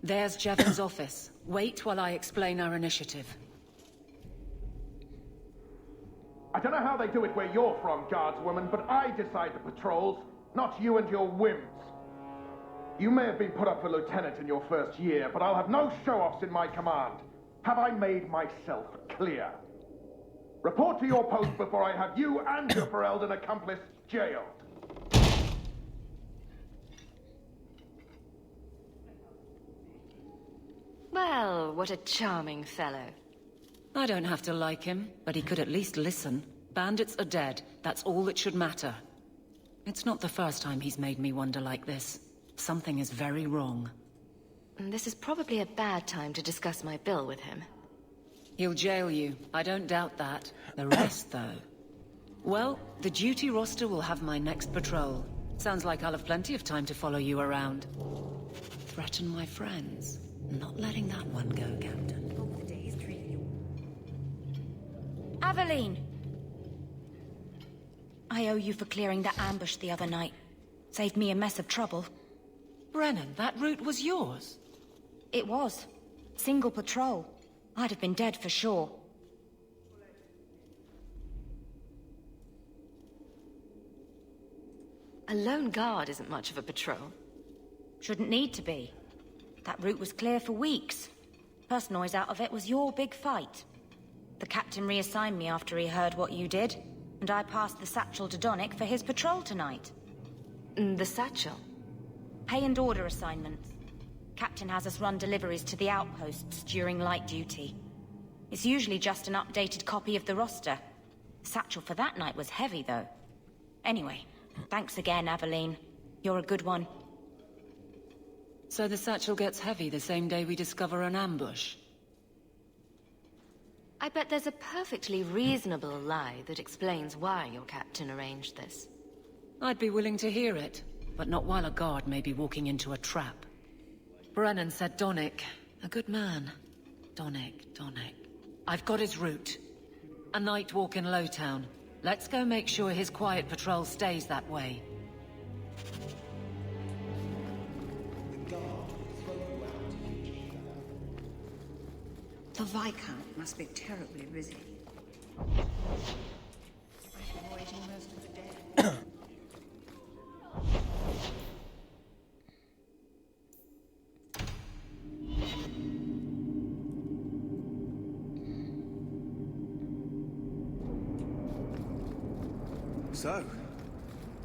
There's Jevon's office. Wait while I explain our initiative. I don't know how they do it where you're from, guardswoman, but I decide the patrols, not you and your whims. You may have been put up for lieutenant in your first year, but I'll have no show-offs in my command. Have I made myself clear? Report to your post before I have you and your Ferelden accomplice jailed. Well, what a charming fellow. I don't have to like him, but he could at least listen. Bandits are dead. That's all that should matter. It's not the first time he's made me wonder like this. Something is very wrong. This is probably a bad time to discuss my bill with him. He'll jail you. I don't doubt that. The rest, though. Well, the duty roster will have my next patrol. Sounds like I'll have plenty of time to follow you around. Threaten my friends. Not letting that one go, Captain. Aveline! I owe you for clearing that ambush the other night. Saved me a mess of trouble. Brennan, that route was yours? It was. Single patrol. I'd have been dead for sure. A lone guard isn't much of a patrol. Shouldn't need to be. That route was clear for weeks. First noise out of it was your big fight. The captain reassigned me after he heard what you did, and I passed the satchel to Donnic for his patrol tonight. The satchel? Pay and order assignments. Captain has us run deliveries to the outposts during light duty. It's usually just an updated copy of the roster. The satchel for that night was heavy, though. Anyway, thanks again, Aveline. You're a good one. So the satchel gets heavy the same day we discover an ambush? I bet there's a perfectly reasonable lie that explains why your captain arranged this. I'd be willing to hear it, but not while a guard may be walking into a trap. Brennan said Donnic. A good man. Donnic. I've got his route. A night walk in Lowtown. Let's go make sure his quiet patrol stays that way. The Viscount must be terribly busy. I've been waiting most of the day. So,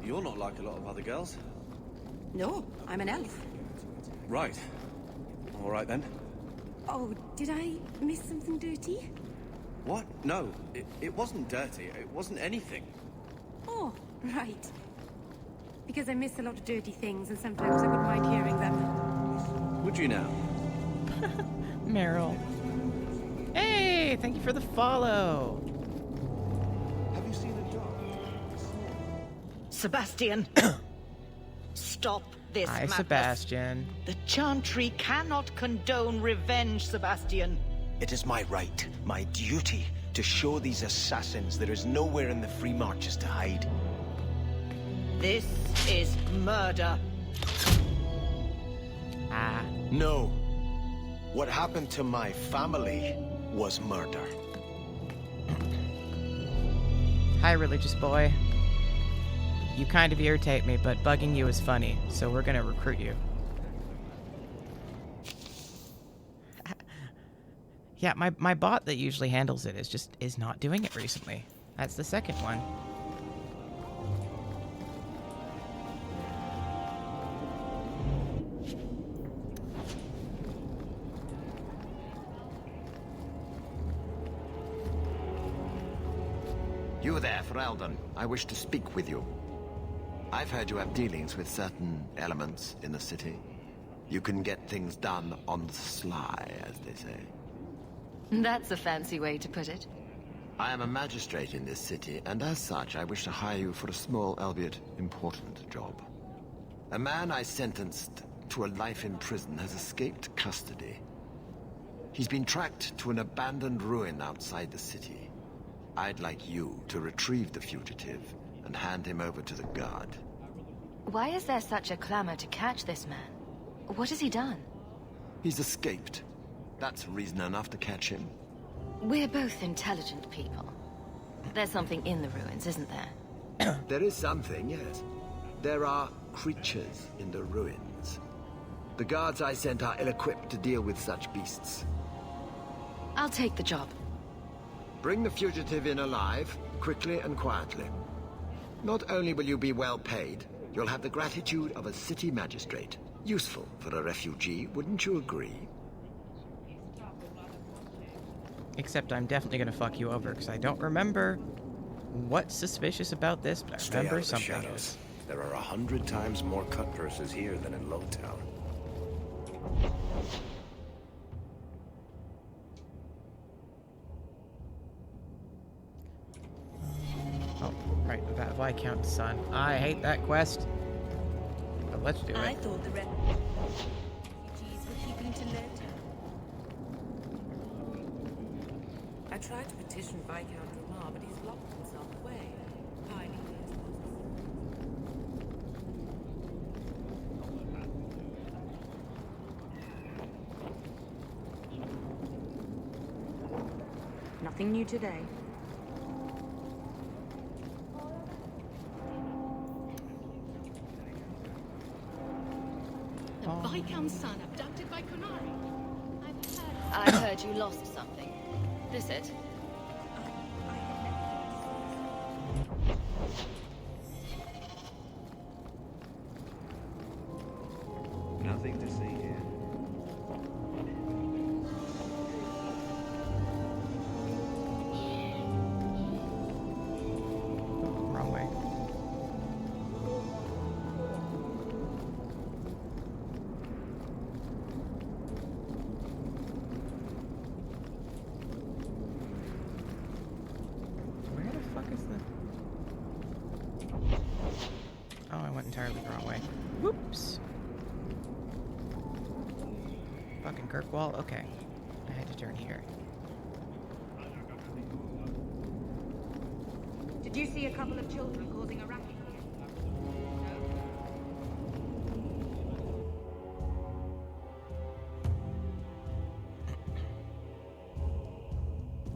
you're not like a lot of other girls. No, I'm an elf. Right. All right then. Oh, did I miss something dirty? What? No, it wasn't dirty. It wasn't anything. Oh, right. Because I miss a lot of dirty things, and sometimes I wouldn't mind hearing them. Would you now? Meryl. Hey, thank you for the follow. Have you seen a dog? Sebastian! Stop this Hi, madness. Sebastian. The Chantry cannot condone revenge, Sebastian. It is my right, my duty, to show these assassins there is nowhere in the Free Marches to hide. This is murder. No. What happened to my family was murder. Hi, religious boy. You kind of irritate me, but bugging you is funny, so we're gonna recruit you. Yeah, my bot that usually handles it is not doing it recently. That's the second one. You there, Ferelden. I wish to speak with you. I've heard you have dealings with certain elements in the city. You can get things done on the sly, as they say. That's a fancy way to put it. I am a magistrate in this city, and as such, I wish to hire you for a small, albeit important, job. A man I sentenced to a life in prison has escaped custody. He's been tracked to an abandoned ruin outside the city. I'd like you to retrieve the fugitive and hand him over to the guard. Why is there such a clamor to catch this man? What has he done? He's escaped. That's reason enough to catch him. We're both intelligent people. There's something in the ruins, isn't there? There is something, yes. There are creatures in the ruins. The guards I sent are ill-equipped to deal with such beasts. I'll take the job. Bring the fugitive in alive, quickly and quietly. Not only will you be well paid, you'll have the gratitude of a city magistrate. Useful for a refugee, wouldn't you agree? Except I'm definitely gonna fuck you over, because I don't remember what's suspicious about this, but I Stay out remember of the something shadows. is. There are 100 times more cut purses here than in Lowtown. Oh, right, that Viscount's son. I hate that quest. But let's do I it. thought the refugees were keeping to Lowtown. I tried to petition Viscount Dramar, but he's locked himself away, hiding in his Nothing new today. The Viscount's son abducted by Qunari. I heard you lost something. This it? Nothing to see here. Wrong way. Where the fuck is the... Oh, I went entirely the wrong way. Whoops. Fucking Kirkwall? Okay. I had to turn here. Did you see a couple of children causing a racket here?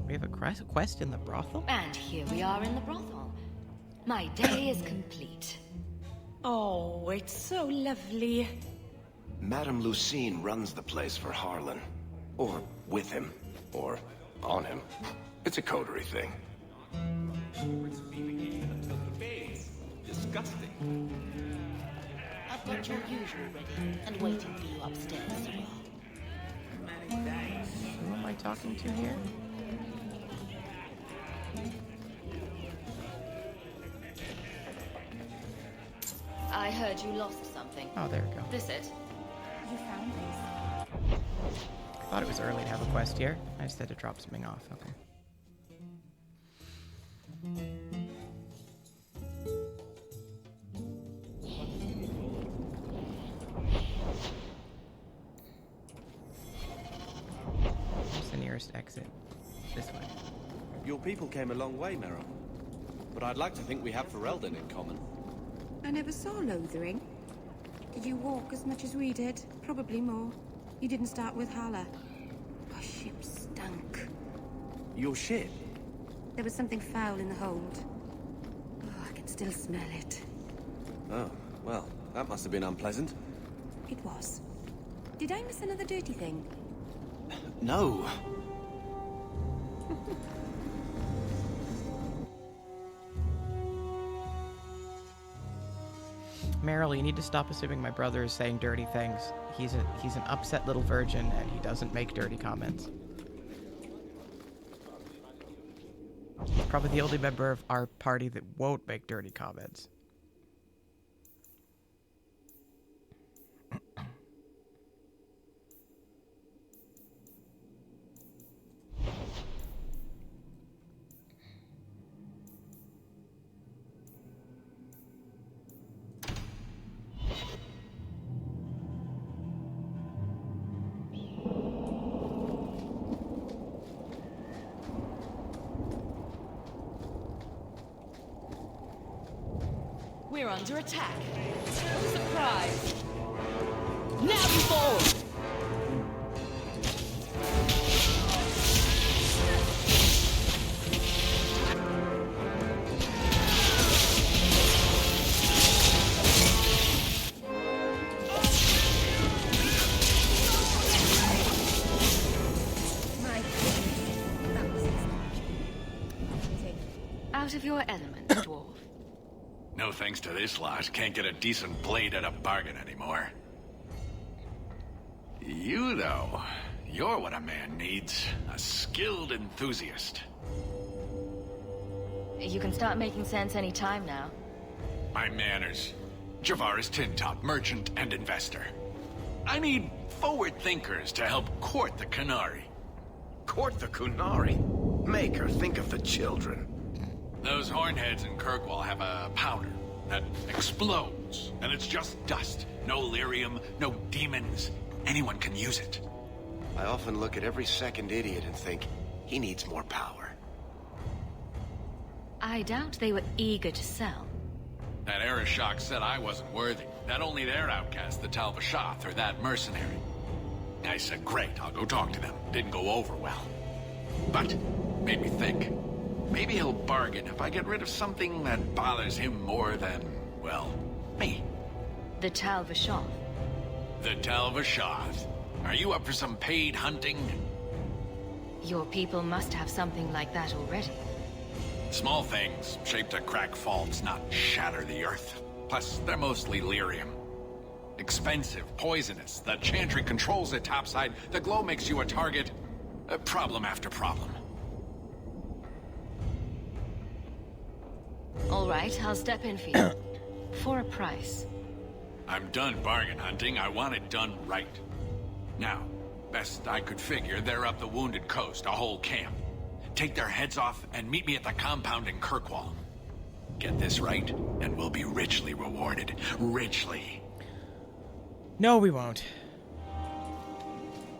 We have a quest in the brothel? And here we are in the brothel. My day is complete. Oh, it's so lovely. Madame Lucine runs the place for Harlan. Or with him. Or on him. It's a coterie thing. Disgusting. I've got your usual ready and waiting for you upstairs. Who am I talking to here? I heard you lost something. Oh, there we go. This it? You found this? I thought it was early to have a quest here. I just had to drop something off. Okay. Where's the nearest exit? This way. Your people came a long way, Merrill. But I'd like to think we have Ferelden in common. I never saw Lothering. Did you walk as much as we did? Probably more. You didn't start with Hala. Our ship stunk. Your ship? There was something foul in the hold. Oh, I can still smell it. Oh, well, that must have been unpleasant. It was. Did I miss another dirty thing? No. Meryl, you need to stop assuming my brother is saying dirty things. He's an upset little virgin, and he doesn't make dirty comments. He's probably the only member of our party that won't make dirty comments. We're under attack. Surprise! Now you fall! Out of your element, dwarf. No thanks to this lot, can't get a decent blade at a bargain anymore. You, though, you're what a man needs. A skilled enthusiast. You can start making sense any time now. My manners. Javaris Tintop, merchant and investor. I need forward thinkers to help court the Qunari. Court the Qunari? Make her think of the children. Those hornheads in Kirkwall have a powder that explodes, and it's just dust. No lyrium, no demons. Anyone can use it. I often look at every second idiot and think, he needs more power. I doubt they were eager to sell. That Arishok said I wasn't worthy. That only their outcast, the Tal Vashoth, or that mercenary. I said, great, I'll go talk to them. Didn't go over well. But, made me think. Maybe he'll bargain if I get rid of something that bothers him more than, well, me. The Tal Vashoth. The Tal Vashoth. Are you up for some paid hunting? Your people must have something like that already. Small things, shaped to crack faults, not shatter the earth. Plus, they're mostly lyrium. Expensive, poisonous. The Chantry controls it topside. The glow makes you a target. Problem after problem. All right, I'll step in for you. For a price. I'm done bargain hunting. I want it done right. Now, best I could figure, they're up the Wounded Coast, a whole camp. Take their heads off and meet me at the compound in Kirkwall. Get this right, and we'll be richly rewarded. Richly. No, we won't.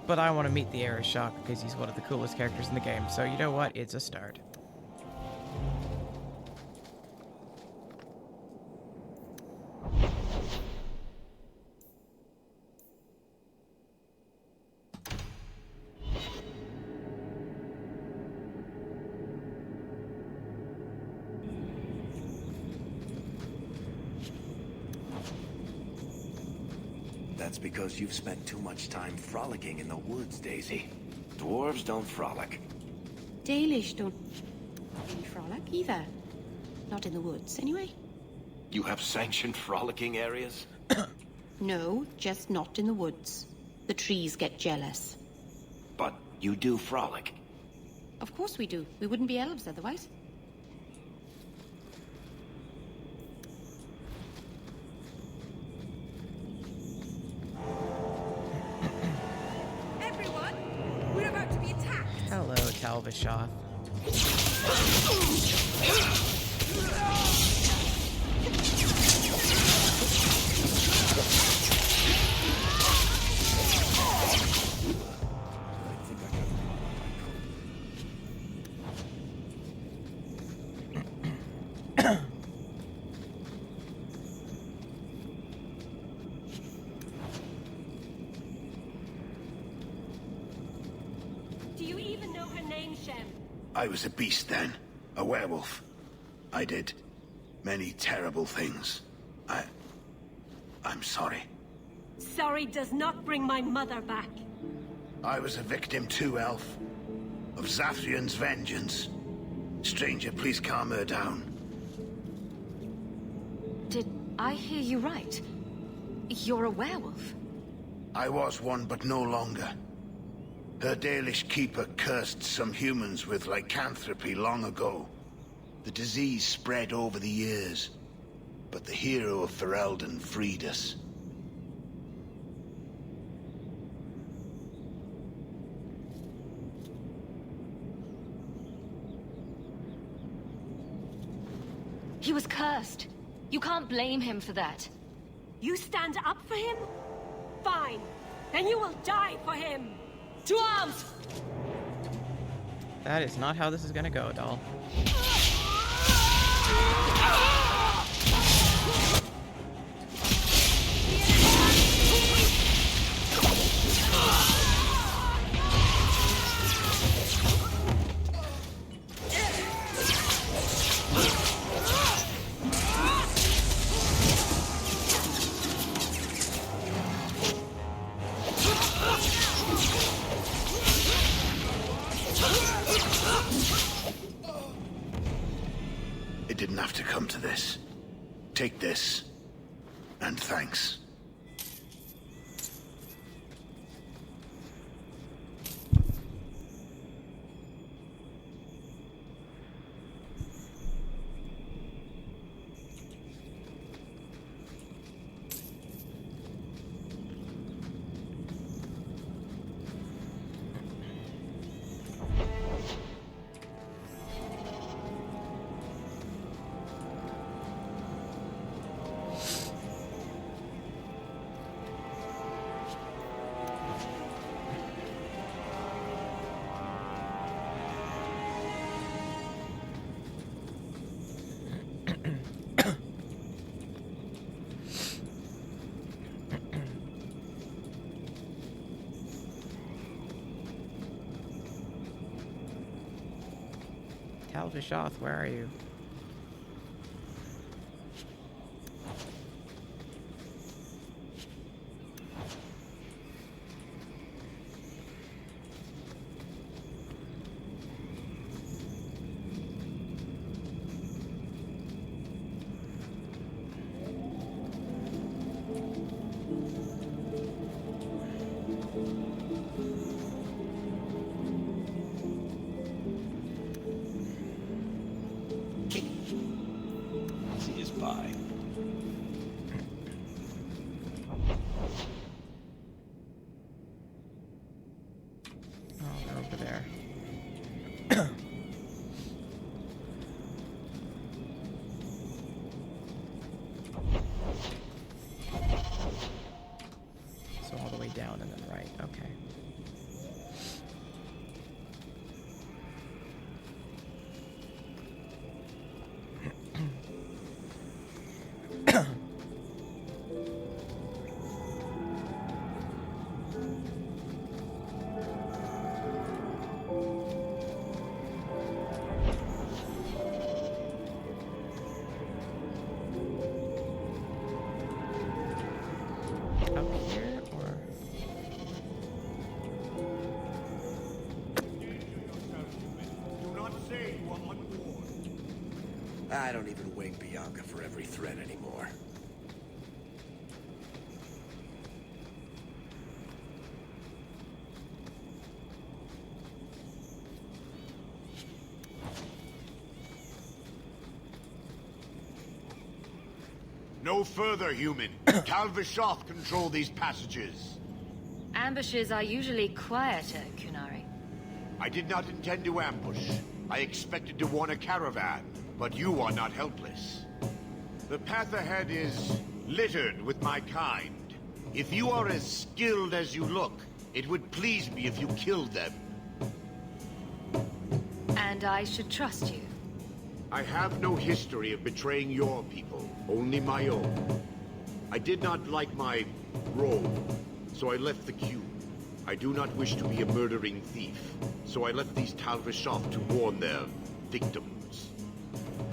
But I want to meet the Arishok because he's one of the coolest characters in the game. So you know what? It's a start. That's because you've spent too much time frolicking in the woods, Daisy. Dwarves don't frolic. Dalish don't frolic either. Not in the woods, anyway. You have sanctioned frolicking areas? No, just not in the woods. The trees get jealous. But you do frolic. Of course we do. We wouldn't be elves otherwise. Hello, Tal Vashoth. I was a beast then. A werewolf. I did many terrible things. I'm sorry. Sorry does not bring my mother back. I was a victim too, Elf. Of Zathrian's vengeance. Stranger, please calm her down. Did I hear you right? You're a werewolf? I was one, but no longer. Her Dalish keeper cursed some humans with lycanthropy long ago. The disease spread over the years, but the hero of Ferelden freed us. He was cursed. You can't blame him for that. You stand up for him? Fine. Then you will die for him. To arms! That is not how this is gonna go, doll. And thanks. Tal Vishoth, where are you? Down and then right. Okay. Up here or? I don't even wing Bianca for every threat anymore. No further, human. Tal Vishoth control these passages. Ambushes are usually quieter, Kunari. I did not intend to ambush. I expected to warn a caravan, but you are not helpless. The path ahead is littered with my kind. If you are as skilled as you look, it would please me if you killed them. And I should trust you. I have no history of betraying your people, only my own. I did not like my role, so I left the queue. I do not wish to be a murdering thief, so I left these Tal Vishoth to warn their victims.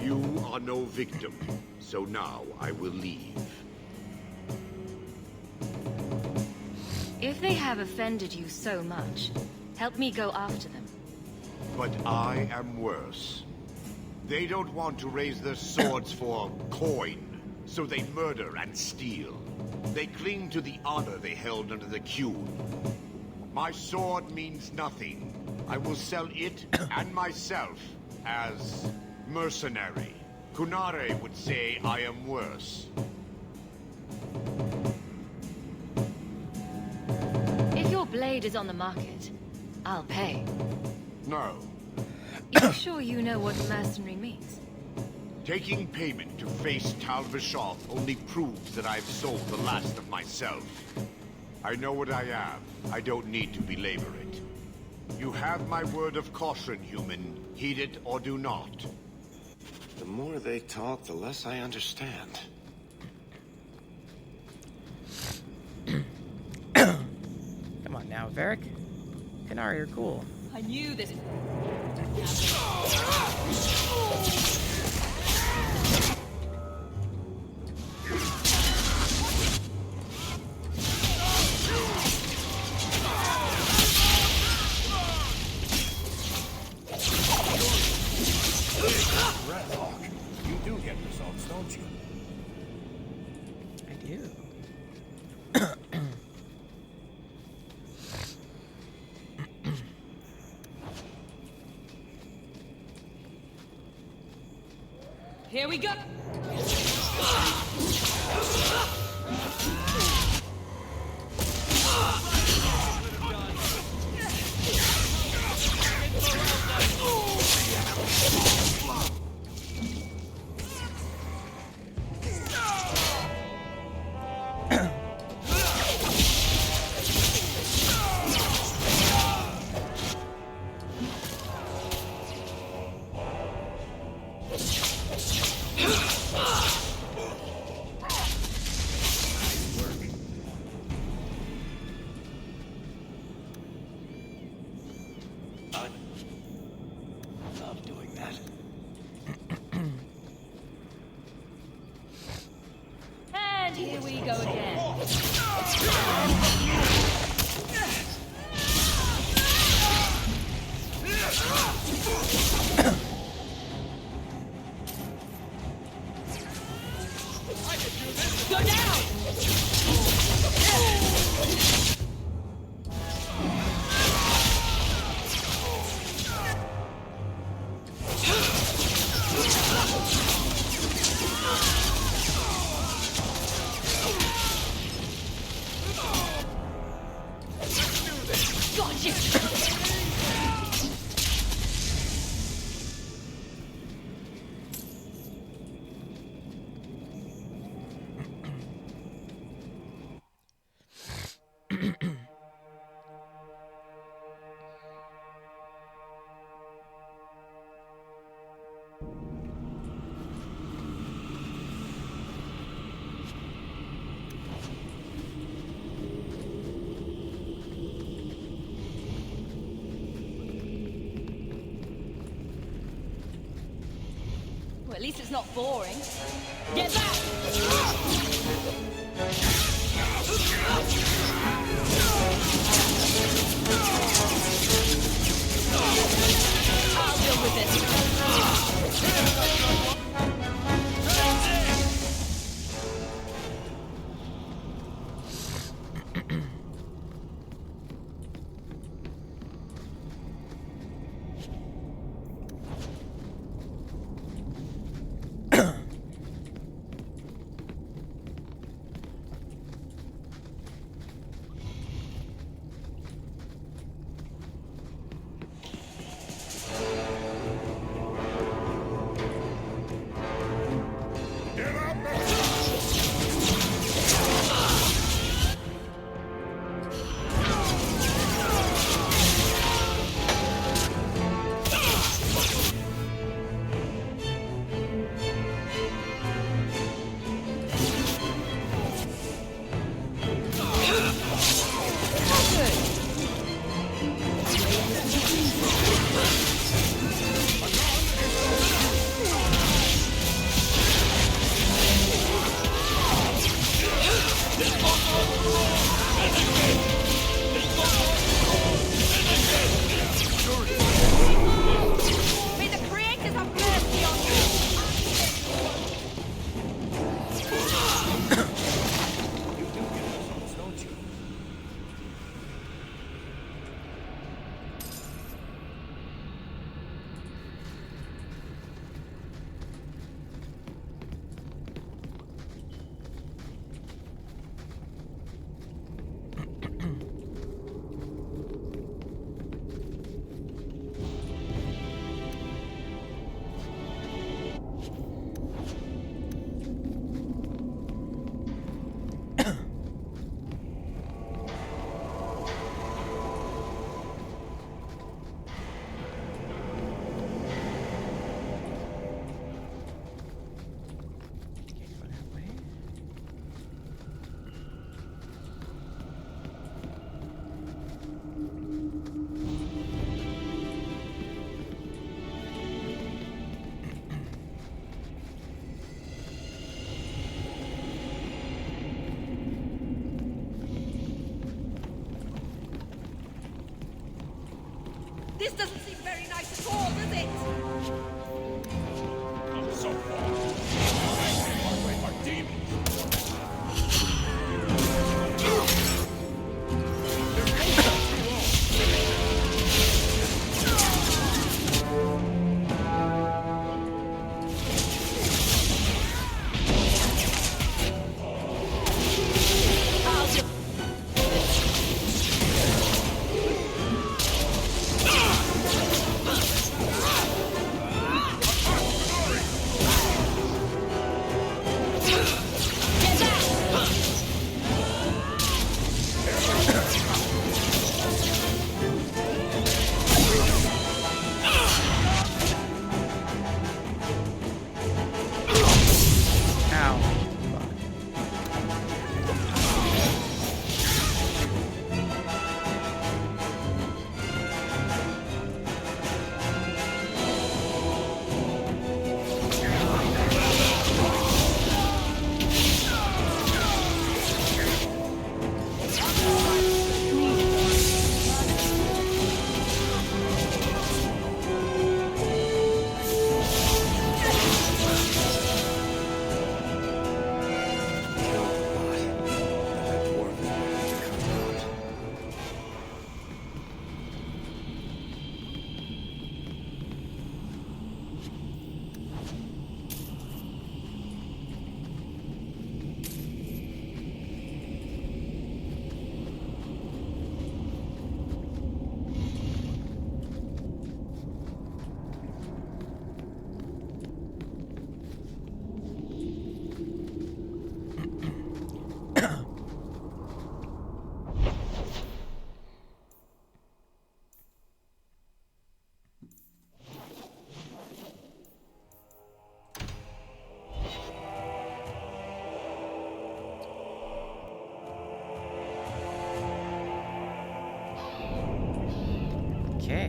You are no victim, so now I will leave. If they have offended you so much, help me go after them. But I am worse. They don't want to raise their swords for coin, so they murder and steal. They cling to the honor they held under the queue. My sword means nothing. I will sell it and myself as mercenary. Kunare would say I am worse. If your blade is on the market, I'll pay. No. You're sure you know what mercenary means? Taking payment to face Tal Vishoth only proves that I've sold the last of myself. I know what I am. I don't need to belabor it. You have my word of caution, human. Heed it or do not. The more they talk, the less I understand. Come on now, Varric. Kunari, you're cool. I knew this. Redhawk, you do get results, don't you? I Ew. Here we go. And here we go again. Go down! Got you! Well, at least it's not boring. Get back! I'll deal with it. May the creators have mercy on you! You do get results, don't you? This doesn't seem very nice at all, does it? Come so far. I our way are demons.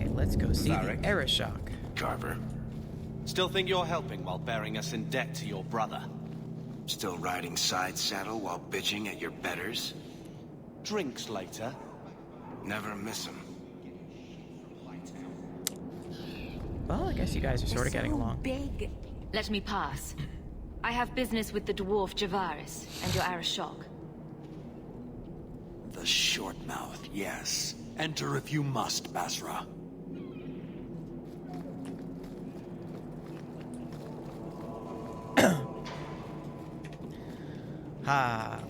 Okay, let's go see Varric. the Arishok. Carver. Still think you're helping while bearing us in debt to your brother? Still riding side saddle while bitching at your betters? Drinks later. Never miss 'em. Well, I guess you guys are sort of getting along. Big. Let me pass. I have business with the dwarf Javaris and your Arishok. The short mouth, yes. Enter if you must, Basra.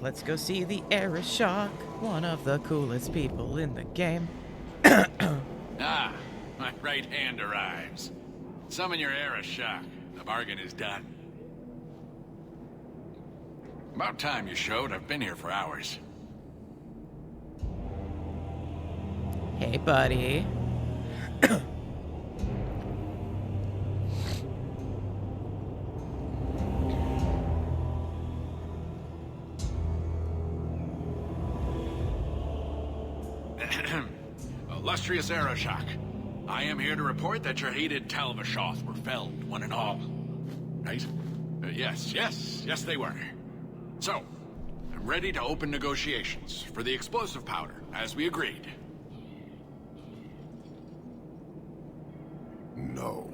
Let's go see the Arishok, one of the coolest people in the game. Ah, my right hand arrives. Summon your Arishok. The bargain is done. About time you showed. I've been here for hours. Hey, buddy. Illustrious Arishok, I am here to report that your hated Tal-Vashoth were felled, one and all. Right? Yes, they were. So, I'm ready to open negotiations for the explosive powder, as we agreed. No.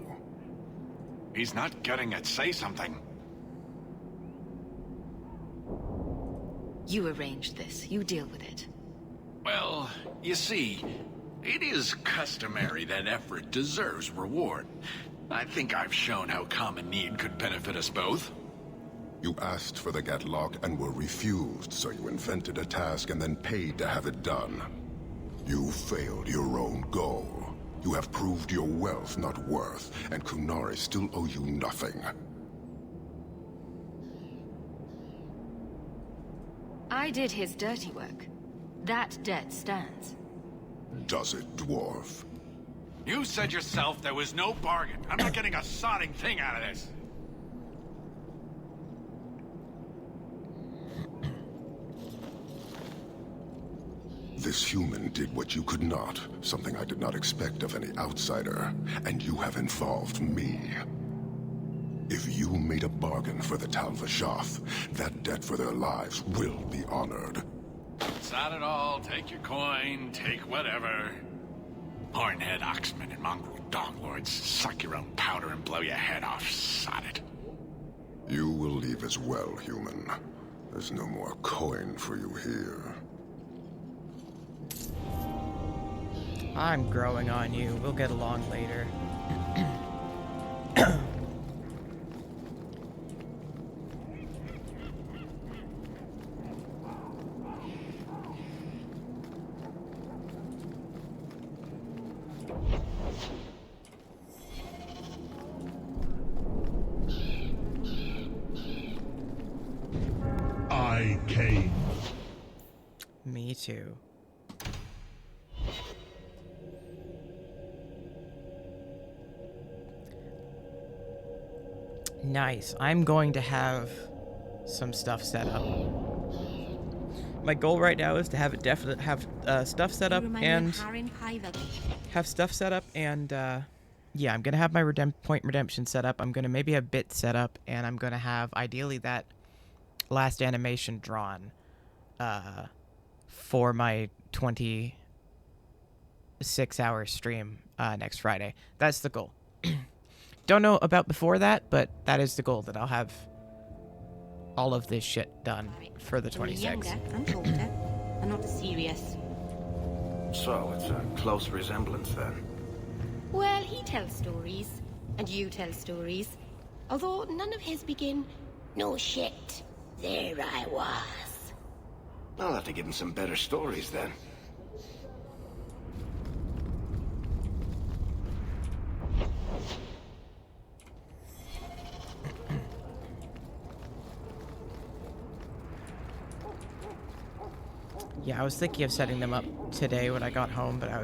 He's not getting it. Say something. You arranged this. You deal with it. Well, you see, it is customary that effort deserves reward. I think I've shown how common need could benefit us both. You asked for the Gatlock and were refused, so you invented a task and then paid to have it done. You failed your own goal. You have proved your wealth not worth, and Qunari still owe you nothing. I did his dirty work. That debt stands. Does it, dwarf? You said yourself there was no bargain. I'm not getting a sodding thing out of this. This human did what you could not, something I did not expect of any outsider, and you have involved me. If you made a bargain for the Tal-Vashoth, that debt for their lives will be honored. Sod it all, take your coin, take whatever. Hornhead Oxman and mongrel donglords, suck your own powder and blow your head off, sod it. You will leave as well, human. There's no more coin for you here. I'm growing on you. We'll get along later. I came. Me too. Nice. I'm going to have some stuff set up. My goal right now is to have it have stuff set up and yeah, I'm gonna have my point redemption set up. I'm gonna maybe have bits set up, and I'm gonna have ideally that last animation drawn for my 26-hour stream next Friday. That's the goal. Don't know about before that, but that is the goal, that I'll have all of this shit done for the 26th. Younger and older, and not as serious. So, it's a close resemblance then. Well, he tells stories, and you tell stories. Although none of his begin, "No shit, there I was." I'll have to give him some better stories then. Yeah, I was thinking of setting them up today when I got home, but I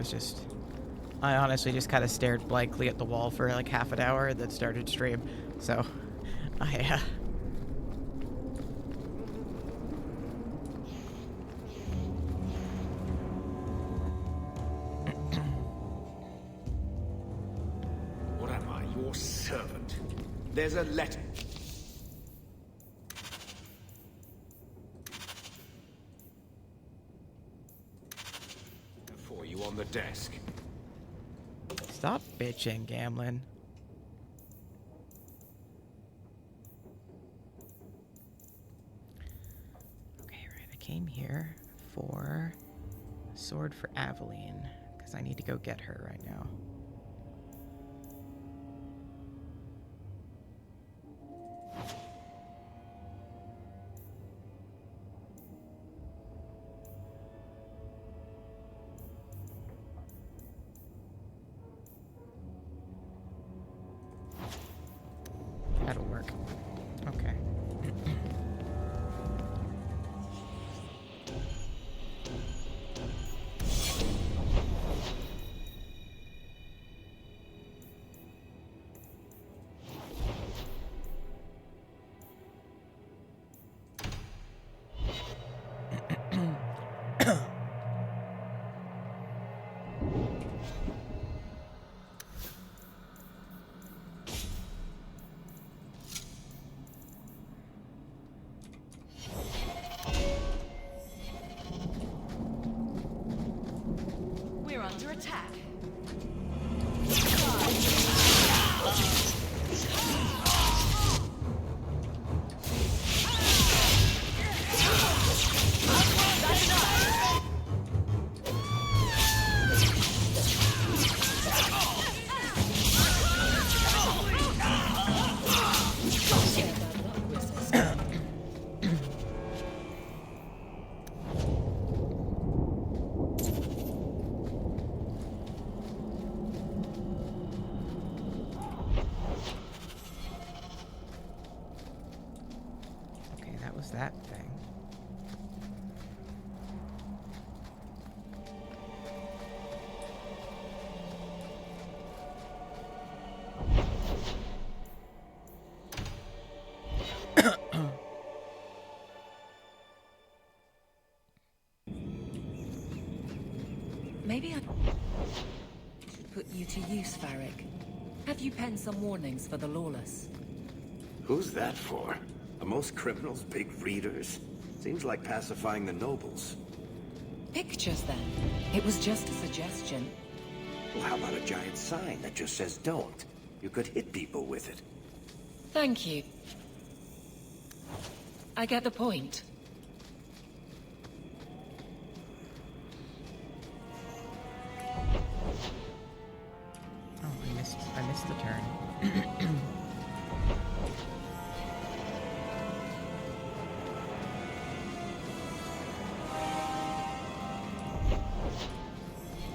honestly just kind of stared blankly at the wall for like half an hour and then started stream. So, There's a letter. For you on the desk. Stop bitching, Gamlin. Okay, right. I came here for a sword for Aveline, because I need to go get her right now. That'll work. Okay. We're under attack. Okay, that was that thing. Maybe I should put you to use, Varric. Have you penned some warnings for the lawless? Who's that for? Are most criminals big readers? Seems like pacifying the nobles. Pictures, then. It was just a suggestion. Well, how about a giant sign that just says don't? You could hit people with it. Thank you. I get the point. Oh, I missed the turn.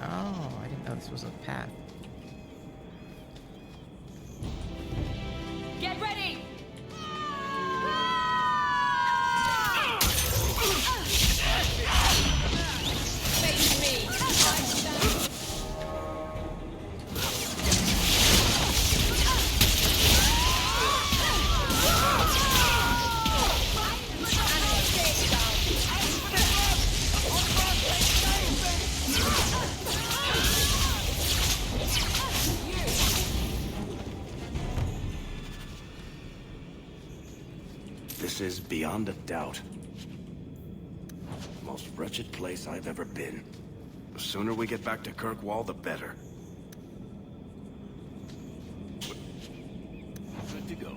Oh, I didn't know this was a path. Get ready! Face me! This is beyond a doubt the most wretched place I've ever been. The sooner we get back to Kirkwall, the better. Good to go.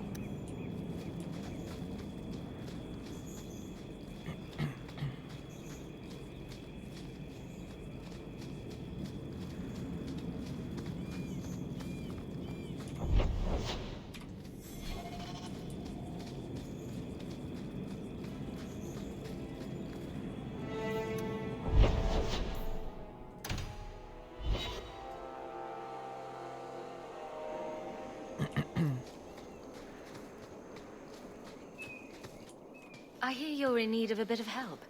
I hear you're in need of a bit of help.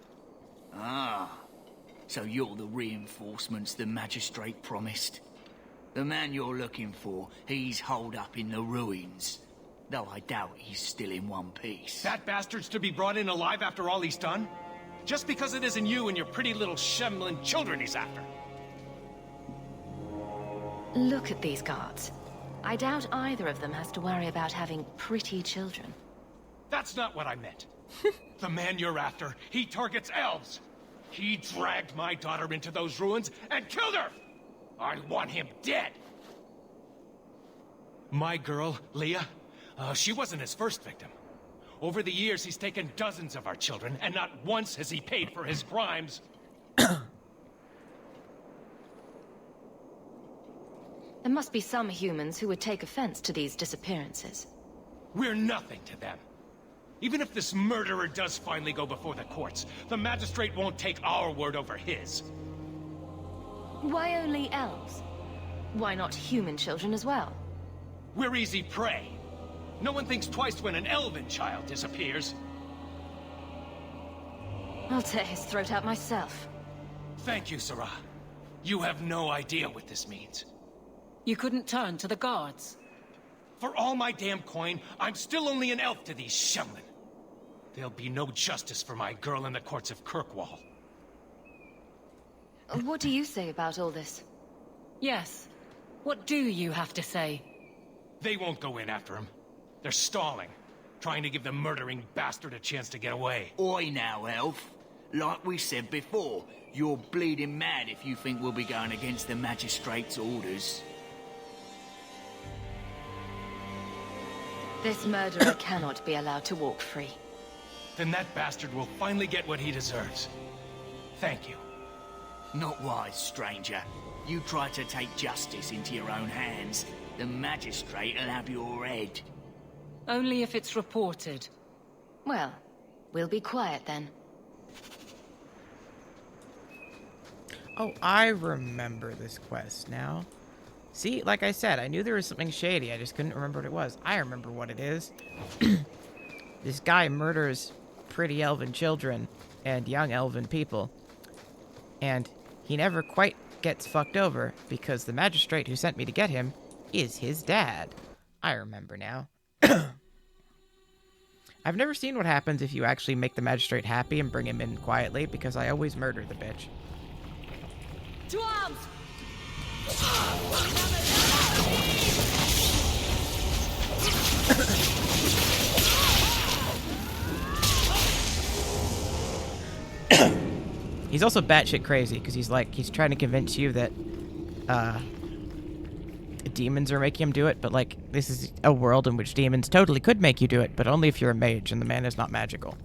Ah, so you're the reinforcements the magistrate promised. The man you're looking for, he's holed up in the ruins. Though I doubt he's still in one piece. That bastard's to be brought in alive after all he's done? Just because it isn't you and your pretty little shemlin children he's after. Look at these guards. I doubt either of them has to worry about having pretty children. That's not what I meant. The man you're after, he targets elves. He dragged my daughter into those ruins and killed her! I want him dead! My girl, Leah, she wasn't his first victim. Over the years, he's taken dozens of our children, and not once has he paid for his crimes. There must be some humans who would take offense to these disappearances. We're nothing to them. Even if this murderer does finally go before the courts, the magistrate won't take our word over his. Why only elves? Why not human children as well? We're easy prey. No one thinks twice when an elven child disappears. I'll tear his throat out myself. Thank you, Sarah. You have no idea what this means. You couldn't turn to the guards. For all my damn coin, I'm still only an elf to these Shemlin. There'll be no justice for my girl in the courts of Kirkwall. What do you say about all this? Yes. What do you have to say? They won't go in after him. They're stalling, trying to give the murdering bastard a chance to get away. Oi now, elf. Like we said before, you're bleeding mad if you think we'll be going against the magistrate's orders. This murderer cannot be allowed to walk free. Then that bastard will finally get what he deserves. Thank you. Not wise, stranger. You try to take justice into your own hands, the magistrate will have your head. Only if it's reported. Well, we'll be quiet then. Oh, I remember this quest now. See, like I said, I knew there was something shady, I just couldn't remember what it was. I remember what it is. This guy murders pretty elven children and young elven people. And he never quite gets fucked over because the magistrate who sent me to get him is his dad. I remember now. I've never seen what happens if you actually make the magistrate happy and bring him in quietly, because I always murder the bitch. To arms! He's also batshit crazy, because he's trying to convince you that, demons are making him do it, but, like, this is a world in which demons totally could make you do it, but only if you're a mage, and the man is not magical.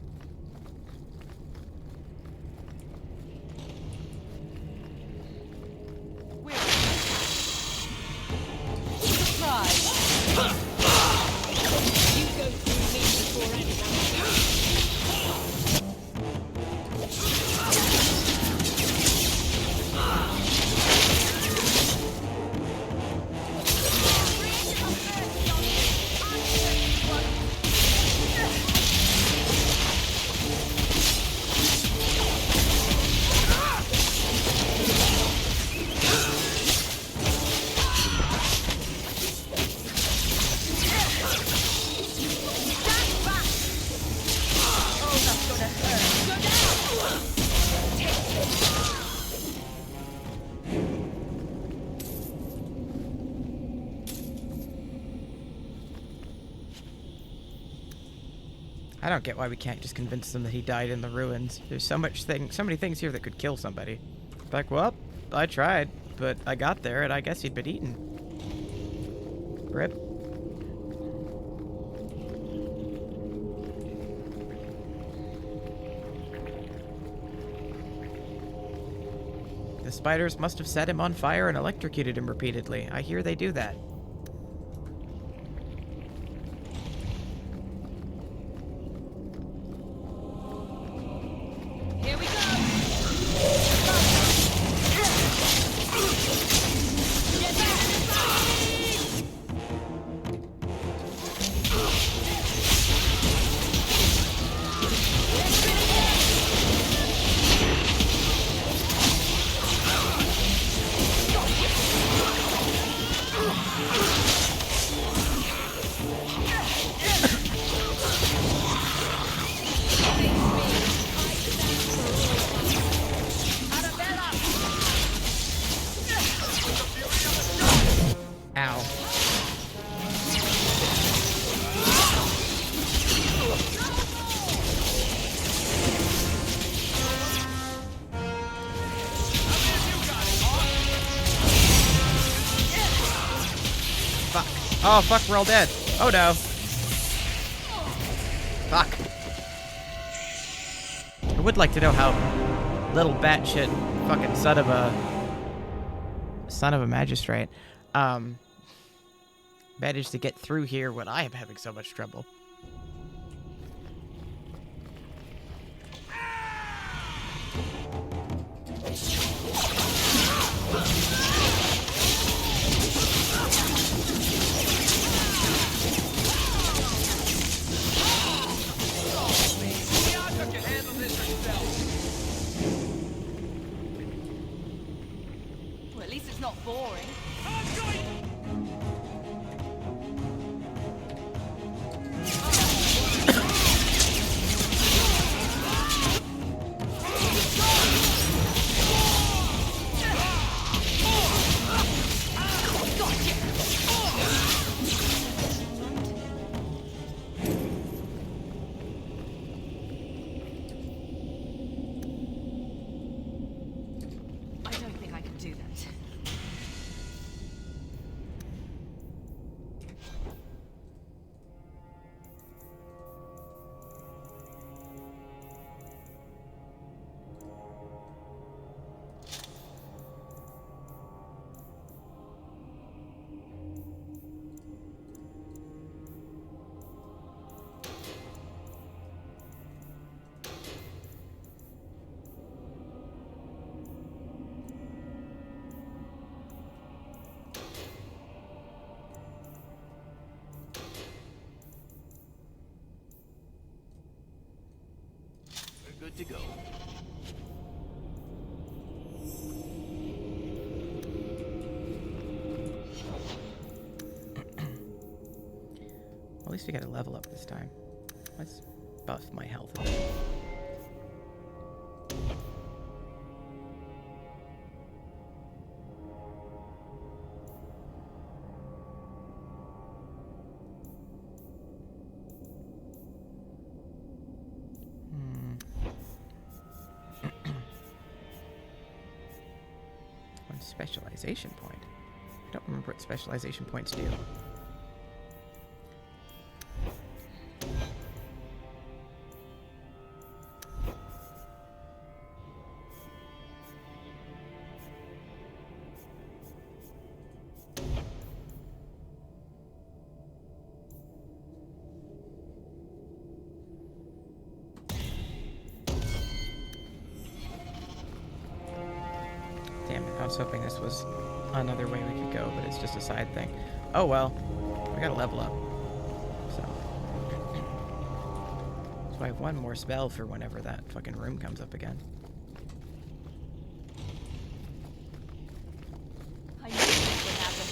I don't get why we can't just convince them that he died in the ruins. There's so many things here that could kill somebody. Like, well, I tried, but I got there and I guess he'd been eaten. Rip. The spiders must have set him on fire and electrocuted him repeatedly. I hear they do that. Oh, fuck, we're all dead. Oh, no. Fuck. I would like to know how little batshit fucking son of a magistrate managed to get through here when I am having so much trouble. Well, at least it's not boring. I don't think I can do that. We're good to go. At least we got a level up this time. Let's buff my health a bit. One specialization point. I don't remember what specialization points do. Damn it, I was hoping this was another way we could go, but it's just a side thing. Oh well, we gotta level up. So I have one more spell for whenever that fucking room comes up again. I knew this would happen.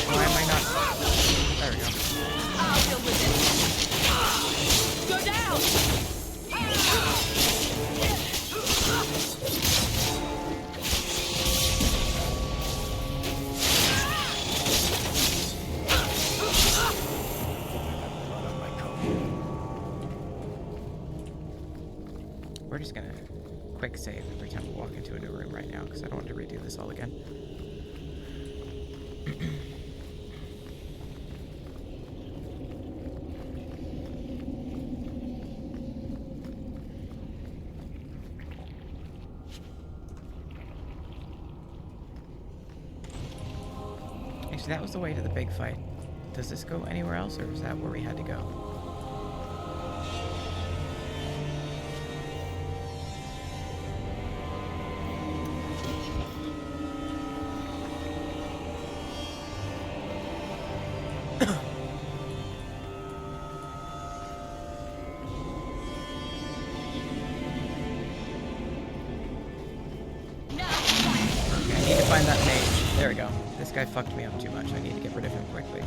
Why am I not? There we go. I'll deal with this. Go down! We're just gonna quick save every time we walk into a new room right now, because I don't want to redo this all again. Actually, that was the way to the big fight. Does this go anywhere else, or is that where we had to go? Okay, I need to find that mage. There we go. This guy fucked me up too much. I need to get rid of him quickly.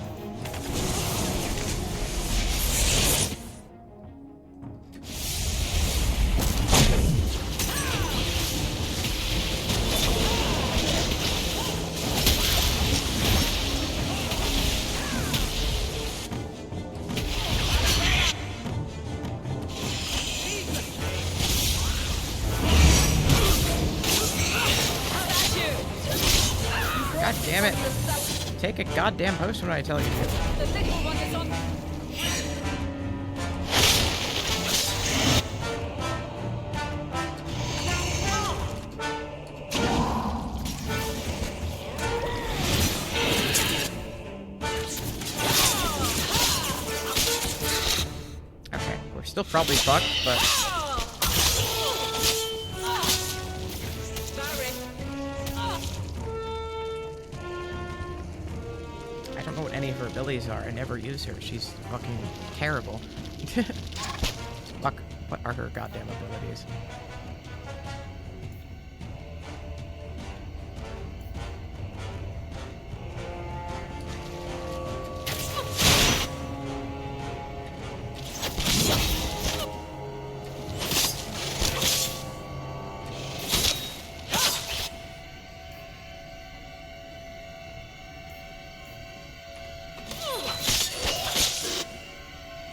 make a goddamn potion when I tell you to. The little one is on. Okay, we're still probably fucked, but... I don't know what any of her abilities are. I never use her. She's fucking terrible. Fuck. What are her goddamn abilities?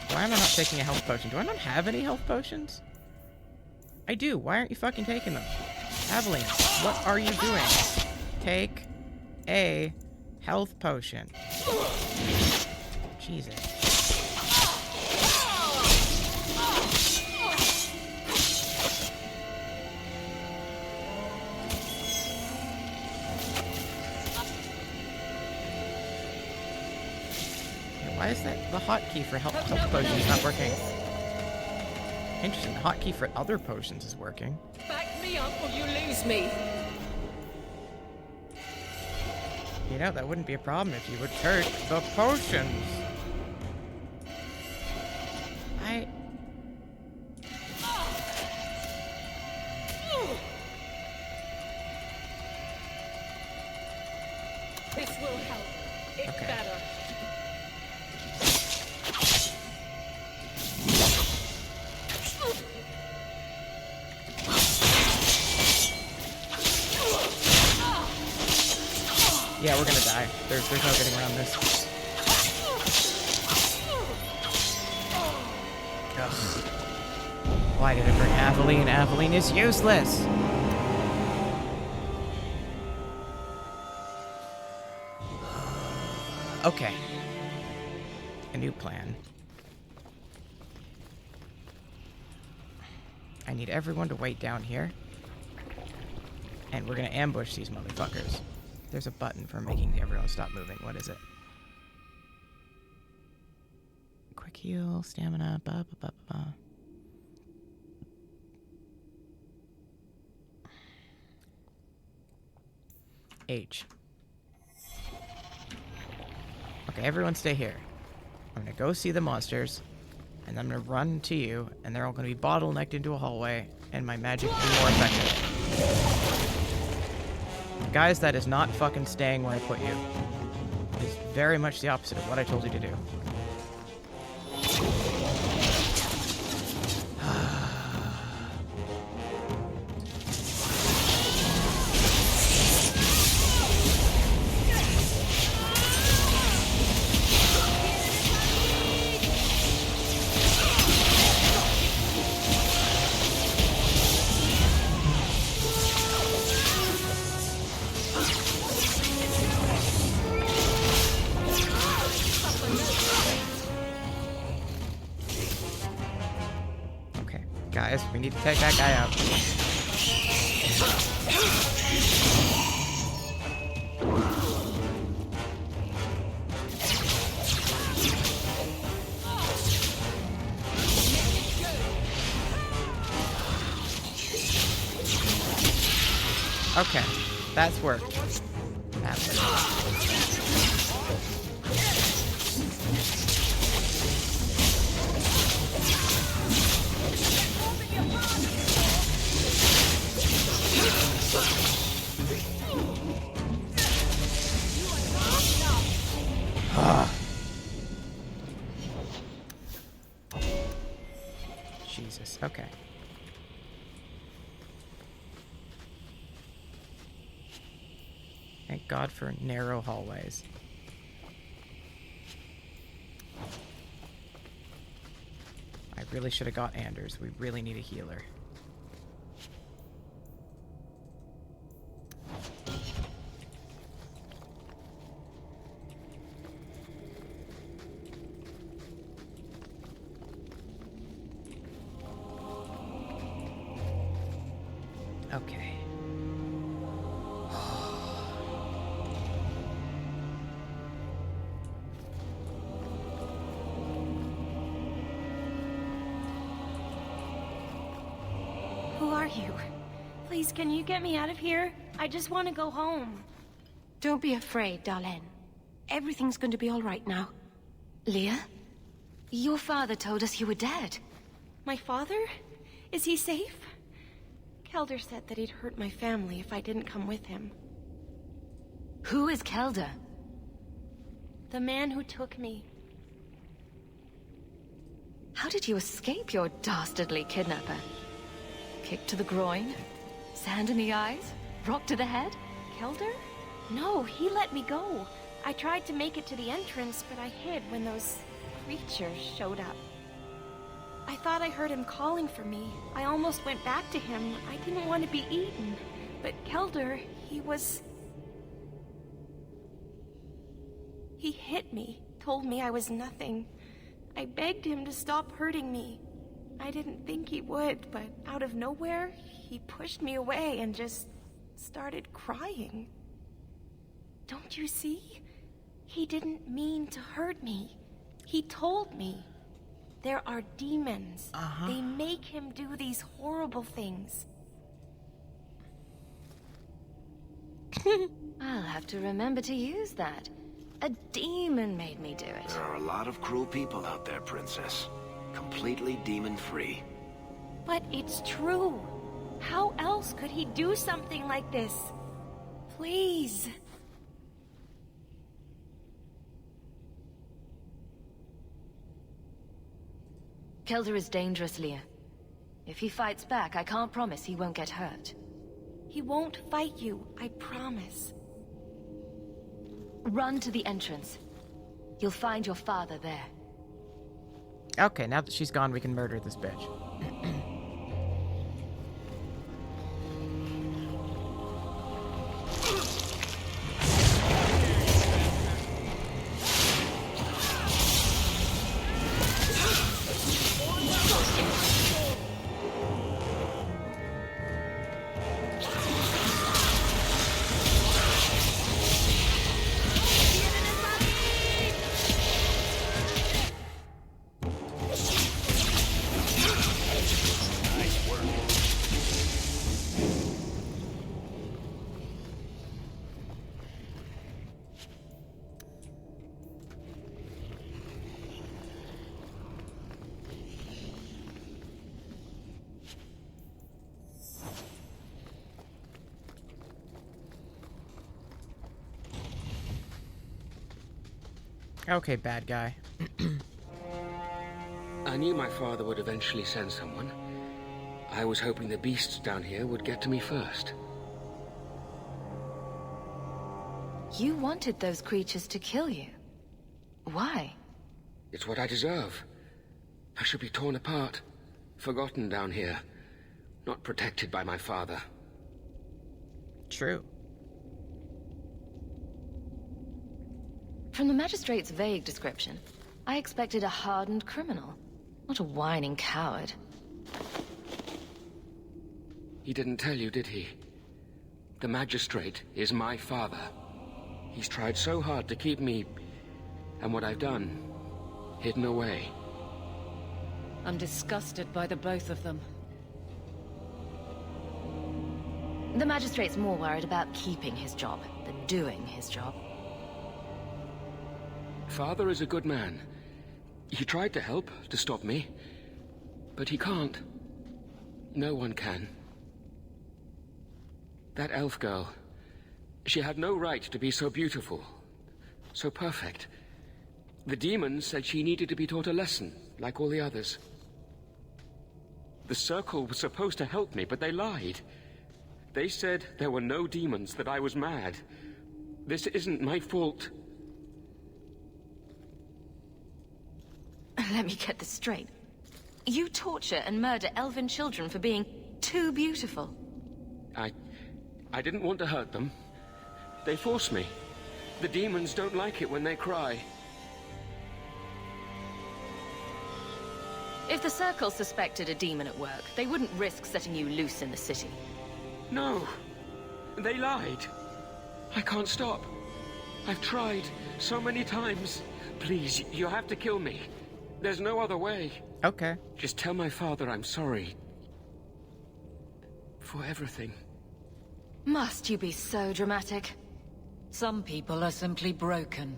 Why am I not taking a health potion? Do I not have any health potions? I do. Why aren't you fucking taking them? Aveline, what are you doing? Take a health potion. Jesus. Why is that the hotkey for health potions not working? Interesting, the hotkey for other potions is working. Back me up or you lose me. You know, that wouldn't be a problem if you would take the potions. This will help. It's Okay. better. Yeah, we're gonna die. There's no getting around this. Ugh. Why did it bring Aveline? Aveline is useless! Okay. A new plan. I need everyone to wait down here. And we're gonna ambush these motherfuckers. There's a button for making everyone stop moving. What is it? Quick heal, stamina, ba ba ba ba. H. Okay, everyone stay here. I'm gonna go see the monsters, and I'm gonna run to you, and they're all gonna be bottlenecked into a hallway, and my magic will be more effective. Guys, that is not fucking staying where I put you. It's very much the opposite of what I told you to do. Guys, we need to take that guy out. Okay, that's worked. That's worked. Jesus, okay. Thank God for narrow hallways. I really should have got Anders. We really need a healer. Okay. Who are you? Please, can you get me out of here? I just want to go home. Don't be afraid, Darlene. Everything's going to be all right now. Leah? Your father told us you were dead. My father? Is he safe? Kelder said that he'd hurt my family if I didn't come with him. Who is Kelder? The man who took me. How did you escape your dastardly kidnapper? Kick to the groin? Sand in the eyes? Rock to the head? Kelder? No, he let me go. I tried to make it to the entrance, but I hid when those creatures showed up. I thought I heard him calling for me. I almost went back to him. I didn't want to be eaten. But Kelder, he hit me, told me I was nothing. I begged him to stop hurting me. I didn't think he would, but out of nowhere, he pushed me away and just started crying. Don't you see? He didn't mean to hurt me. He told me. There are demons. They make him do these horrible things. I'll have to remember to use that. A demon made me do it. There are a lot of cruel people out there, Princess. Completely demon-free. But it's true. How else could he do something like this? Please. Kelder is dangerous, Leah. If he fights back, I can't promise he won't get hurt. He won't fight you, I promise. Run to the entrance. You'll find your father there. Okay, now that she's gone, we can murder this bitch. Okay, bad guy. I knew my father would eventually send someone. I was hoping the beasts down here would get to me first. You wanted those creatures to kill you. Why? It's what I deserve. I should be torn apart, forgotten down here, not protected by my father. True. From the magistrate's vague description, I expected a hardened criminal, not a whining coward. He didn't tell you, did he? The magistrate is my father. He's tried so hard to keep me, and what I've done, hidden away. I'm disgusted by the both of them. The magistrate's more worried about keeping his job than doing his job. Father is a good man. He tried to help, to stop me. But he can't. No one can. That elf girl, she had no right to be so beautiful, so perfect. The demons said she needed to be taught a lesson, like all the others. The Circle was supposed to help me, but they lied. They said there were no demons, that I was mad. This isn't my fault. Let me get this straight. You torture and murder elven children for being too beautiful. I didn't want to hurt them. They forced me. The demons don't like it when they cry. If the Circle suspected a demon at work, they wouldn't risk setting you loose in the city. No. They lied. I can't stop. I've tried so many times. Please, you have to kill me. There's no other way. Okay. Just tell my father I'm sorry. For everything. Must you be so dramatic? Some people are simply broken.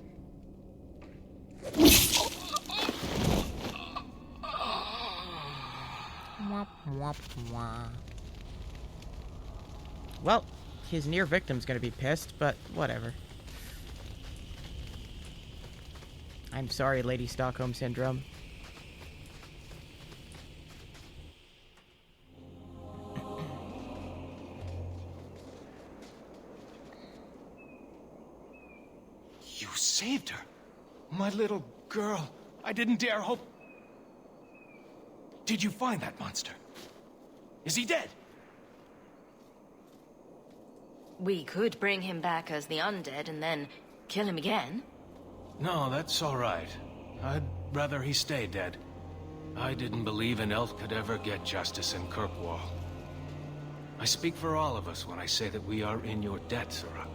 Well, his near victim's gonna be pissed, but whatever. I'm sorry, Lady Stockholm Syndrome. You saved her. My little girl. I didn't dare hope... Did you find that monster? Is he dead? We could bring him back as the undead and then kill him again. No, that's all right. I'd rather he stay dead. I didn't believe an elf could ever get justice in Kirkwall. I speak for all of us when I say that we are in your debt, Sora.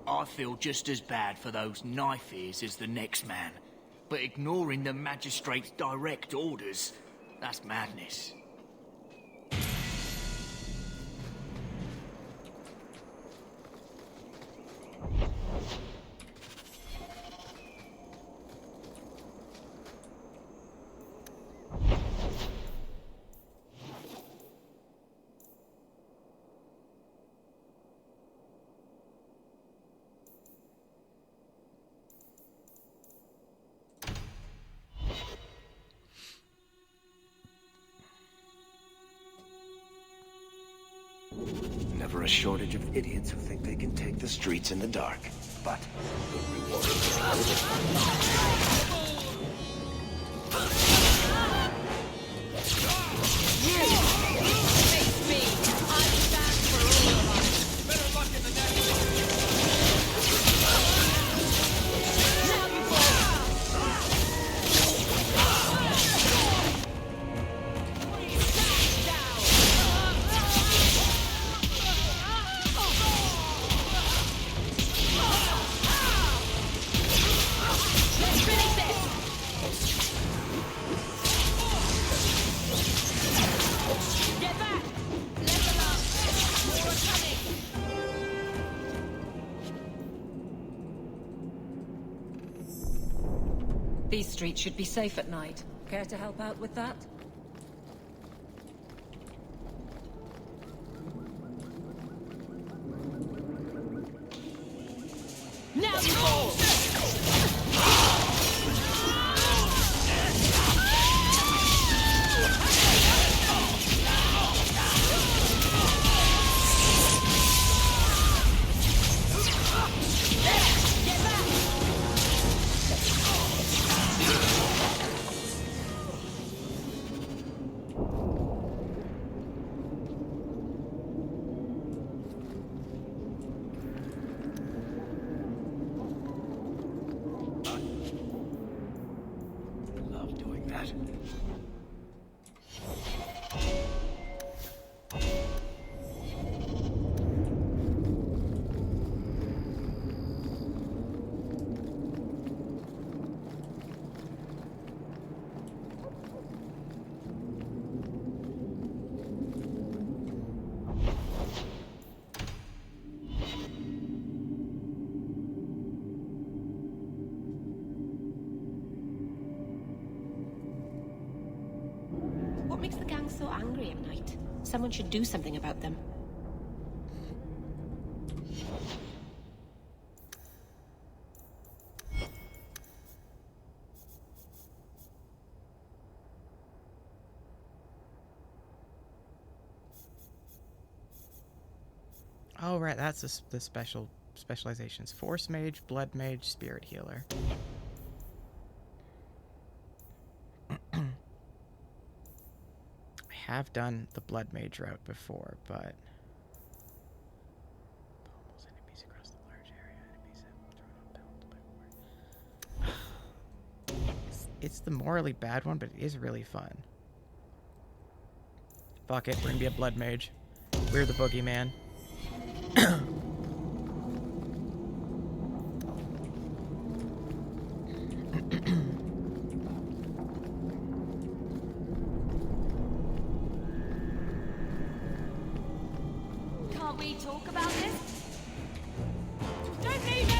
I feel just as bad for those knife ears as the next man. But ignoring the magistrate's direct orders, that's madness. Never a shortage of idiots who think they can take the streets in the dark. But the reward These streets should be safe at night. Care to help out with that? Now you fall! What makes the gang so angry at night? Someone should do something about them. Oh, right, that's the specializations. Force Mage, Blood Mage, Spirit Healer. I have done the Blood Mage route before, but... Pummels enemies across the large area. Enemies have thrown on bound by war. It's the morally bad one, but it is really fun. Fuck it, we're gonna be a blood mage. We're the boogeyman. Can't we talk about this? Don't leave it!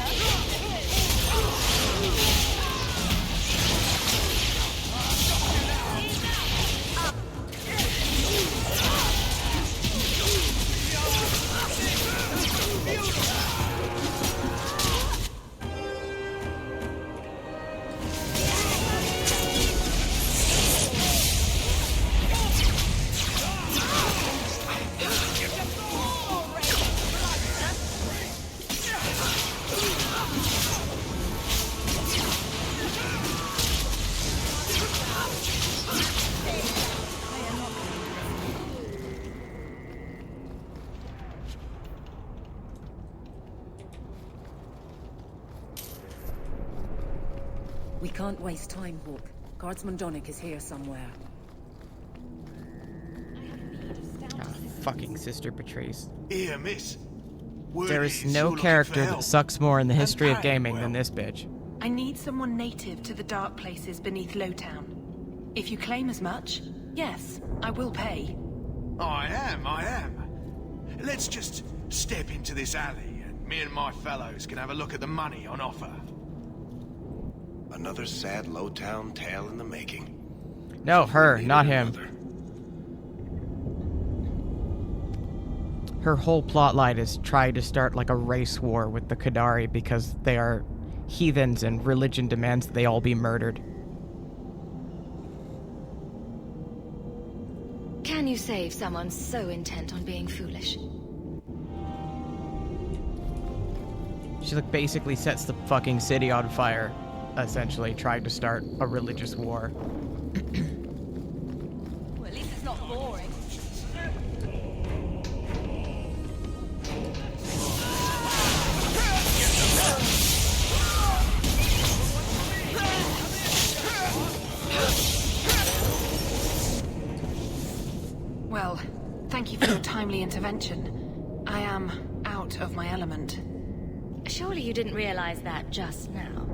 We can't waste time, Hawk. Guardsman Donnick is here somewhere. Fucking sister betrays. Here, miss. There is no character that sucks more in the history of gaming than this bitch. I need someone native to the dark places beneath Lowtown. If you claim as much, yes, I will pay. I am. Let's just step into this alley, and me and my fellows can have a look at the money on offer. Another sad Lowtown tale in the making. No, her, not him. Her whole plotline is trying to start like a race war with the Qadari because they are heathens and religion demands that they all be murdered. Can you save someone so intent on being foolish? She like basically sets the fucking city on fire, essentially trying to start a religious war. Well, at least it's not boring. Well, thank you for your timely intervention. I am out of my element. Surely you didn't realize that just now.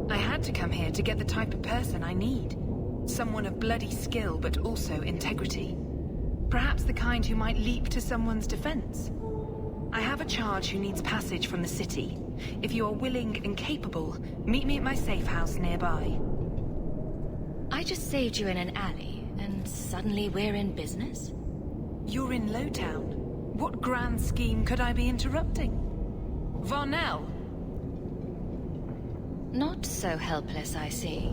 I had to come here to get the type of person I need. Someone of bloody skill, but also integrity. Perhaps the kind who might leap to someone's defense. I have a charge who needs passage from the city. If you are willing and capable, meet me at my safe house nearby. I just saved you in an alley, and suddenly we're in business? You're in Lowtown. What grand scheme could I be interrupting? Varnell? Not so helpless, I see.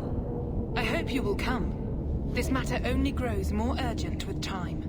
I hope you will come. This matter only grows more urgent with time.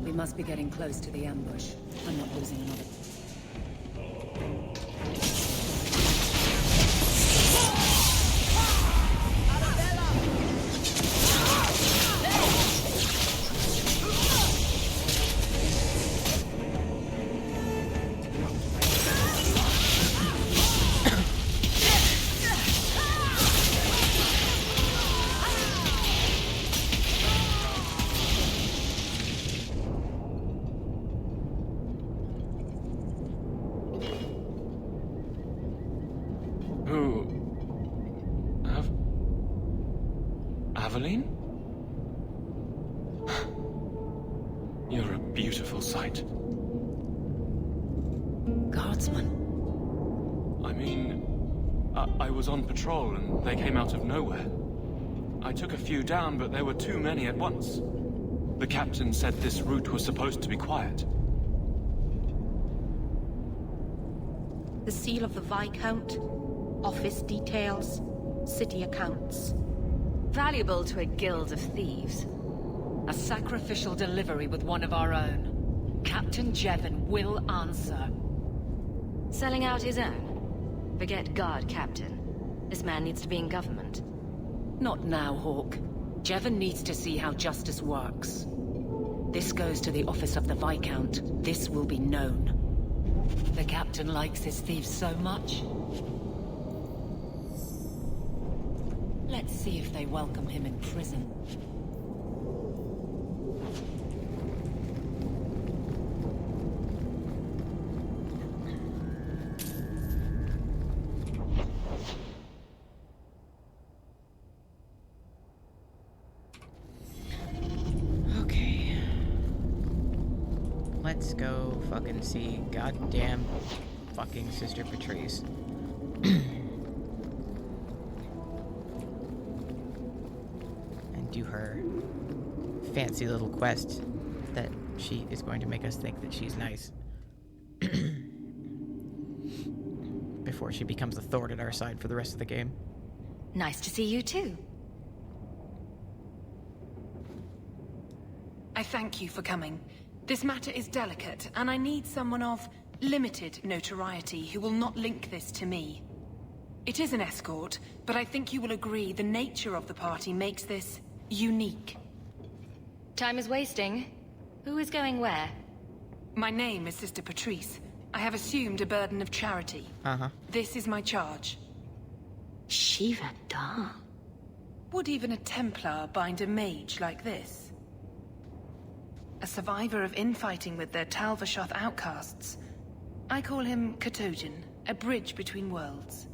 We must be getting close to the ambush. I'm not losing another. Aveline? You're a beautiful sight. Guardsman? I mean, I was on patrol and they came out of nowhere. I took a few down, but there were too many at once. The captain said this route was supposed to be quiet. The seal of the Viscount, office details, city accounts. Valuable to a guild of thieves. A sacrificial delivery with one of our own. Captain Jevon will answer. Selling out his own? Forget guard captain. This man needs to be in government. Not now, Hawke. Jevon needs to see how justice works. This goes to the office of the Viscount. This will be known. The captain likes his thieves so much. Let's see if they welcome him in prison. Okay. Let's go fucking see goddamn fucking Sister Patrice. Do her fancy little quest that she is going to make us think that she's nice before she becomes a thorn at our side for the rest of the game. Nice to see you too. I thank you for coming. This matter is delicate, and I need someone of limited notoriety who will not link this to me. It is an escort, but I think you will agree the nature of the party makes this unique. Time is wasting. Who is going where? My name is Sister Patrice. I have assumed a burden of charity. This is my charge. Shiva Da. Would even a Templar bind a mage like this? A survivor of infighting with their Tal Vashoth outcasts. I call him Katojan, a bridge between worlds.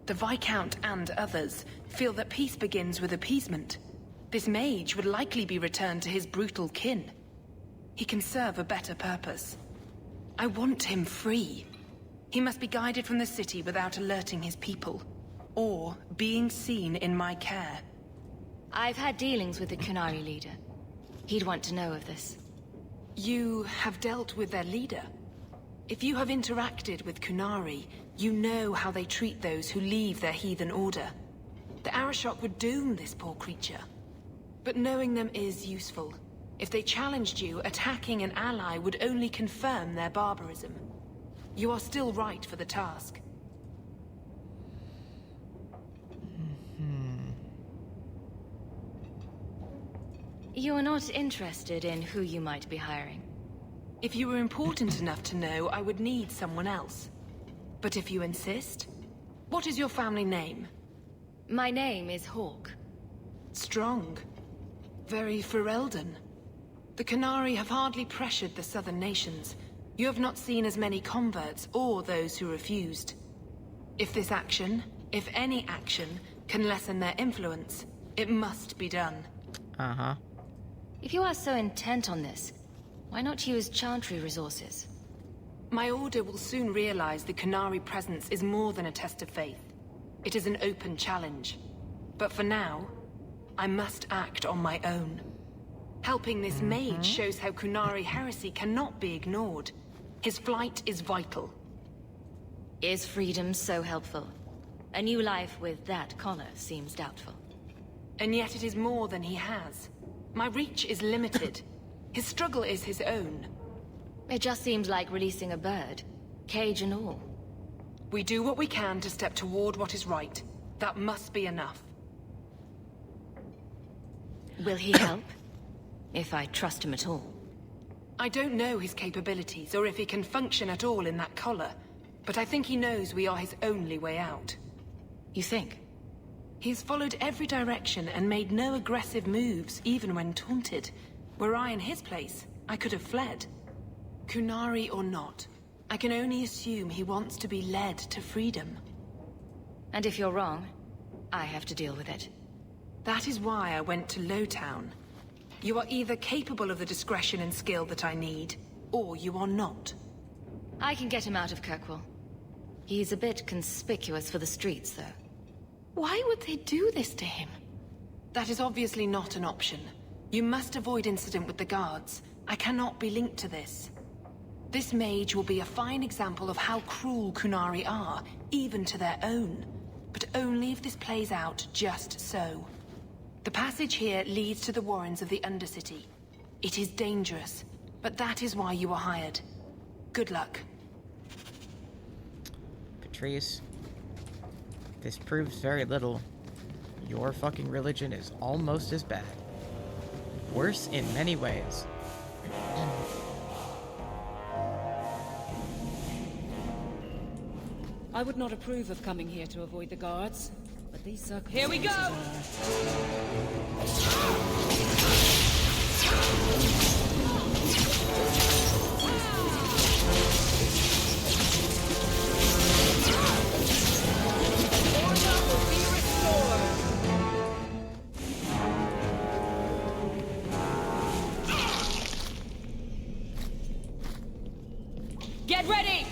The Viscount and others feel that peace begins with appeasement. This mage would likely be returned to his brutal kin. He can serve a better purpose. I want him free. He must be guided from the city without alerting his people, or being seen in my care. I've had dealings with the Qunari leader. He'd want to know of this. You have dealt with their leader? If you have interacted with Qunari, you know how they treat those who leave their heathen order. The Arishok would doom this poor creature. But knowing them is useful. If they challenged you, attacking an ally would only confirm their barbarism. You are still right for the task. You are not interested in who you might be hiring? If you were important enough to know, I would need someone else. But if you insist, what is your family name? My name is Hawke. Strong. Very Ferelden. The Qunari have hardly pressured the southern nations. You have not seen as many converts or those who refused. If this action, if any action, can lessen their influence, it must be done. If you are so intent on this, why not use Chantry resources? My order will soon realize the Qunari presence is more than a test of faith. It is an open challenge. But for now, I must act on my own. Helping this mage shows how Qunari heresy cannot be ignored. His flight is vital. Is freedom so helpful? A new life with that collar seems doubtful. And yet it is more than he has. My reach is limited. His struggle is his own. It just seems like releasing a bird, cage and all. We do what we can to step toward what is right. That must be enough. Will he help? If I trust him at all. I don't know his capabilities, or if he can function at all in that collar, but I think he knows we are his only way out. You think? He's followed every direction and made no aggressive moves, even when taunted. Were I in his place, I could have fled. Qunari or not, I can only assume he wants to be led to freedom. And if you're wrong, I have to deal with it. That is why I went to Lowtown. You are either capable of the discretion and skill that I need, or you are not. I can get him out of Kirkwall. He's a bit conspicuous for the streets, though. Why would they do this to him? That is obviously not an option. You must avoid incident with the guards. I cannot be linked to this. This mage will be a fine example of how cruel Qunari are, even to their own. But only if this plays out just so. The passage here leads to the warrens of the Undercity. It is dangerous, But that is why you were hired. Good luck. Patrice, this proves very little. Your fucking religion is almost as bad. Worse in many ways. I would not approve of coming here to avoid the guards, but these circumstances... Here we go! Get ready!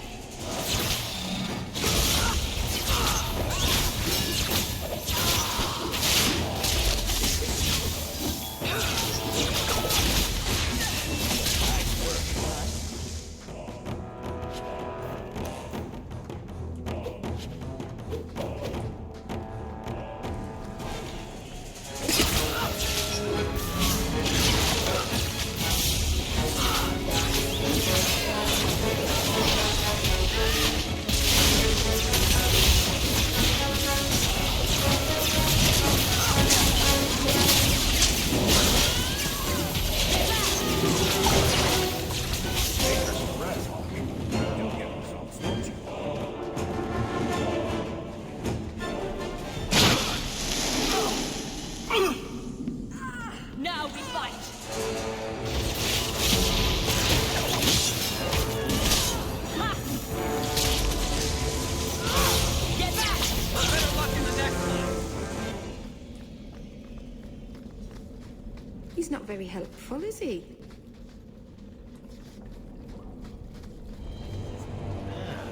Now we fight! Get back! Better luck in the next one. He's not very helpful, is he?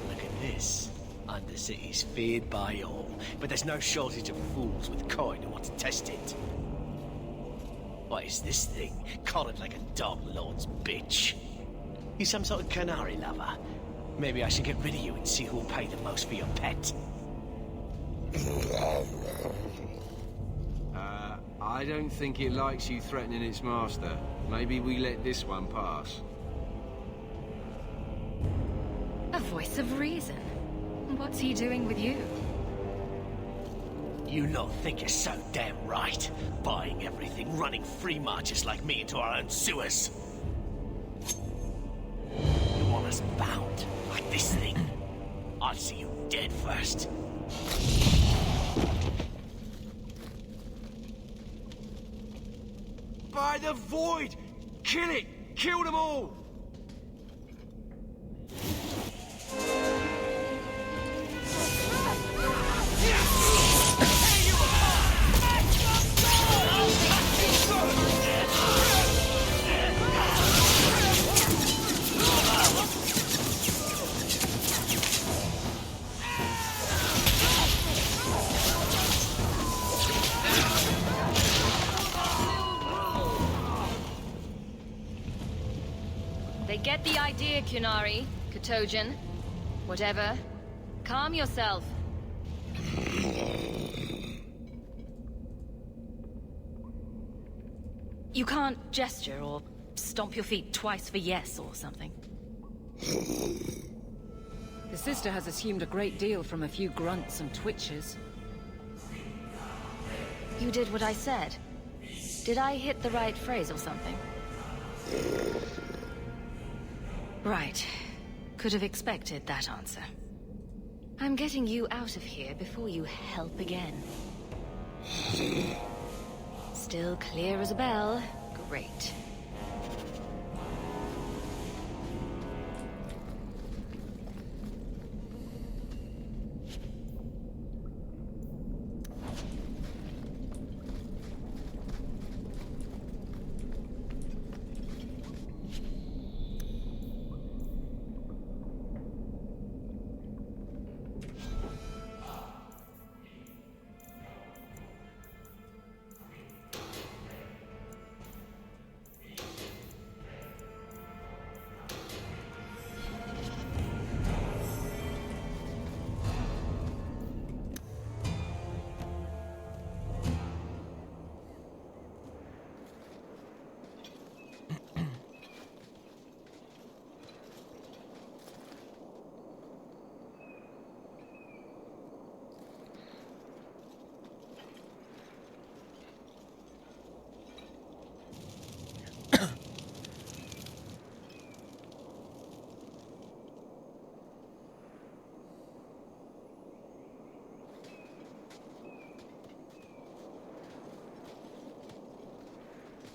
Look at this. Undercity's feared by all, but there's no shortage of fools with coin who want to test it. What is this thing? Collared like a dog lord's bitch. You some sort of canary lover? Maybe I should get rid of you and see who'll pay the most for your pet. I don't think it likes you threatening its master. Maybe we let this one pass. A voice of reason. What's he doing with you? You lot think you're so damn right, buying everything, running free marches like me into our own sewers. You want us bound, like this thing? I'll see you dead first. By the void! Kill it! Kill them all! They get the idea, Qunari, Katojan, whatever. Calm yourself. You can't gesture or stomp your feet twice for yes or something. The sister has assumed a great deal from a few grunts and twitches. You did what I said. Did I hit the right phrase or something? Right. Could have expected that answer. I'm getting you out of here before you help again. Still clear as a bell. Great.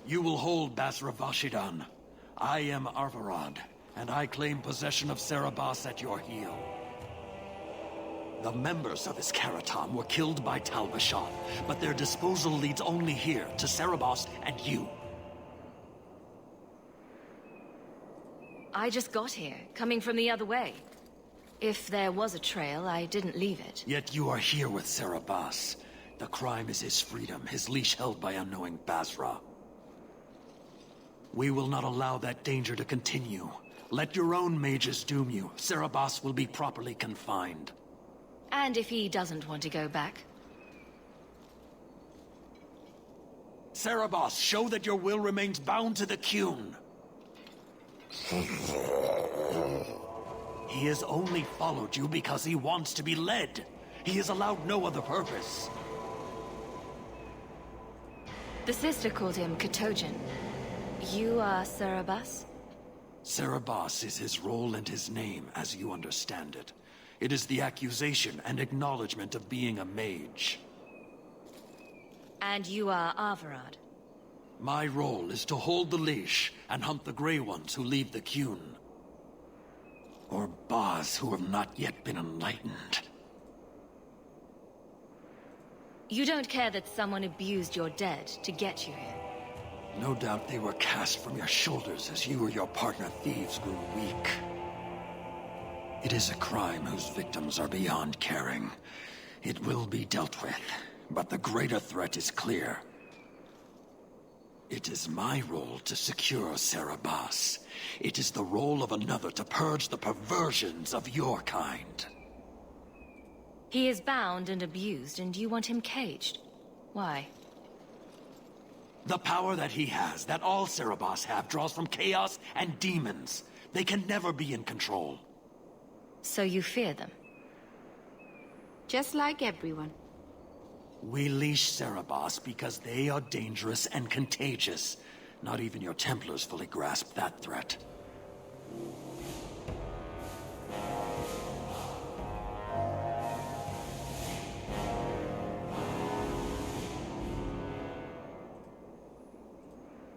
You will hold Basra Vashidan. I am Arvarad, and I claim possession of Serabas at your heel. The members of Iskaratam were killed by Tal Vashan, but their disposal leads only here, to Serabas and you. I just got here, coming from the other way. If there was a trail, I didn't leave it. Yet you are here with Serabas. The crime is his freedom, his leash held by unknowing Basra. We will not allow that danger to continue. Let your own mages doom you. Serabas will be properly confined. And if he doesn't want to go back? Serabas, show that your will remains bound to the Qun. He has only followed you because he wants to be led. He has allowed no other purpose. The sister called him Katojan. You are Serabas? Serabas is his role and his name, as you understand it. It is the accusation and acknowledgement of being a mage. And you are Arvarad? My role is to hold the leash and hunt the Grey Ones who leave the Qun. Or Baz who have not yet been enlightened. You don't care that someone abused your dead to get you here? No doubt they were cast from your shoulders as you or your partner thieves grew weak. It is a crime whose victims are beyond caring. It will be dealt with, but the greater threat is clear. It is my role to secure Serabas. It is the role of another to purge the perversions of your kind. He is bound and abused, and you want him caged. Why? The power that he has, that all Serabas have, draws from chaos and demons. They can never be in control. So you fear them? Just like everyone. We leash Serabas because they are dangerous and contagious. Not even your Templars fully grasp that threat.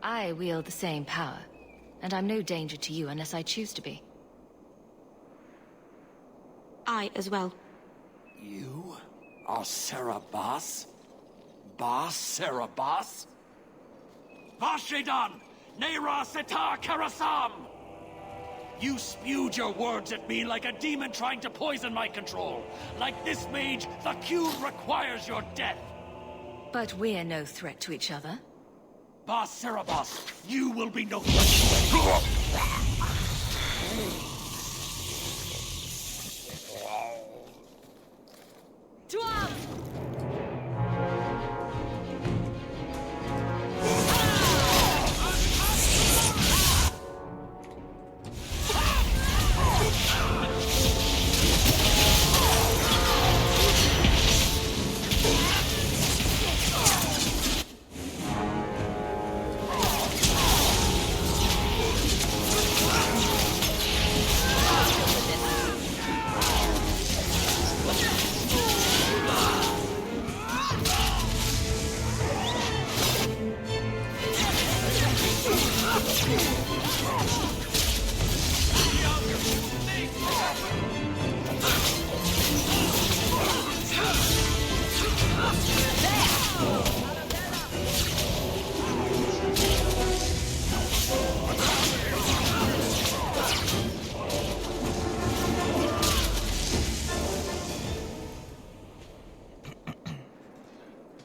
I wield the same power, and I'm no danger to you unless I choose to be. I as well. You are Serabas? Bas Serabas? Vashidan! Nera Setar Karasam! You spewed your words at me like a demon trying to poison my control. Like this mage, the Qun requires your death. But we're no threat to each other. Bas Serabas, you will be no threat. To arms!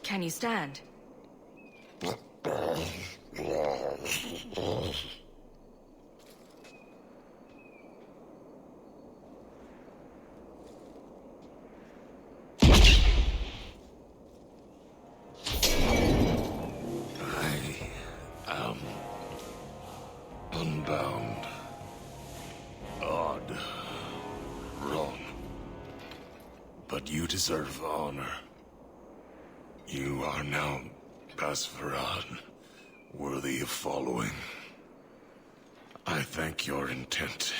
Can you stand? Unbound. Odd. Wrong. But you deserve honor. You are now Basvarad, worthy of following. I thank your intent,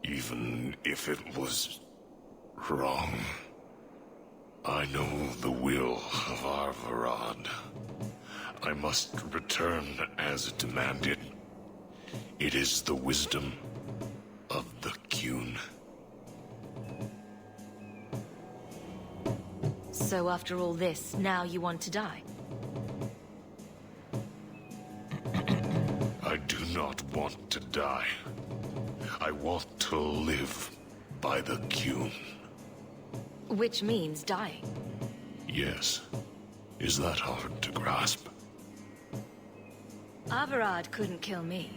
even if it was wrong. I know the will of Arvarad. I must return as demanded. It is the wisdom of the Qun. So after all this, now you want to die? I do not want to die. I want to live by the Qun. Which means dying. Yes. Is that hard to grasp? Averard couldn't kill me.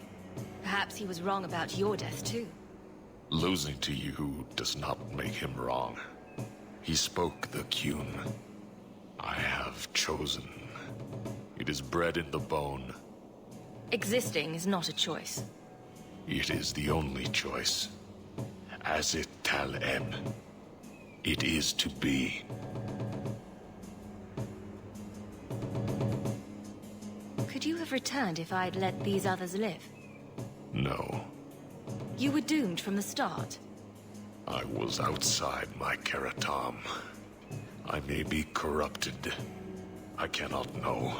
Perhaps he was wrong about your death, too. Losing to you does not make him wrong. He spoke the Qun. I have chosen. It is bred in the bone. Existing is not a choice. It is the only choice. As it Tal-Eb. It is to be. Could you have returned if I'd let these others live? No. You were doomed from the start. I was outside my Keratam. I may be corrupted. I cannot know.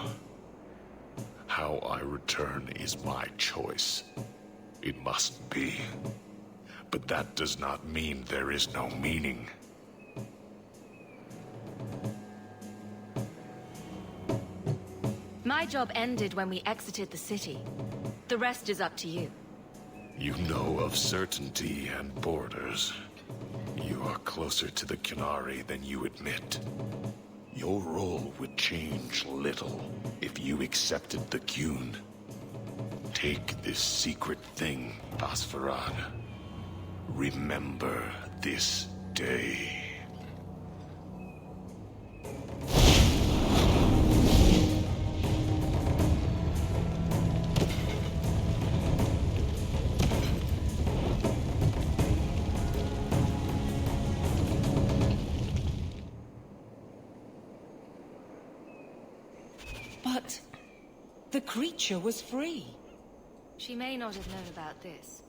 How I return is my choice. It must be. But that does not mean there is no meaning. My job ended when we exited the city. The rest is up to you. You know of certainty and borders. You are closer to the Qunari than you admit. Your role would change little if you accepted the Qun. Take this secret thing, Basfarad. Remember this day. But the creature was free. She may not have known about this,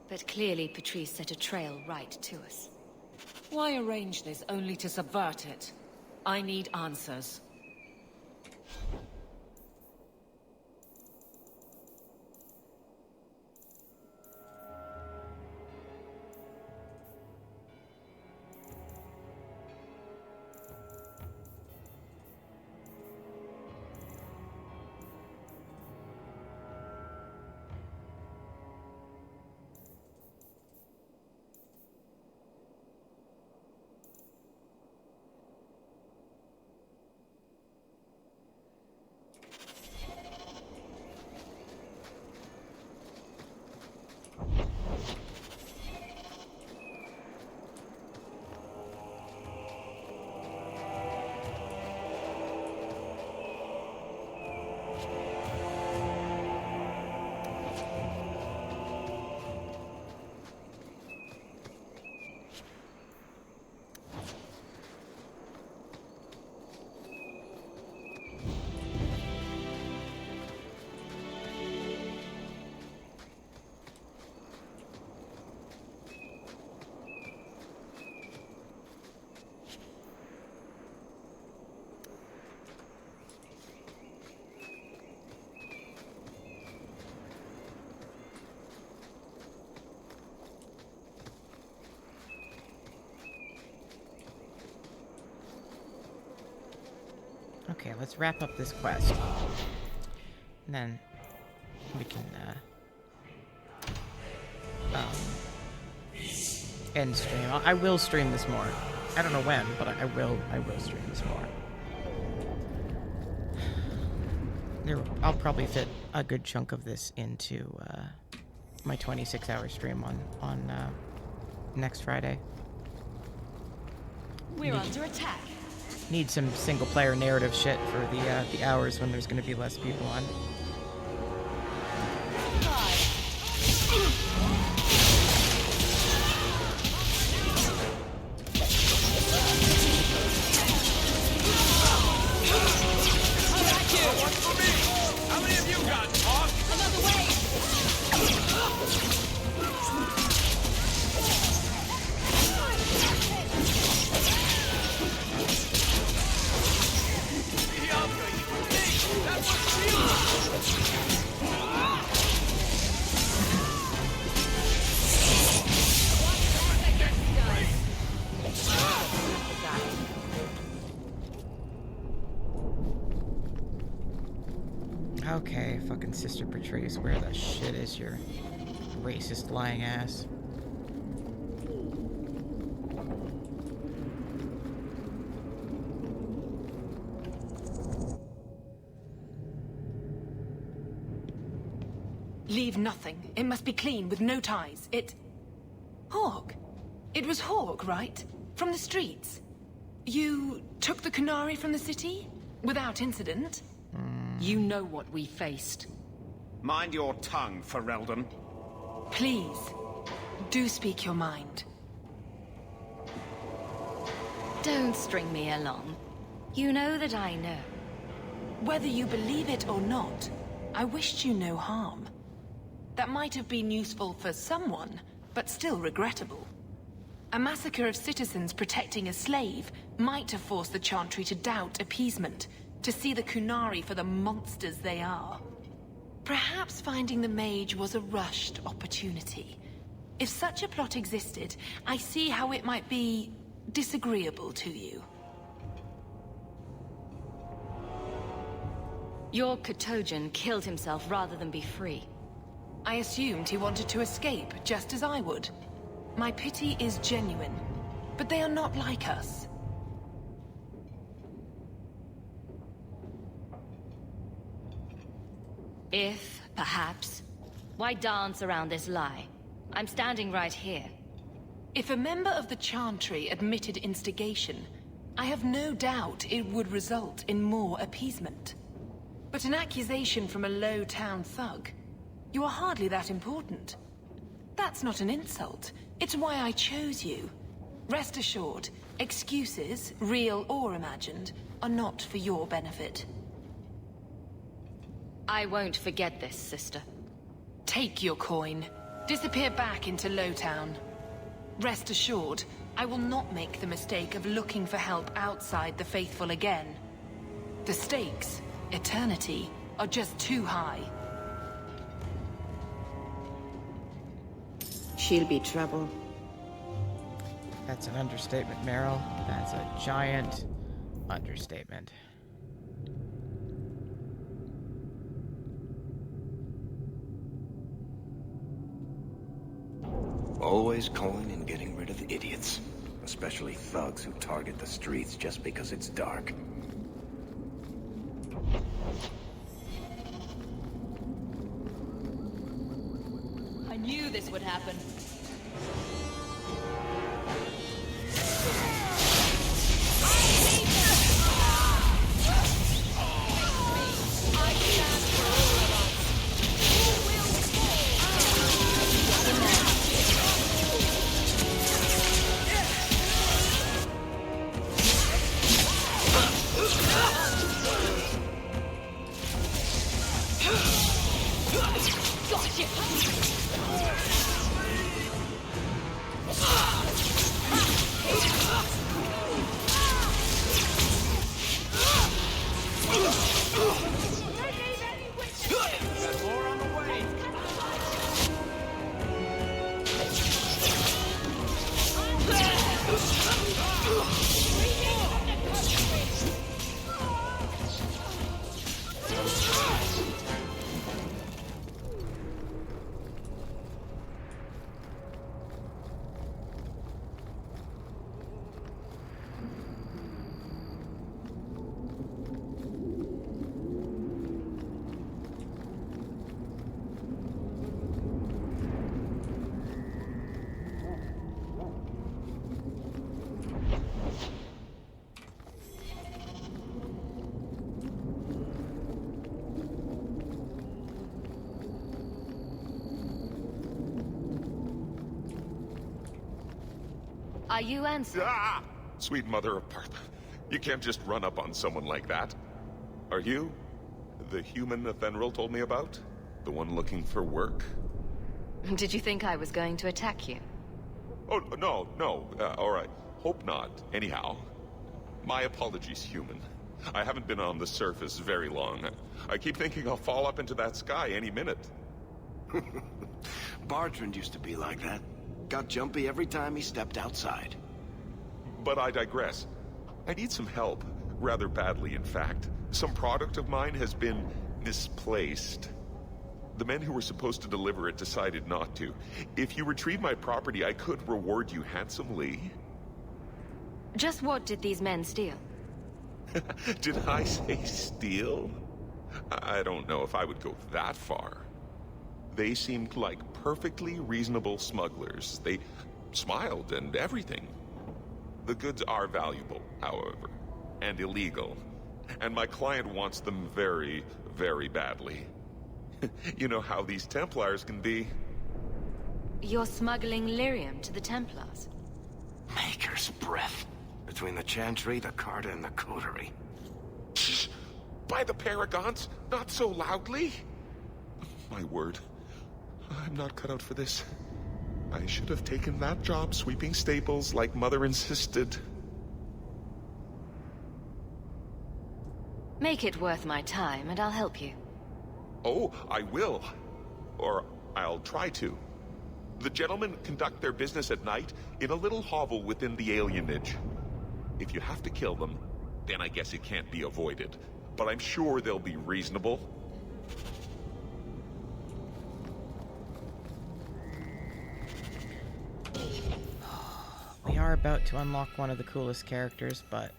but clearly Patrice set a trail right to us. Why arrange this only to subvert it? I need answers. Okay, let's wrap up this quest. And then we can end stream. I will stream this more. I don't know when, but I will stream this more. I'll probably fit a good chunk of this into my 26-hour stream on next Friday. We're under attack. Need some single-player narrative shit for the hours when there's going to be less people on. How many of you got talk? Another way. That's what she fucking Sister Patrice, where the shit is your racist lying ass? Leave nothing. It must be clean, with no ties. Hawk. It was Hawk, right? From the streets. You took the Qunari from the city? Without incident? You know what we faced. Mind your tongue, Ferelden. Please, do speak your mind. Don't string me along. You know that I know. Whether you believe it or not, I wished you no harm. That might have been useful for someone, but still regrettable. A massacre of citizens protecting a slave might have forced the Chantry to doubt appeasement, to see the Qunari for the monsters they are. Perhaps finding the mage was a rushed opportunity. If such a plot existed, I see how it might be disagreeable to you. Your Katojan killed himself rather than be free. I assumed he wanted to escape, just as I would. My pity is genuine, but they are not like us. If, perhaps, why dance around this lie? I'm standing right here. If a member of the Chantry admitted instigation, I have no doubt it would result in more appeasement. But an accusation from a low-town thug? You are hardly that important. That's not an insult. It's why I chose you. Rest assured, excuses, real or imagined, are not for your benefit. I won't forget this, sister. Take your coin. Disappear back into Lowtown. Rest assured, I will not make the mistake of looking for help outside the Faithful again. The stakes, eternity, are just too high. She'll be trouble. That's an understatement, Meryl. That's a giant understatement. Always calling and getting rid of idiots. Especially thugs who target the streets just because it's dark. I knew this would happen. Are you Ansel? Ah! Sweet mother of Partha. You can't just run up on someone like that. Are you the human Athenril told me about? The one looking for work? Did you think I was going to attack you? Oh, no. All right. Hope not. Anyhow, my apologies, human. I haven't been on the surface very long. I keep thinking I'll fall up into that sky any minute. Bartrand used to be like that. Got jumpy every time he stepped outside. But I digress. I need some help. Rather badly, in fact. Some product of mine has been misplaced. The men who were supposed to deliver it decided not to. If you retrieve my property, I could reward you handsomely. Just what did these men steal? Did I say steal? I don't know if I would go that far. They seemed like perfectly reasonable smugglers. They smiled and everything. The goods are valuable, however, and illegal. And my client wants them very, very badly. You know how these Templars can be. You're smuggling lyrium to the Templars? Maker's breath. Between the Chantry, the Carta, and the Coterie. Shh! By the Paragons, not so loudly! My word. I'm not cut out for this. I should have taken that job sweeping stables like Mother insisted. Make it worth my time, and I'll help you. Oh, I will. Or I'll try to. The gentlemen conduct their business at night in a little hovel within the alienage. If you have to kill them, then I guess it can't be avoided. But I'm sure they'll be reasonable. We are about to unlock one of the coolest characters, but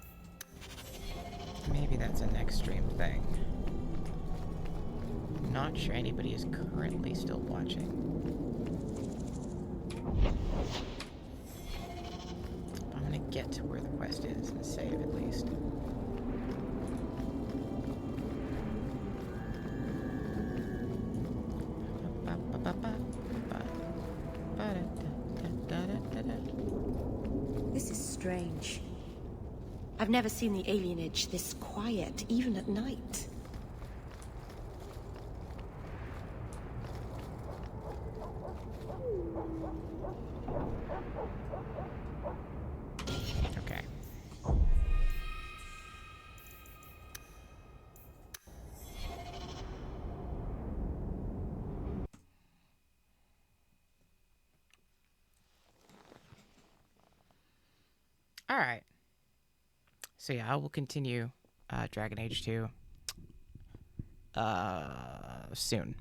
maybe that's a next stream thing. I'm not sure anybody is currently still watching. I'm gonna get to where the quest is and save at least. This is strange. I've never seen the alienage this quiet, even at night. Okay. All right. So yeah, I will continue Dragon Age 2 soon.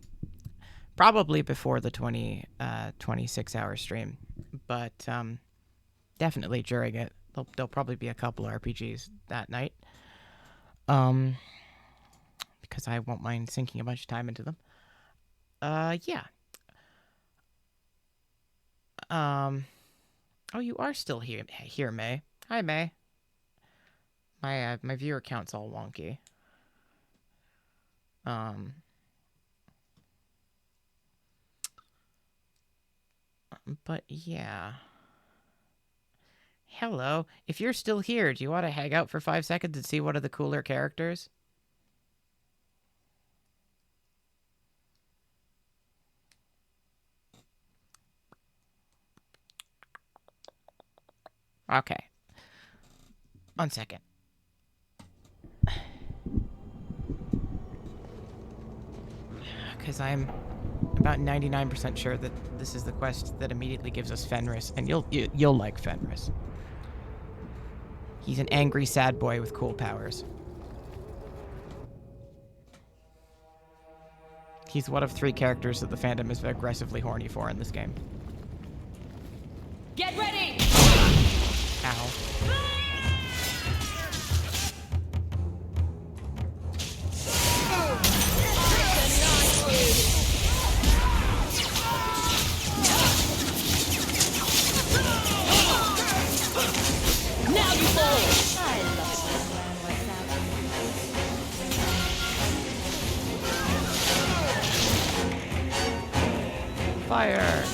Probably before the 26-hour stream, but definitely during it. There'll probably be a couple RPGs that night. Because I won't mind sinking a bunch of time into them. Yeah. Oh, you are still here, May. Hi, May. My viewer count's all wonky. But yeah. Hello. If you're still here, do you want to hang out for 5 seconds and see one of the cooler characters? Okay. 1 second. Because I'm about 99% sure that this is the quest that immediately gives us Fenris, and you'll like Fenris. He's an angry, sad boy with cool powers. He's one of 3 characters that the fandom is aggressively horny for in this game. Get ready! Ow. Now you fall! I love it when a plan works out. Fire!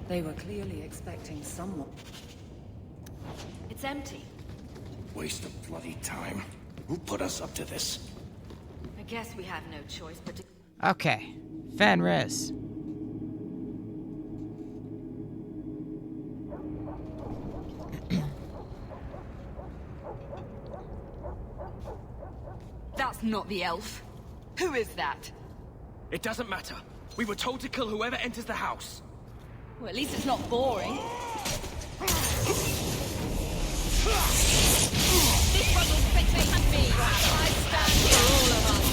They were clearly expecting someone. It's empty. Waste of bloody time. Who put us up to this? I guess we have no choice but to... Okay. Fenris. That's not the elf. Who is that? It doesn't matter. We were told to kill whoever enters the house. Well, at least it's not boring. between me. I stand for all of us.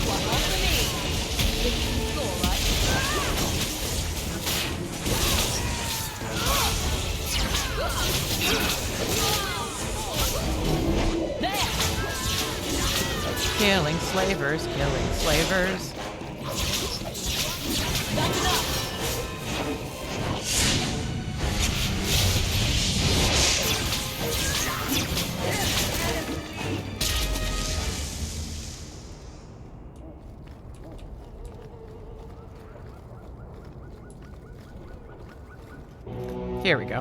One more for me. It's all right. There. Killing slavers, killing slavers. That's enough. Here we go.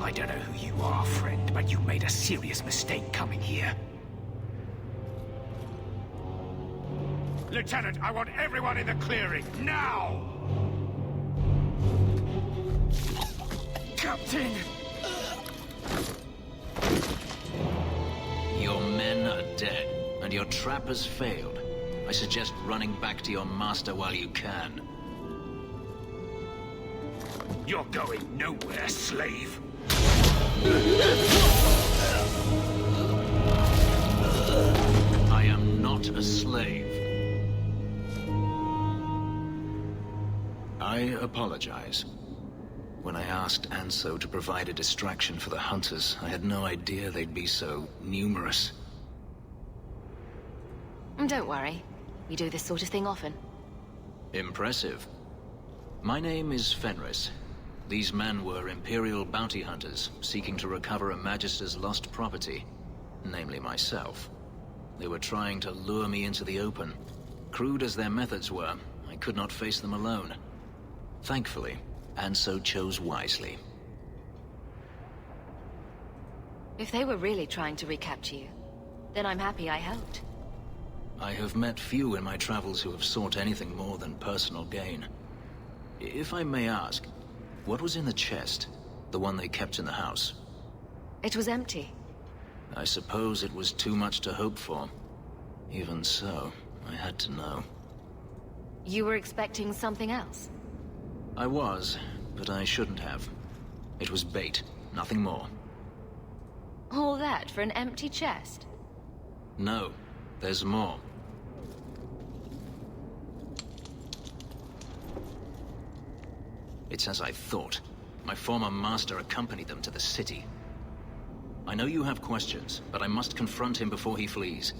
I don't know who you are, friend, but you made a serious mistake coming here. Lieutenant, I want everyone in the clearing, now! Captain! Your men are dead, and your trap has failed. I suggest running back to your master while you can. You're going nowhere, slave! I am not a slave. I apologize. When I asked Anso to provide a distraction for the hunters, I had no idea they'd be so numerous. Don't worry. We do this sort of thing often. Impressive. My name is Fenris. These men were Imperial bounty hunters, seeking to recover a Magister's lost property, namely myself. They were trying to lure me into the open. Crude as their methods were, I could not face them alone. Thankfully, Anso chose wisely. If they were really trying to recapture you, then I'm happy I helped. I have met few in my travels who have sought anything more than personal gain. If I may ask, what was in the chest? The one they kept in the house? It was empty. I suppose it was too much to hope for. Even so, I had to know. You were expecting something else? I was, but I shouldn't have. It was bait, nothing more. All that for an empty chest? No, there's more. It's as I thought. My former master accompanied them to the city. I know you have questions, but I must confront him before he flees.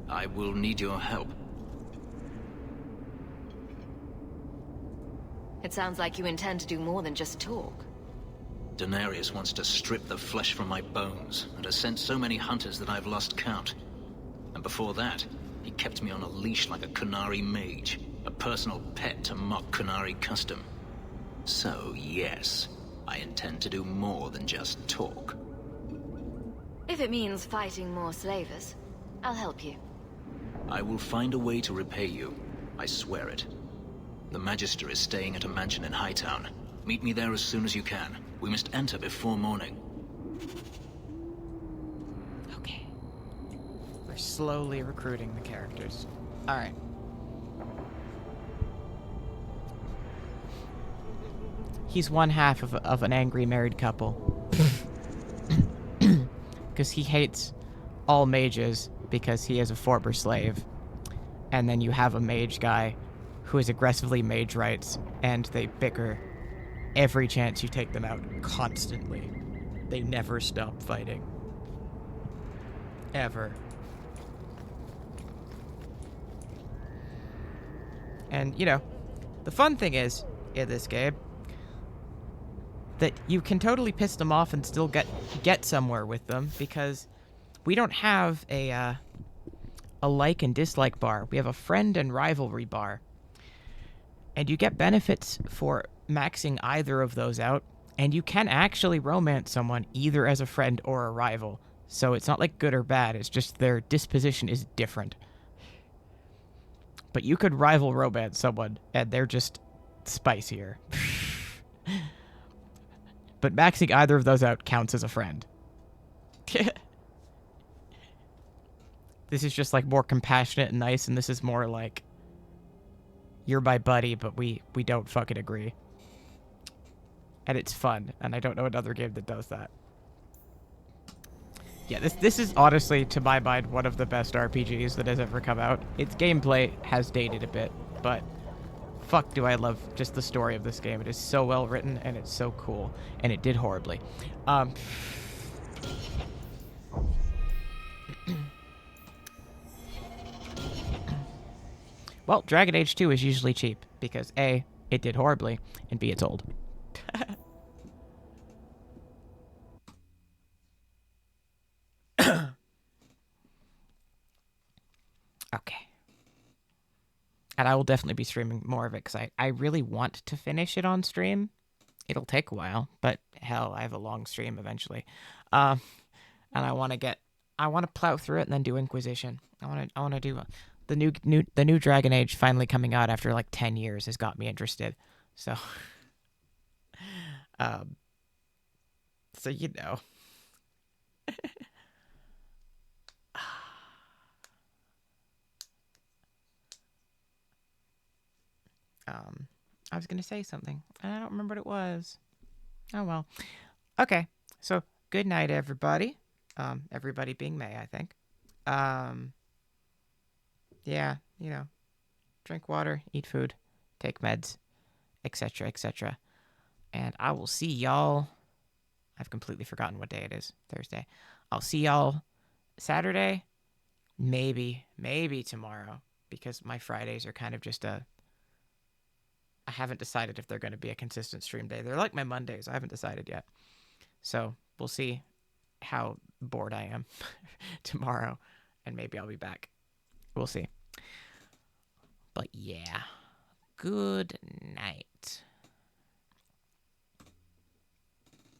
I will need your help. It sounds like you intend to do more than just talk. Denarius wants to strip the flesh from my bones, and has sent so many hunters that I've lost count. And before that, he kept me on a leash like a Qunari mage, a personal pet to mock Qunari custom. So, yes, I intend to do more than just talk. If it means fighting more slavers, I'll help you. I will find a way to repay you. I swear it. The Magister is staying at a mansion in Hightown. Meet me there as soon as you can. We must enter before morning. Okay. We're slowly recruiting the characters. Alright. He's one half of an angry married couple. Because he hates all mages because he is a former slave. And then you have a mage guy who is aggressively mage rights, and they bicker every chance you take them out, constantly. They never stop fighting. Ever. And, you know, the fun thing is, in this game, that you can totally piss them off and still get somewhere with them, because we don't have a like and dislike bar. We have a friend and rivalry bar. And you get benefits for maxing either of those out, and you can actually romance someone either as a friend or a rival. So it's not like good or bad, it's just their disposition is different. But you could rival romance someone, and they're just spicier. But maxing either of those out counts as a friend. This is just like more compassionate and nice, and this is more like, you're my buddy, but we don't fucking agree. and it's fun, and I don't know another game that does that. Yeah, this is honestly, to my mind, one of the best RPGs that has ever come out. Its gameplay has dated a bit, but fuck do I love just the story of this game. It is so well written, and it's so cool, and it did horribly. Well, Dragon Age 2 is usually cheap, because A, it did horribly, and B, it's old. Okay. And I will definitely be streaming more of it, because I really want to finish it on stream. It'll take a while, but hell, I have a long stream eventually. And I want to plow through it and then do Inquisition. I want to do the new Dragon Age finally coming out after like 10 years has got me interested. So so you know. I was going to say something, and I don't remember what it was. Oh, well. Okay, so good night, everybody. Everybody being May, I think. Yeah, you know, drink water, eat food, take meds, etc., etc. And I will see y'all. I've completely forgotten what day it is. Thursday. I'll see y'all Saturday. Maybe tomorrow, because my Fridays are kind of just I haven't decided if they're going to be a consistent stream day. They're like my Mondays. I haven't decided yet. So we'll see how bored I am tomorrow, and maybe I'll be back. We'll see. But yeah, good night.